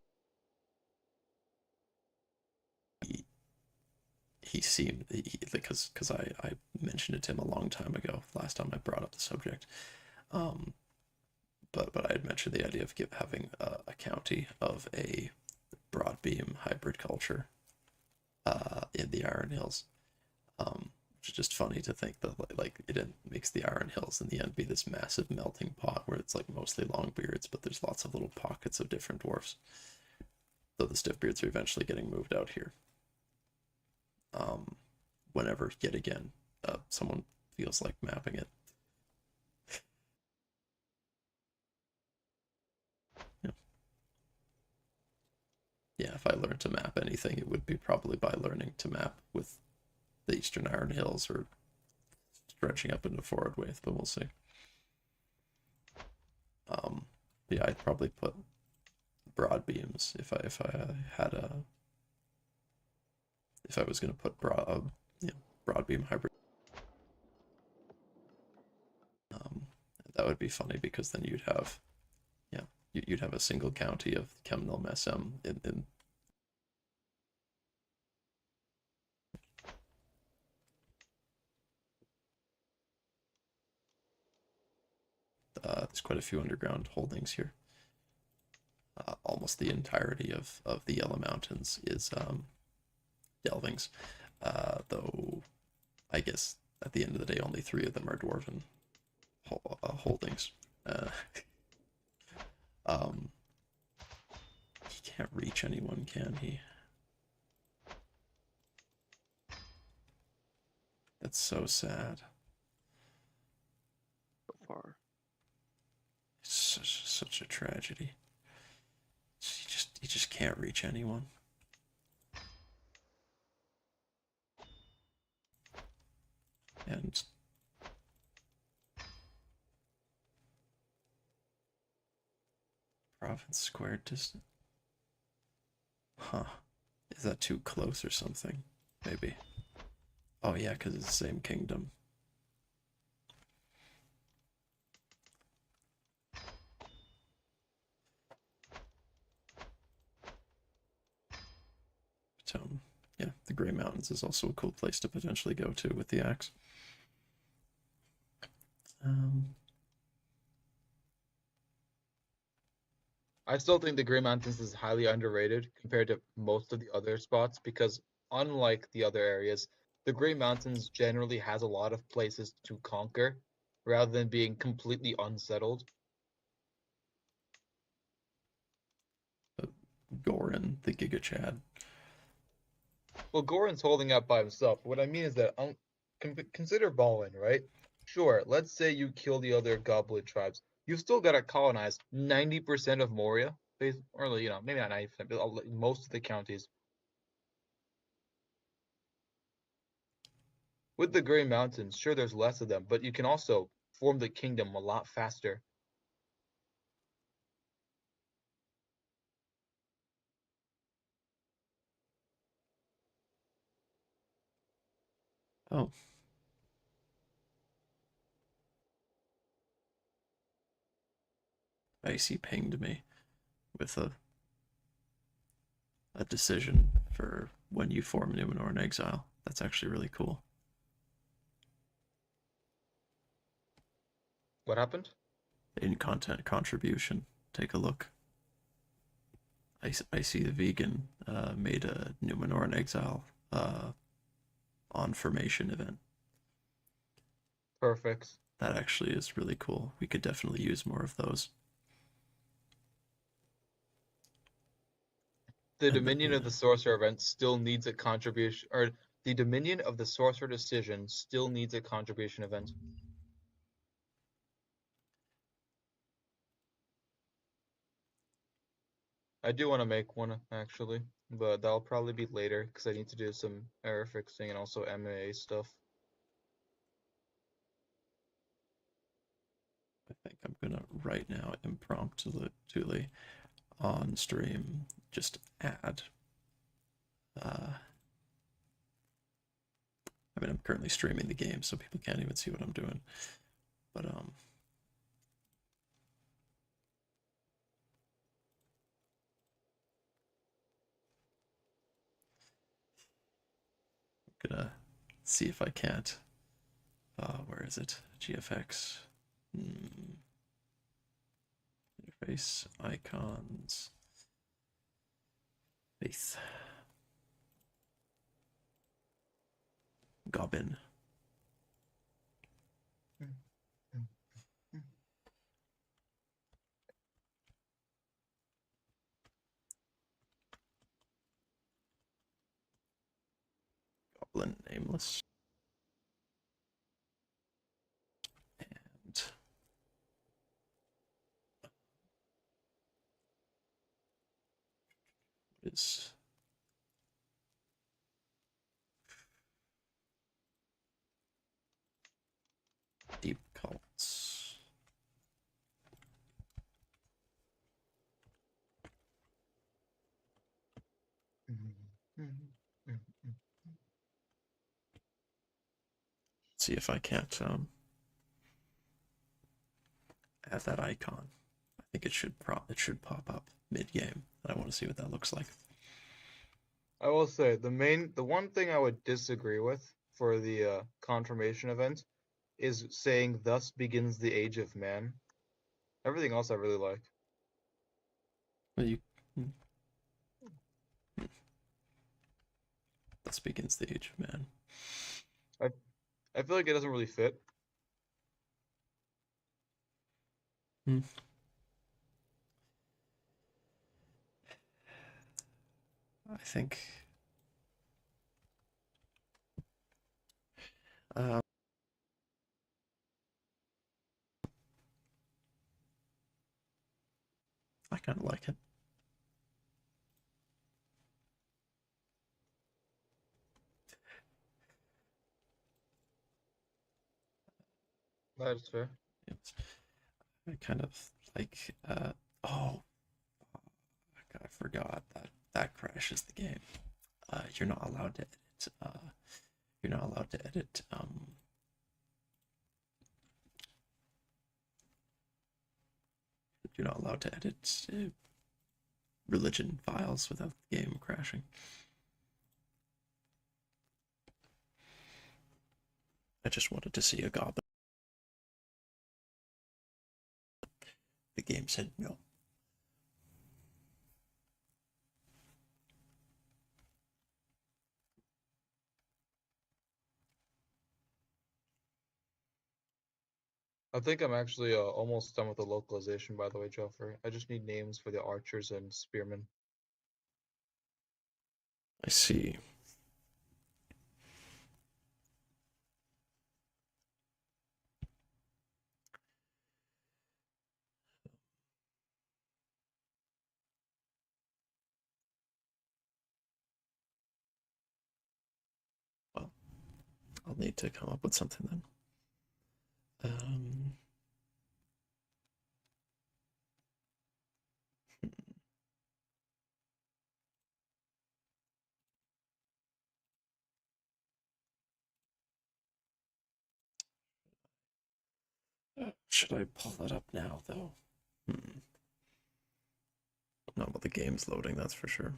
He seemed because I mentioned it to him a long time ago. Last time I brought up the subject. But I had mentioned the idea of having a county of a broadbeam hybrid culture in the Iron Hills, which is just funny to think that like it makes the Iron Hills in the end be this massive melting pot where it's like mostly Longbeards, but there's lots of little pockets of different dwarfs. Though the Stiffbeards are eventually getting moved out here. Whenever yet again someone feels like mapping it. Yeah, if I learned to map anything, it would be probably by learning to map with the Eastern Iron Hills or stretching up into Forwardwaith, but we'll see. Yeah, I'd probably put broad beams if I had a if I was going to put broad beam hybrid. That would be funny because then you'd have you'd have a single county of Chemnil Mesem in there's quite a few underground holdings here. Almost the entirety of the Yellow Mountains is delvings, though I guess at the end of the day only 3 of them are Dwarven holdings. He can't reach anyone, can he? That's so sad. So far. It's such a tragedy. He just can't reach anyone. And province squared distance. Huh. Is that too close or something? Maybe. Oh yeah, because it's the same kingdom. But, yeah, the Grey Mountains is also a cool place to potentially go to with the axe. I still think the Grey Mountains is highly underrated compared to most of the other spots because unlike the other areas, the Grey Mountains generally has a lot of places to conquer rather than being completely unsettled. Gorin, the Giga Chad. Well, Gorin's holding up by himself. What I mean is that consider Ballin, right? Sure, let's say you kill the other Goblin tribes. You've still got to colonize 90% of Moria, or maybe not 90%, but most of the counties. With the Grey Mountains, sure, there's less of them, but you can also form the kingdom a lot faster. Oh. Icy pinged me with a decision for when you form Numenor in Exile. That's actually really cool. What happened? in content contribution. Take a look. I see the vegan made a Numenor and Exile on formation event. Perfect. That actually is really cool. We could definitely use more of those. The Dominion of the Sorcerer event still needs a contribution, or the Dominion of the Sorcerer decision still needs a contribution event. I do want to make one actually, but that'll probably be later because I need to do some error fixing and also MAA stuff. I think I'm gonna right now impromptuli on stream just add. I mean, I'm currently streaming the game, so people can't even see what I'm doing. But I'm gonna see if I can't. Where is it? GFX. Interface icons. Face. Goblin. Goblin nameless. And is deep cults. See if I can't add that icon. I think it should pop up mid-game, and I want to see what that looks like. I will say the one thing I would disagree with for the confirmation event is saying "Thus begins the age of man." Everything else I really like. Well, you. Thus begins the age of man. I feel like it doesn't really fit. I think. I kind of like it. That is fair. It's, I kind of like. Oh, fuck, I forgot that crashes the game. You're not allowed to edit. You're not allowed to edit. You're not allowed to edit religion files without the game crashing. I just wanted to see a goblin. The game said no. I think I'm actually almost done with the localization, by the way, Joffrey. I just need names for the archers and spearmen. I see. Well, I'll need to come up with something then. Should I pull that up now, though? Not while the game's loading, that's for sure.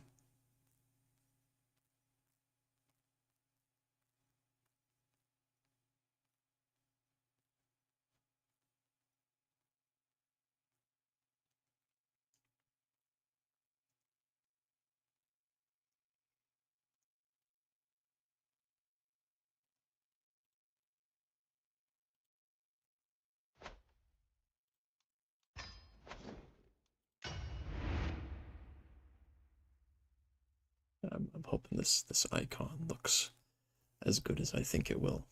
hoping this icon looks as good as I think it will.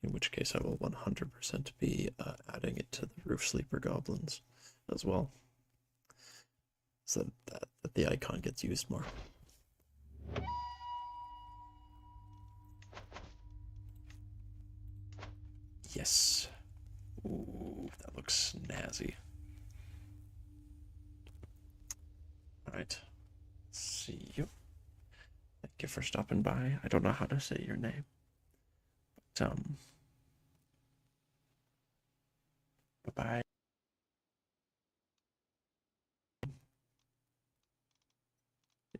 In which case I will 100% be adding it to the Roof Sleeper Goblins as well, so that the icon gets used more. Yes. Ooh, that looks snazzy. Alright. See you. Thank you for stopping by. I don't know how to say your name. But, bye-bye.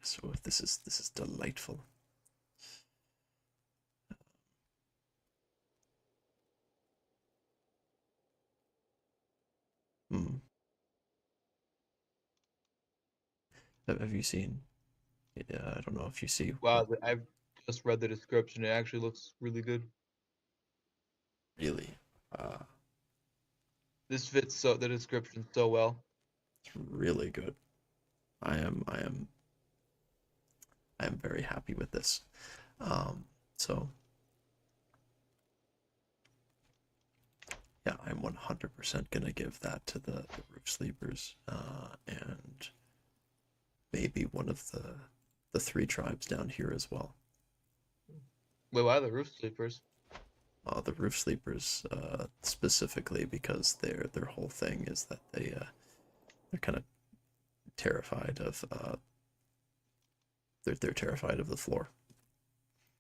So this is delightful. Have you seen? I don't know if you see. Wow, I've just read the description. It actually looks really good. Really, This fits the description so well. it's really good. I am very happy with this. So yeah, I'm 100% gonna give that to the Roof Sleepers, and maybe one of the 3 tribes down here as well. Wait, why the Roof Sleepers? The Roof Sleepers, specifically because their whole thing is that they're kind of terrified of they're terrified of the floor.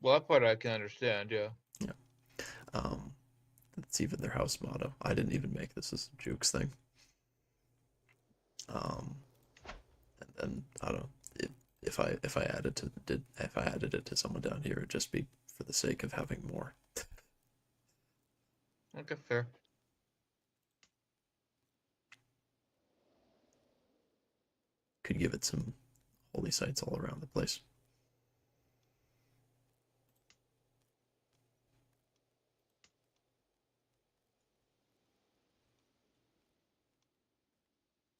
Well, that part I can understand, yeah. Yeah. It's even their house motto. I didn't even make this as a Jukes thing. And then I don't know if I added it to someone down here, it'd just be for the sake of having more. Okay, fair. Could give it some holy sites all around the place.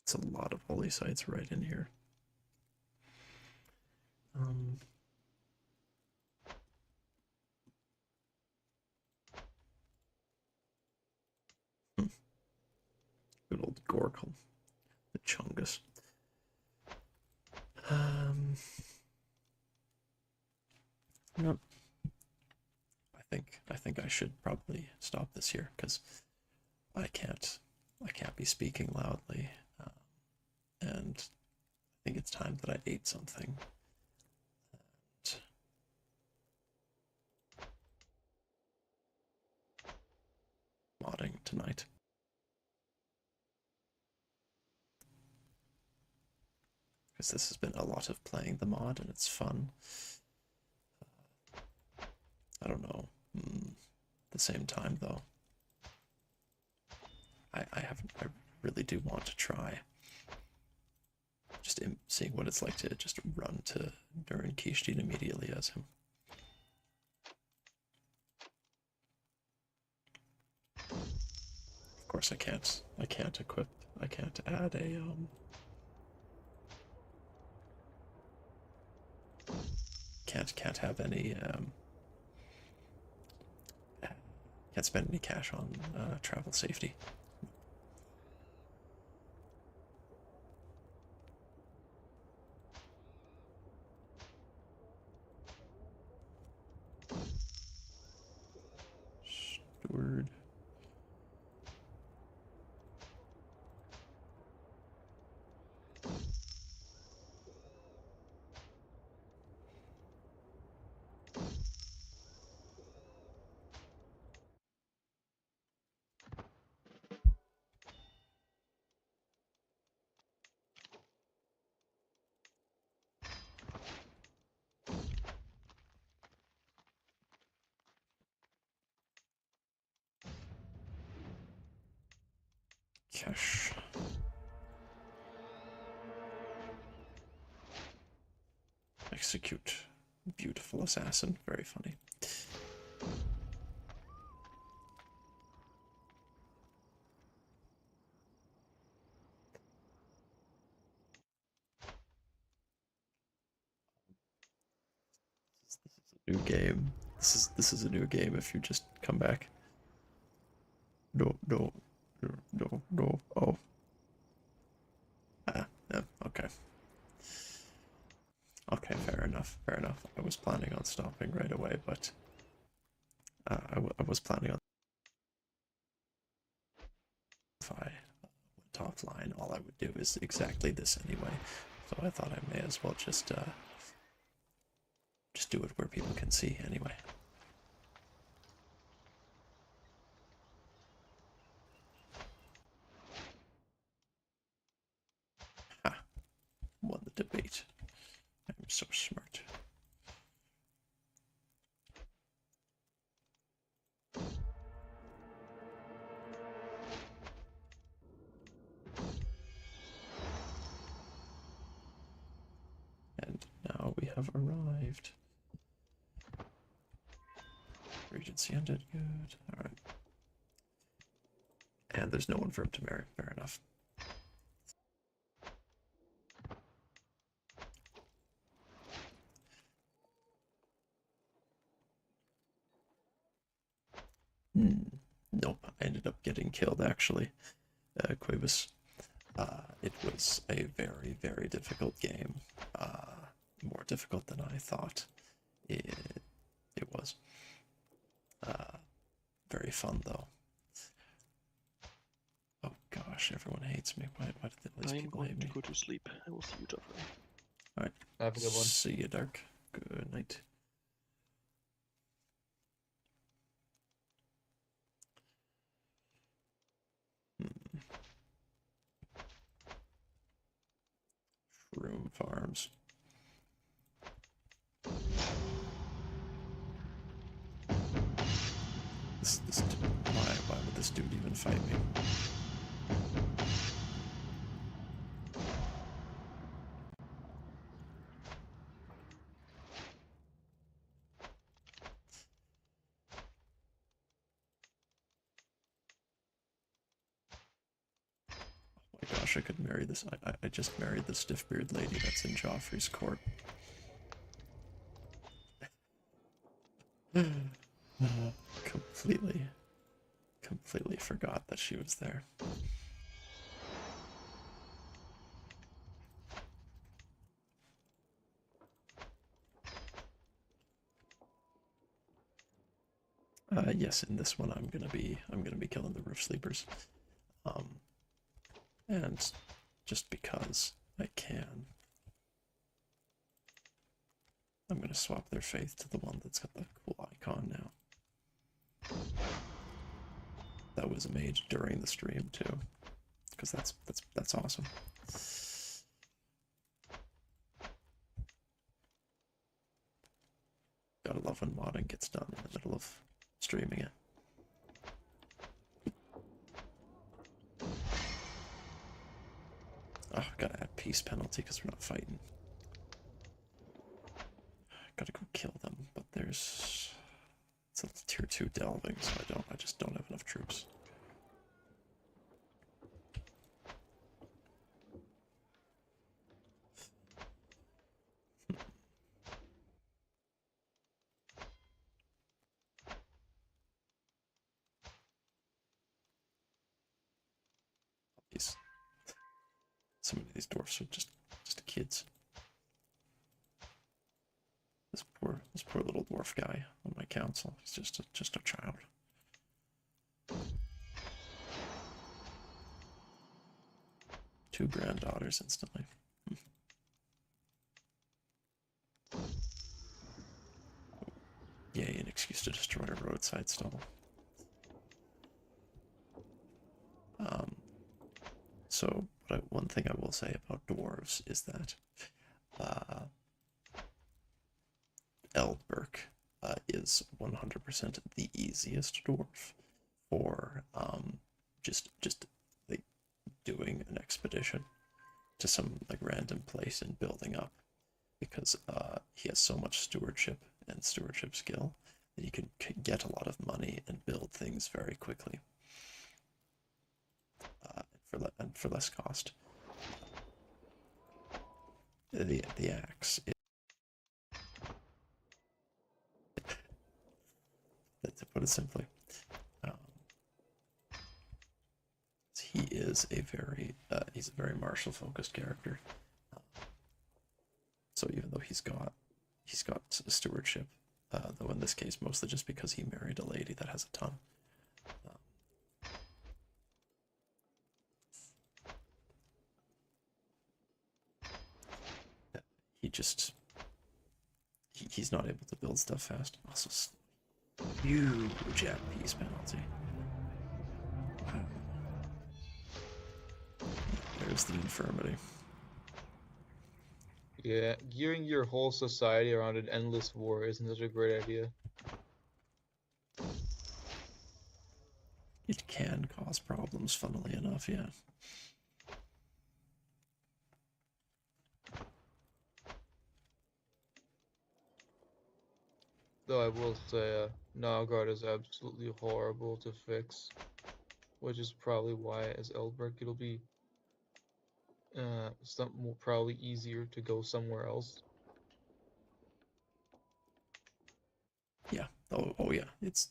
It's a lot of holy sites right in here. Good old Gorkle, the Chungus. Nope. I think I should probably stop this here because I can't be speaking loudly, and I think it's time that I ate something. And modding tonight. Because this has been a lot of playing the mod and it's fun. I don't know. At the same time, though, I really do want to try just seeing what it's like to just run to Durin Kishtin immediately as him. Of course, I can't add a can't have any can't spend any cash on travel safety. Steward. Cash. Execute. Beautiful assassin. Very funny. New game. This is a new game if you just come back. No, no, no, no, no. Oh. Ah, yeah, okay. Okay, fair enough, fair enough. I was planning on stopping right away, but I was planning on if I went offline, all I would do is exactly this anyway. So I thought I may as well just do it where people can see anyway. Ha! Won the debate. I'm so smart. And now we have arrived. Regency ended, good. Alright. And there's no one for him to marry, fair enough. Nope, I ended up getting killed actually. Quibus. It was a very, very difficult game. More difficult than I thought it was. Very fun though. Oh gosh, everyone hates me. Why did all these I'm people going hate to me? go to sleep. I will see you, Joffrey. Alright. Have a good one. See you, Dark. Good night. Shroom Farms. Why would this dude even fight me? Oh my gosh, I could marry this. I just married the stiff-beard lady that's in Joffrey's court. Completely forgot that she was there. Yes, in this one I'm gonna be killing the roof sleepers. And just because I can, I'm gonna swap their faith to the one that's got the cool icon now. That was made during the stream too, because that's awesome. Gotta love when modding gets done in the middle of streaming it. Oh, gotta add peace penalty because we're not fighting. Gotta go kill them, but it's a tier 2 delving, so I just don't have enough troops. So many of these dwarfs are just kids. This poor little dwarf guy on my council. He's just a child. Two granddaughters instantly. Yay, an excuse to destroy a roadside stall. So, one thing I will say about dwarves is that Eldberg is 100% the easiest dwarf for just like doing an expedition to some like random place and building up, because he has so much stewardship and stewardship skill that he can get a lot of money and build things very quickly. For less cost. The axe to put it simply. He is a very he's a very martial focused character. So even though he's got a stewardship, though in this case mostly just because he married a lady that has a ton. He just he's not able to build stuff fast. Also, huge at peace penalty. There's the infirmity. Yeah, gearing your whole society around an endless war isn't such a great idea. It can cause problems, funnily enough, yeah. Though I will say, Nilgard is absolutely horrible to fix, which is probably why as Eldberg it'll be probably easier to go somewhere else. Yeah. Oh yeah. It's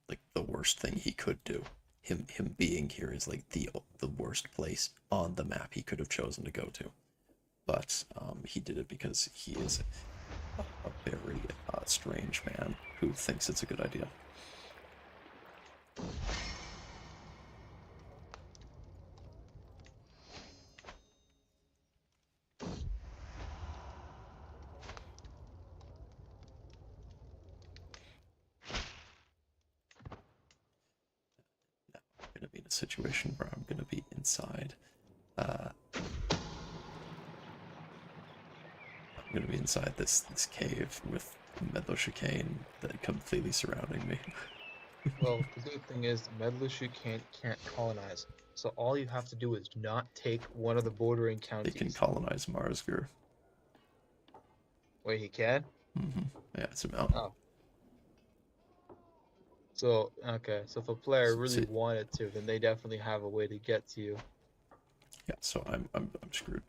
like the worst thing he could do. Him being here is like the worst place on the map he could have chosen to go to. But he did it because he is a very strange man who thinks it's a good idea. Going to be in a situation where I'm going to be inside. I'm going to be inside this cave with Medlo Chicane that completely surrounding me. Well, the good thing is Medlushu can't colonize, so all you have to do is not take one of the bordering They counties. can colonize Marsgur. Wait, he can? Mm-hmm. Yeah, it's a mountain. Oh. So, okay, so if a player really See- wanted to, then they definitely have a way to get to you. Yeah, so I'm screwed.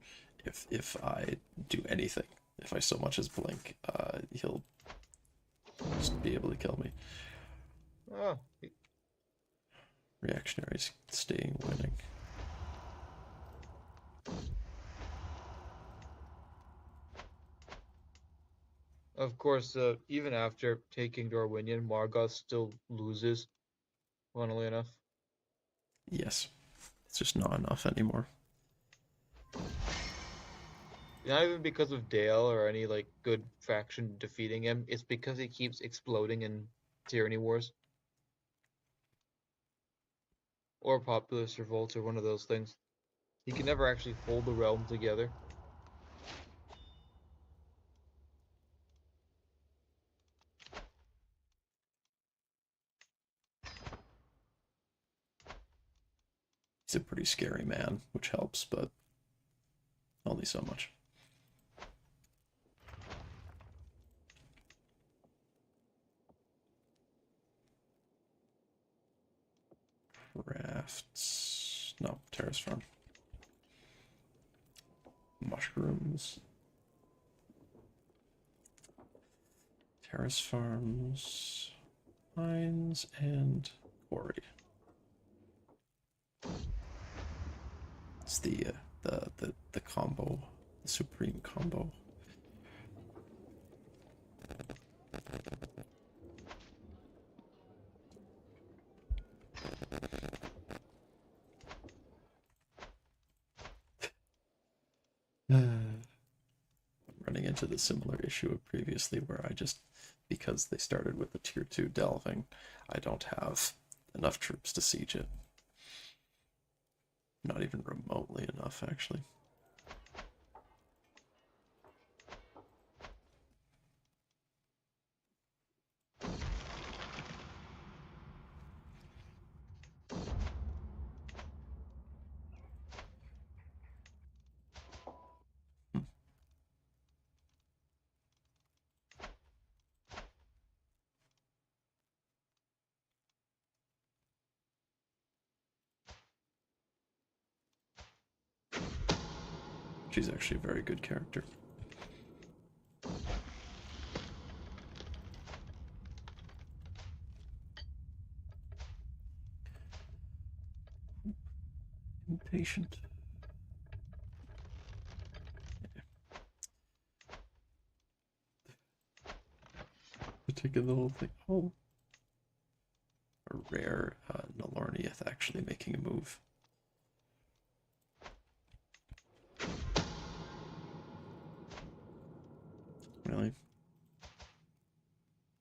If I do anything, if I so much as blink, he'll just be able to kill me. Oh, Reactionaries staying winning. of course, even after taking Darwinian, Margoth still loses, funnily enough. Yes, it's just not enough anymore. Not even because of Dale or any, like, good faction defeating him, it's because he keeps exploding in tyranny wars. Or populist revolts or one of those things. He can never actually hold the realm together. He's a pretty scary man, which helps, but only so much. Crafts. No, terrace farm. Mushrooms. Terrace farms. Mines and quarry. It's the combo, the supreme combo. I'm running into the similar issue of previously where I just, because they started with the tier 2 delving, I don't have enough troops to siege it. Not even remotely enough, actually. She's actually a very good character. patient. Taking the whole thing home. A rare Nalorniath actually making a move. Really?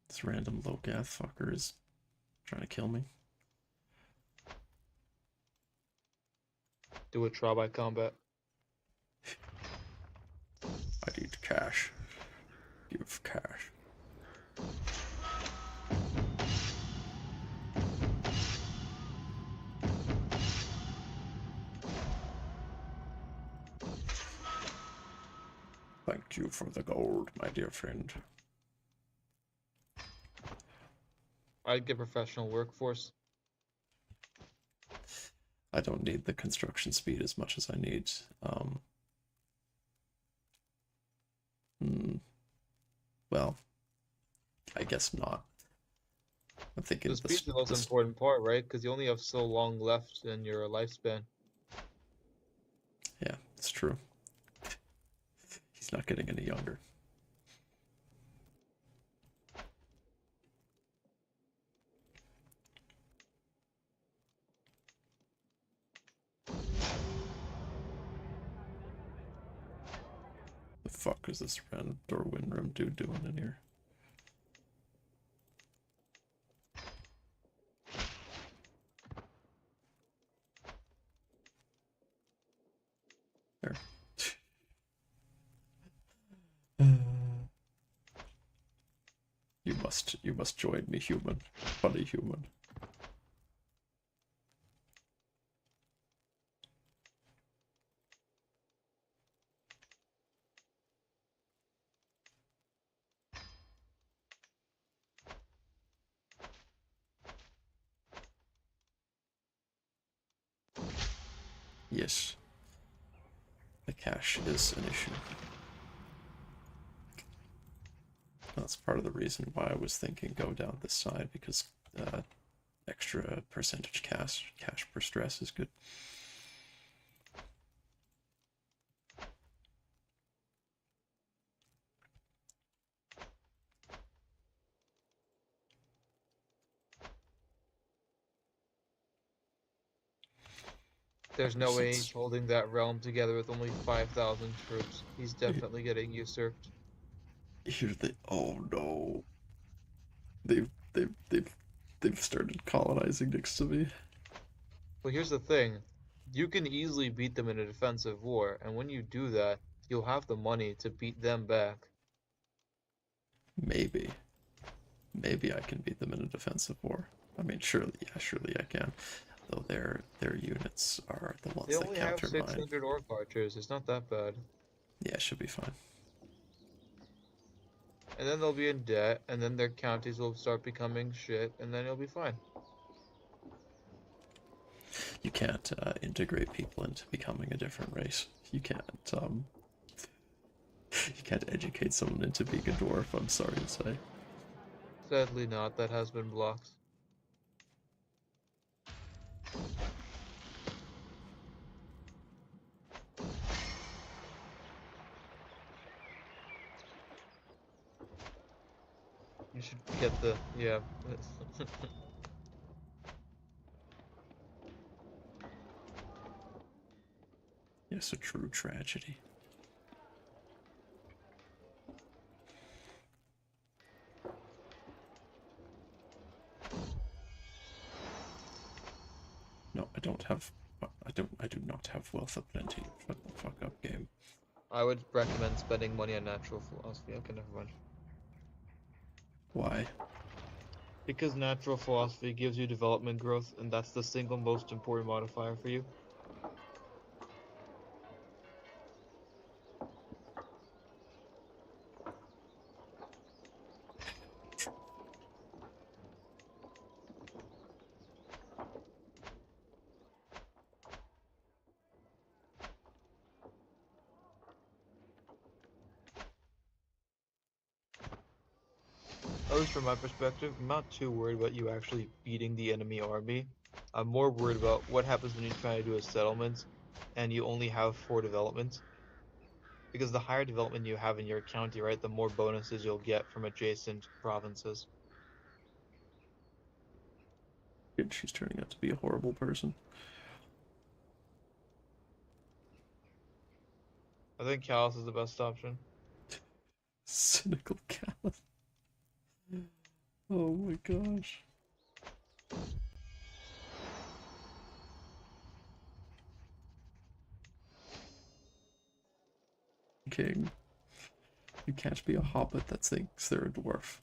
This random Logath fucker is trying to kill me. Do a trial by combat. I need cash. Give cash. Thank you for the gold, my dear friend. I'd get professional workforce. I don't need the construction speed as much as I need. Well, I guess not. I'm thinking The speed's the most important part, right? Because you only have so long left in your lifespan. Yeah, it's true. He's not getting any younger. The fuck is this random Dorwin room dude doing in here? There. You must join me, human. Funny human. Yes. The cache is an issue. That's part of the reason why I was thinking go down this side, because extra percentage cash per stress is good. There's no way he's holding that realm together with only 5,000 troops. He's definitely getting usurped. Here they. Oh no. They've started colonizing next to me. Well, here's the thing. You can easily beat them in a defensive war, and when you do that, you'll have the money to beat them back. Maybe. Maybe I can beat them in a defensive war. I mean, surely I can. Though their units are the ones They that only have counter mine. 600 orc archers. It's not that bad. Yeah, it should be fine. And then they'll be in debt, and then their counties will start becoming shit, and then it'll be fine. You can't integrate people into becoming a different race. You can't educate someone into being a dwarf, I'm sorry to say. Sadly not. That has been blocked. You should get the... yeah. Yes, a true tragedy. No, I don't have... I do not have wealth aplenty. Shut the fuck up, game. I would recommend spending money on natural philosophy. Okay, never mind. Why? Because natural philosophy gives you development growth, and that's the single most important modifier for you. At least from my perspective, I'm not too worried about you actually beating the enemy army. I'm more worried about what happens when you're trying to do a settlement and you only have 4 developments. Because the higher development you have in your county, right, the more bonuses you'll get from adjacent provinces. And she's turning out to be a horrible person. I think Callus is the best option. Cynical callous. Oh my gosh. King. You can't be a hobbit that thinks they're a dwarf.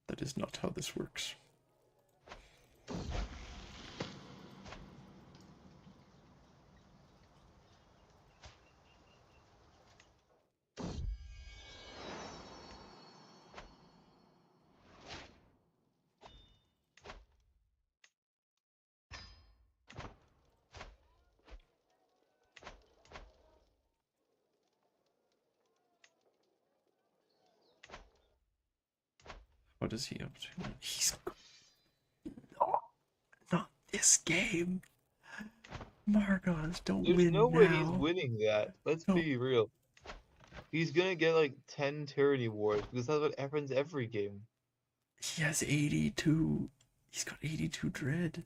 That is not how this works. What is he up to? He's not this game. Margons don't There's win no way now. he's winning that. Let's No. be real. He's gonna get like 10 tyranny wars because that's what happens every game. He has 82. He's got 82 dread.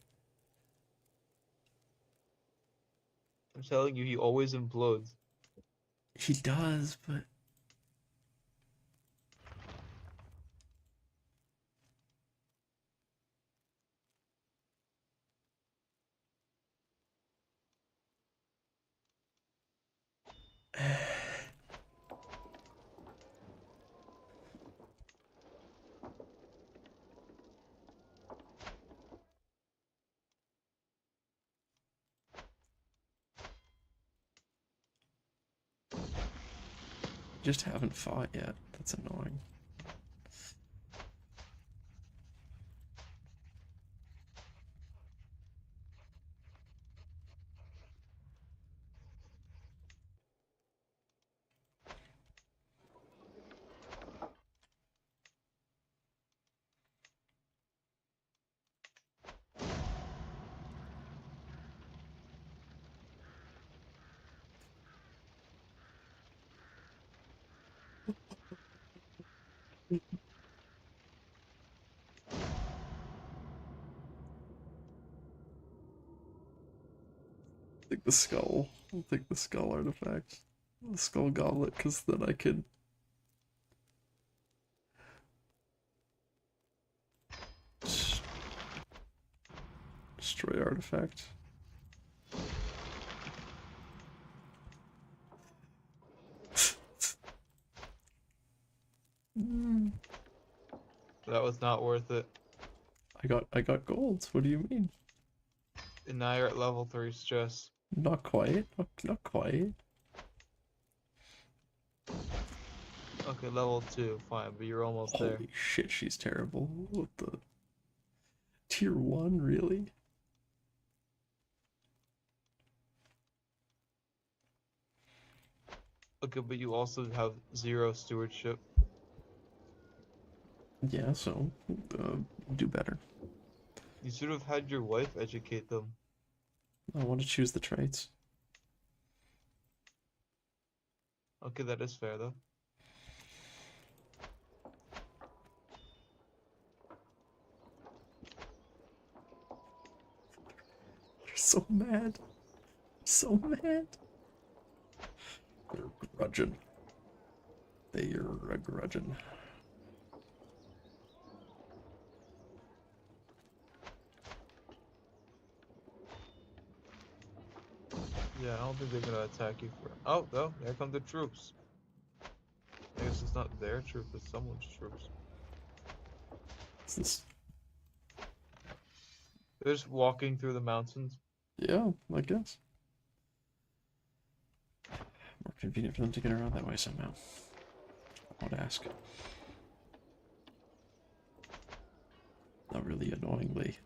I'm telling you, he always implodes. He does, but just haven't fought yet. That's annoying. Take the skull. I'll take the skull artifact. The skull goblet, because then I could destroy artifact. That was not worth it. I got gold. What do you mean? And now you're at level 3 stress. Not quite. Not quite. Okay, level 2, fine, but you're almost there. Holy shit, she's terrible. What the? Tier 1, really? Okay, but you also have 0 stewardship. Yeah, so do better. You should have had your wife educate them. I want to choose the traits. Okay, that is fair though. You're so mad. So mad. They're grudging. They're a grudging. Yeah, I don't think they're gonna attack you for. Oh, no, there come the troops. I guess it's not their troops, it's someone's troops. Is this? They're just walking through the mountains. Yeah, I guess. More convenient for them to get around that way somehow. I would ask. Not really annoyingly.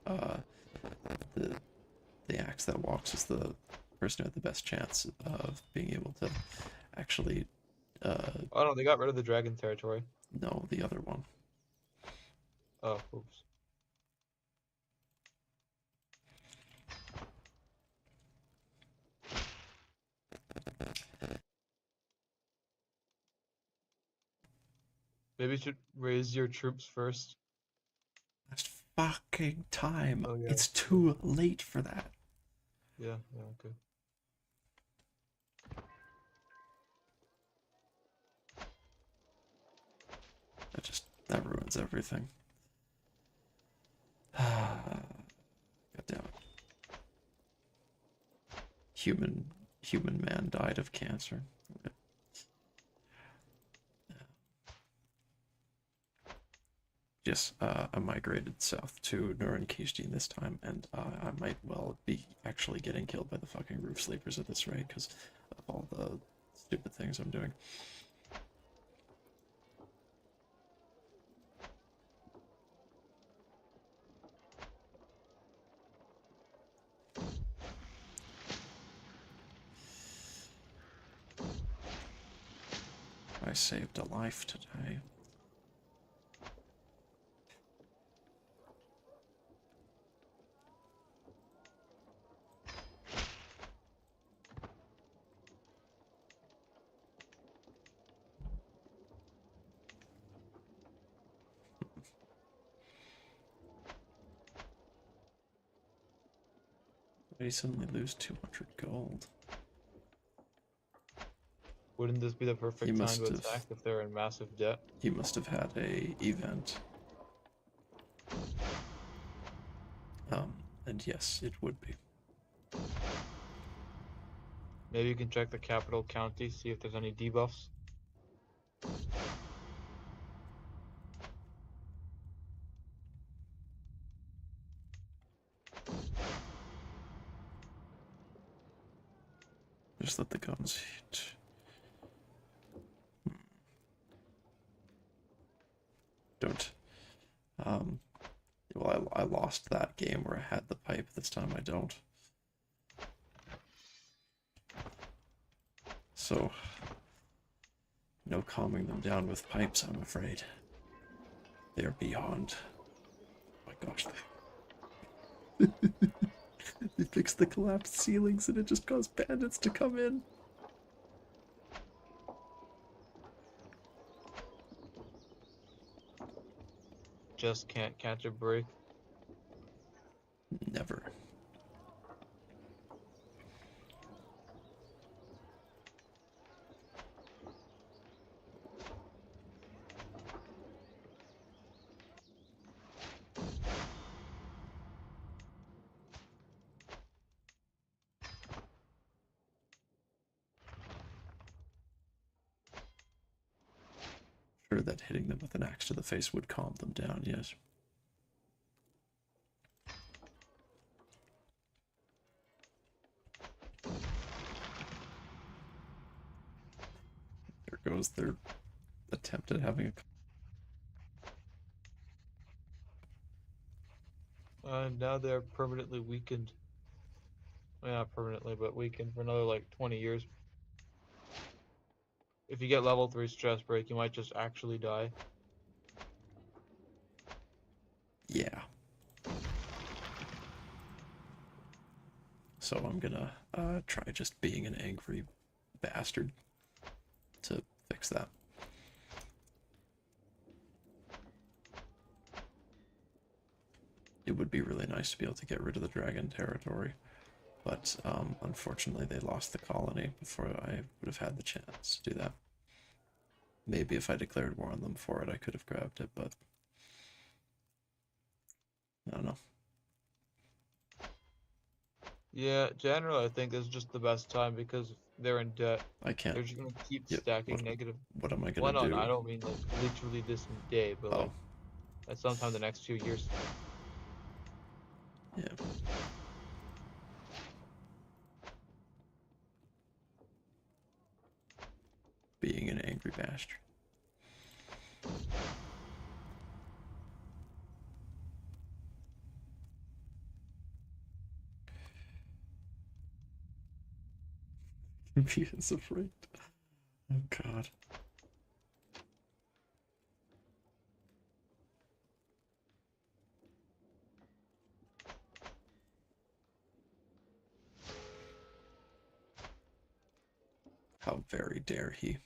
The axe that walks is the person who had the best chance of being able to actually. Oh no, they got rid of the dragon territory. No, the other one. Oh, oops. Maybe you should raise your troops first. Last fucking time. Oh, yeah, It's true. too late for that. Yeah, okay. That ruins everything. God damn it. Human man died of cancer. Yes, I migrated south to Nurenkistin this time, and I might well be actually getting killed by the fucking roof sleepers at this rate because of all the stupid things I'm doing. I saved a life today. Why did he suddenly lose 200 gold? Wouldn't this be the perfect time must to have- attack if they're in massive debt? He must have had a event. And yes, it would be. Maybe you can check the capital county, see if there's any debuffs. Just let the guns hit. Don't. Well, I lost that game where I had the pipe. This time I don't. So, no calming them down with pipes, I'm afraid. They're beyond. Oh my gosh. They fixed the collapsed ceilings and it just caused bandits to come in. Just can't catch a break. Never. Sure that hitting them with an axe to the face would calm them down, yes. There goes their attempt at having a... Now they're permanently weakened. Well, not permanently, but weakened for another like 20 years. If you get level 3 stress break, you might just actually die. Yeah. So I'm gonna try just being an angry bastard to fix that. It would be really nice to be able to get rid of the dragon territory, but unfortunately they lost the colony before I would have had the chance to do that. Maybe if I declared war on them for it, I could have grabbed it, but I don't know. Yeah, generally I think this is just the best time because they're in debt. I can't. They're just gonna keep Yep, stacking negative. What am I Well, gonna no, do? I don't mean like literally this day, but like at sometime the next 2 years. Yeah. Being an angry bastard. He is afraid. Oh God. how very dare he.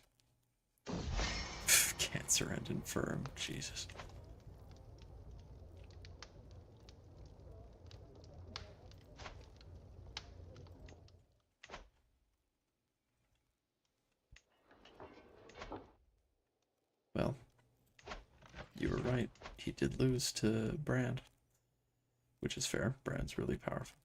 Cancer and infirm, Jesus. Well, you were right. He did lose to Brand, which is fair. Brand's really powerful.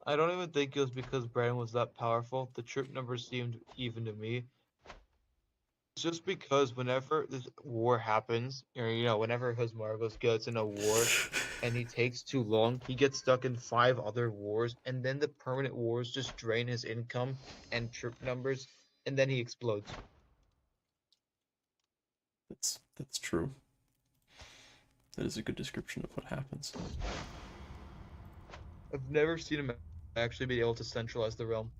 I don't even think it was because Brandon was that powerful. The troop numbers seemed even to me. It's just because whenever this war happens, or whenever Hosmargos gets in a war and he takes too long, he gets stuck in 5 other wars, and then the permanent wars just drain his income and troop numbers, and then he explodes. That's true. That is a good description of what happens. I've never seen him actually be able to centralize the realm.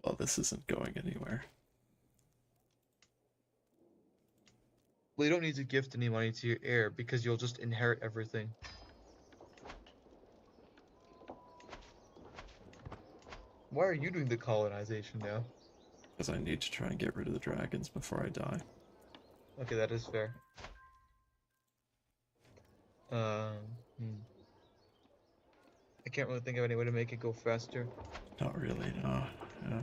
Well, this isn't going anywhere. Well, you don't need to gift any money to your heir because you'll just inherit everything. Why are you doing the colonization now? Because I need to try and get rid of the dragons before I die. Okay, that is fair. I can't really think of any way to make it go faster. Not really, no. Yeah.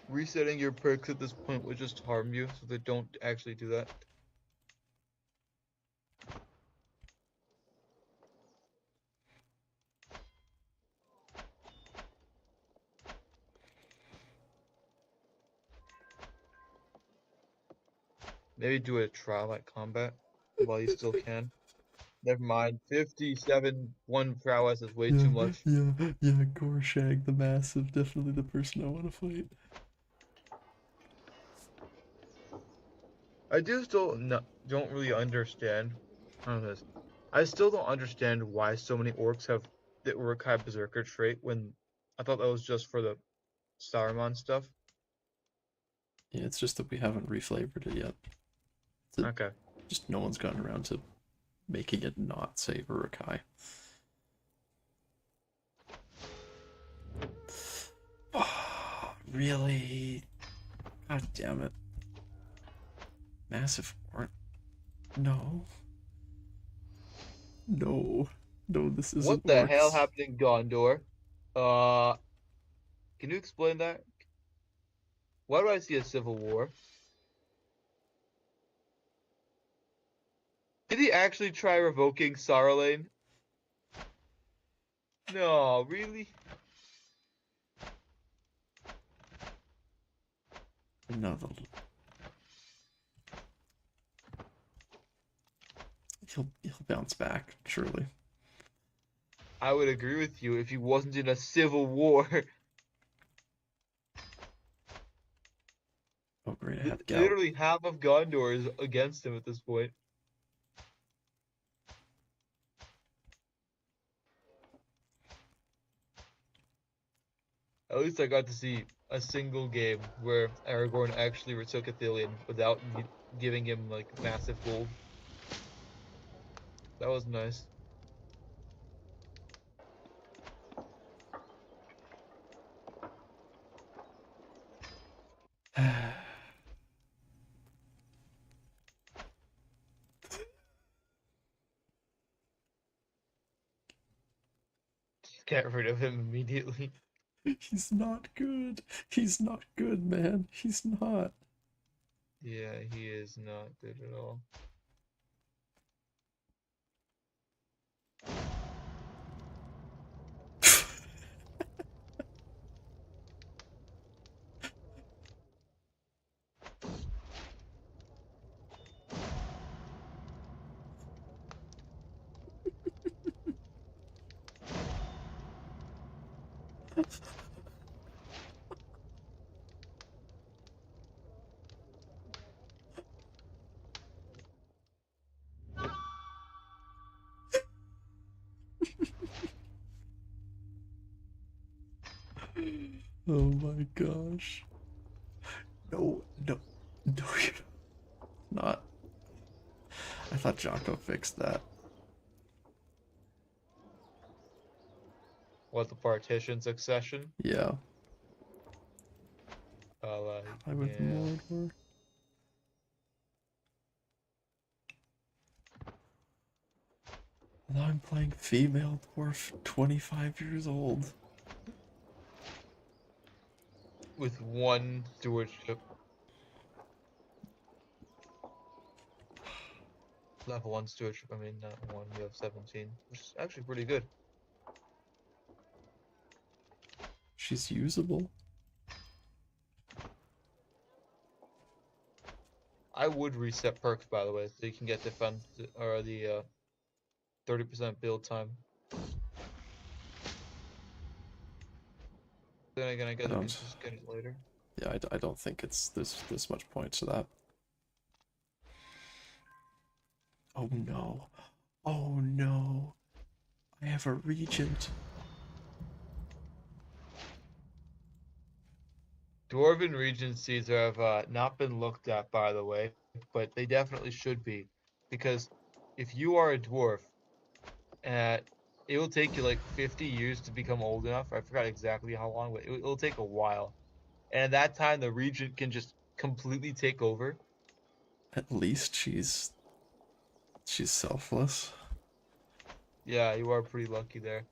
Resetting your perks at this point would just harm you, so they don't actually do that. Maybe do a trial at combat while you still can. Never mind. 57 1 prowess is way too much. Yeah, Gorshag the Massive, definitely the person I want to fight. I do still don't really understand. I don't know this. I still don't understand why so many orcs have the Uruk-hai Berserker trait when I thought that was just for the Saruman stuff. Yeah, it's just that we haven't reflavored it yet. Okay. Just no one's gotten around to making it not say Uruk-hai. Oh, really? God damn it. Massive Horde? No. No. No, this isn't What the hell orcs. happened in Gondor? Can you explain that? Why do I see a civil war? Did he actually try revoking Sarlane? No, really? No, he'll bounce back, surely. I would agree with you if he wasn't in a civil war. Oh great, I have Gal. Literally half of Gondor is against him at this point. At least I got to see a single game where Aragorn actually retook Ithilien without giving him like massive gold. That was nice. Get rid of him immediately. He's not good. He's not good, man. He's not. Yeah, he is not good at all. Oh my gosh. No, no, no, you're not. I thought Jocko fixed that. What, the partition succession? Yeah. I with Yeah. Mordor. Now I'm playing female dwarf, 25 years old. With one stewardship. Level 1 stewardship, I mean, not 1, you have 17. Which is actually pretty good. She's usable. I would reset perks, by the way, so you can get defense, or the 30% build time. Then again, I guess we can just get it later. Yeah, I don't think it's this much point to that. Oh no. Oh no. I have a regent. Dwarven regencies have not been looked at, by the way, but they definitely should be, because if you are a dwarf, it will take you like 50 years to become old enough. I forgot exactly how long, but it'll take a while. And at that time, the regent can just completely take over. At least she's selfless. Yeah, you are pretty lucky there.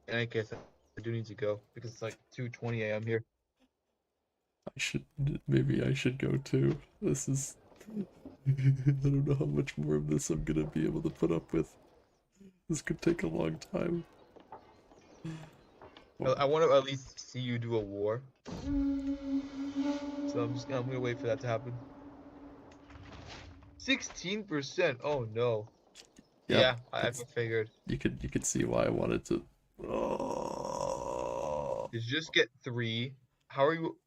In any case, I do need to go because it's like 2:20 a.m. here. Maybe I should go too. This is I don't know how much more of this I'm gonna be able to put up with. This could take a long time. I want to at least see you do a war. So I'm gonna wait for that to happen. 16%. Oh no. Yep, Yeah, I figured. You could see why I wanted to. Oh. Did you just get 3? How are you?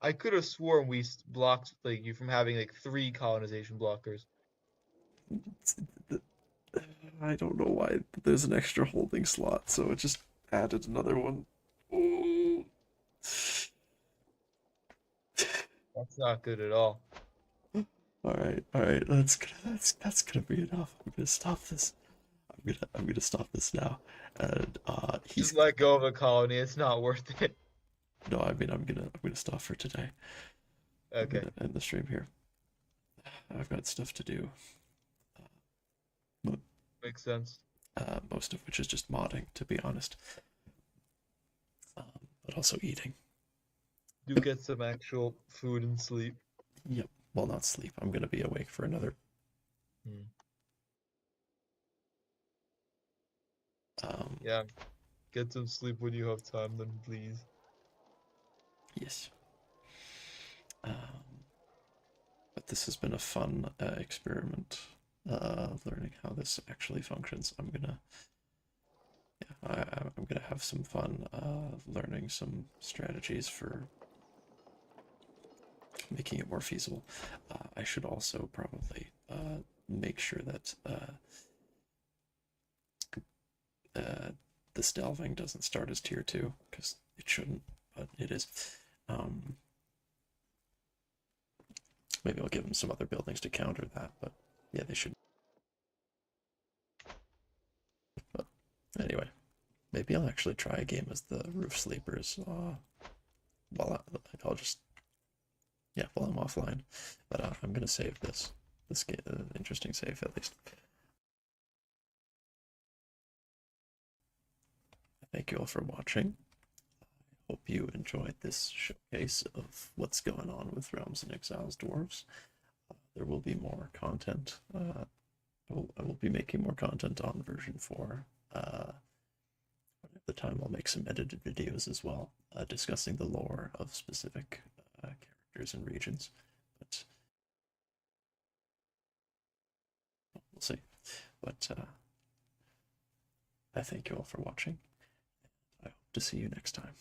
I could have sworn we blocked like you from having like 3 colonization blockers. I don't know why there's an extra holding slot, so it just added another one. Oh. That's not good at all. All right. That's gonna be enough. I'm gonna stop this. I'm gonna stop this now. And he's Just let go of a colony. It's not worth it. no. I mean, I'm gonna stop for today. Okay. I'm gonna end the stream here. I've got stuff to do. Makes sense. Most of which is just modding, to be honest. But also eating. Do get some actual food and sleep. Yep. Well, not sleep. I'm gonna be awake for another. Yeah. Get some sleep when you have time, then please. Yes. But this has been a fun experiment, learning how this actually functions. I'm gonna have some fun learning some strategies for making it more feasible. I should also probably make sure that this delving doesn't start as tier 2, because it shouldn't, but it is. Maybe I'll give them some other buildings to counter that, but yeah, they should. But anyway, maybe I'll actually try a game as the roof sleepers while while I'm offline. But I'm gonna save this game, interesting save at least. Thank you all for watching. I hope you enjoyed this showcase of what's going on with Realms and Exiles Dwarves. There will be more content. I will be making more content on version 4. At the time, I'll make some edited videos as well, discussing the lore of specific characters and regions. But we'll see. But I thank you all for watching. I hope to see you next time.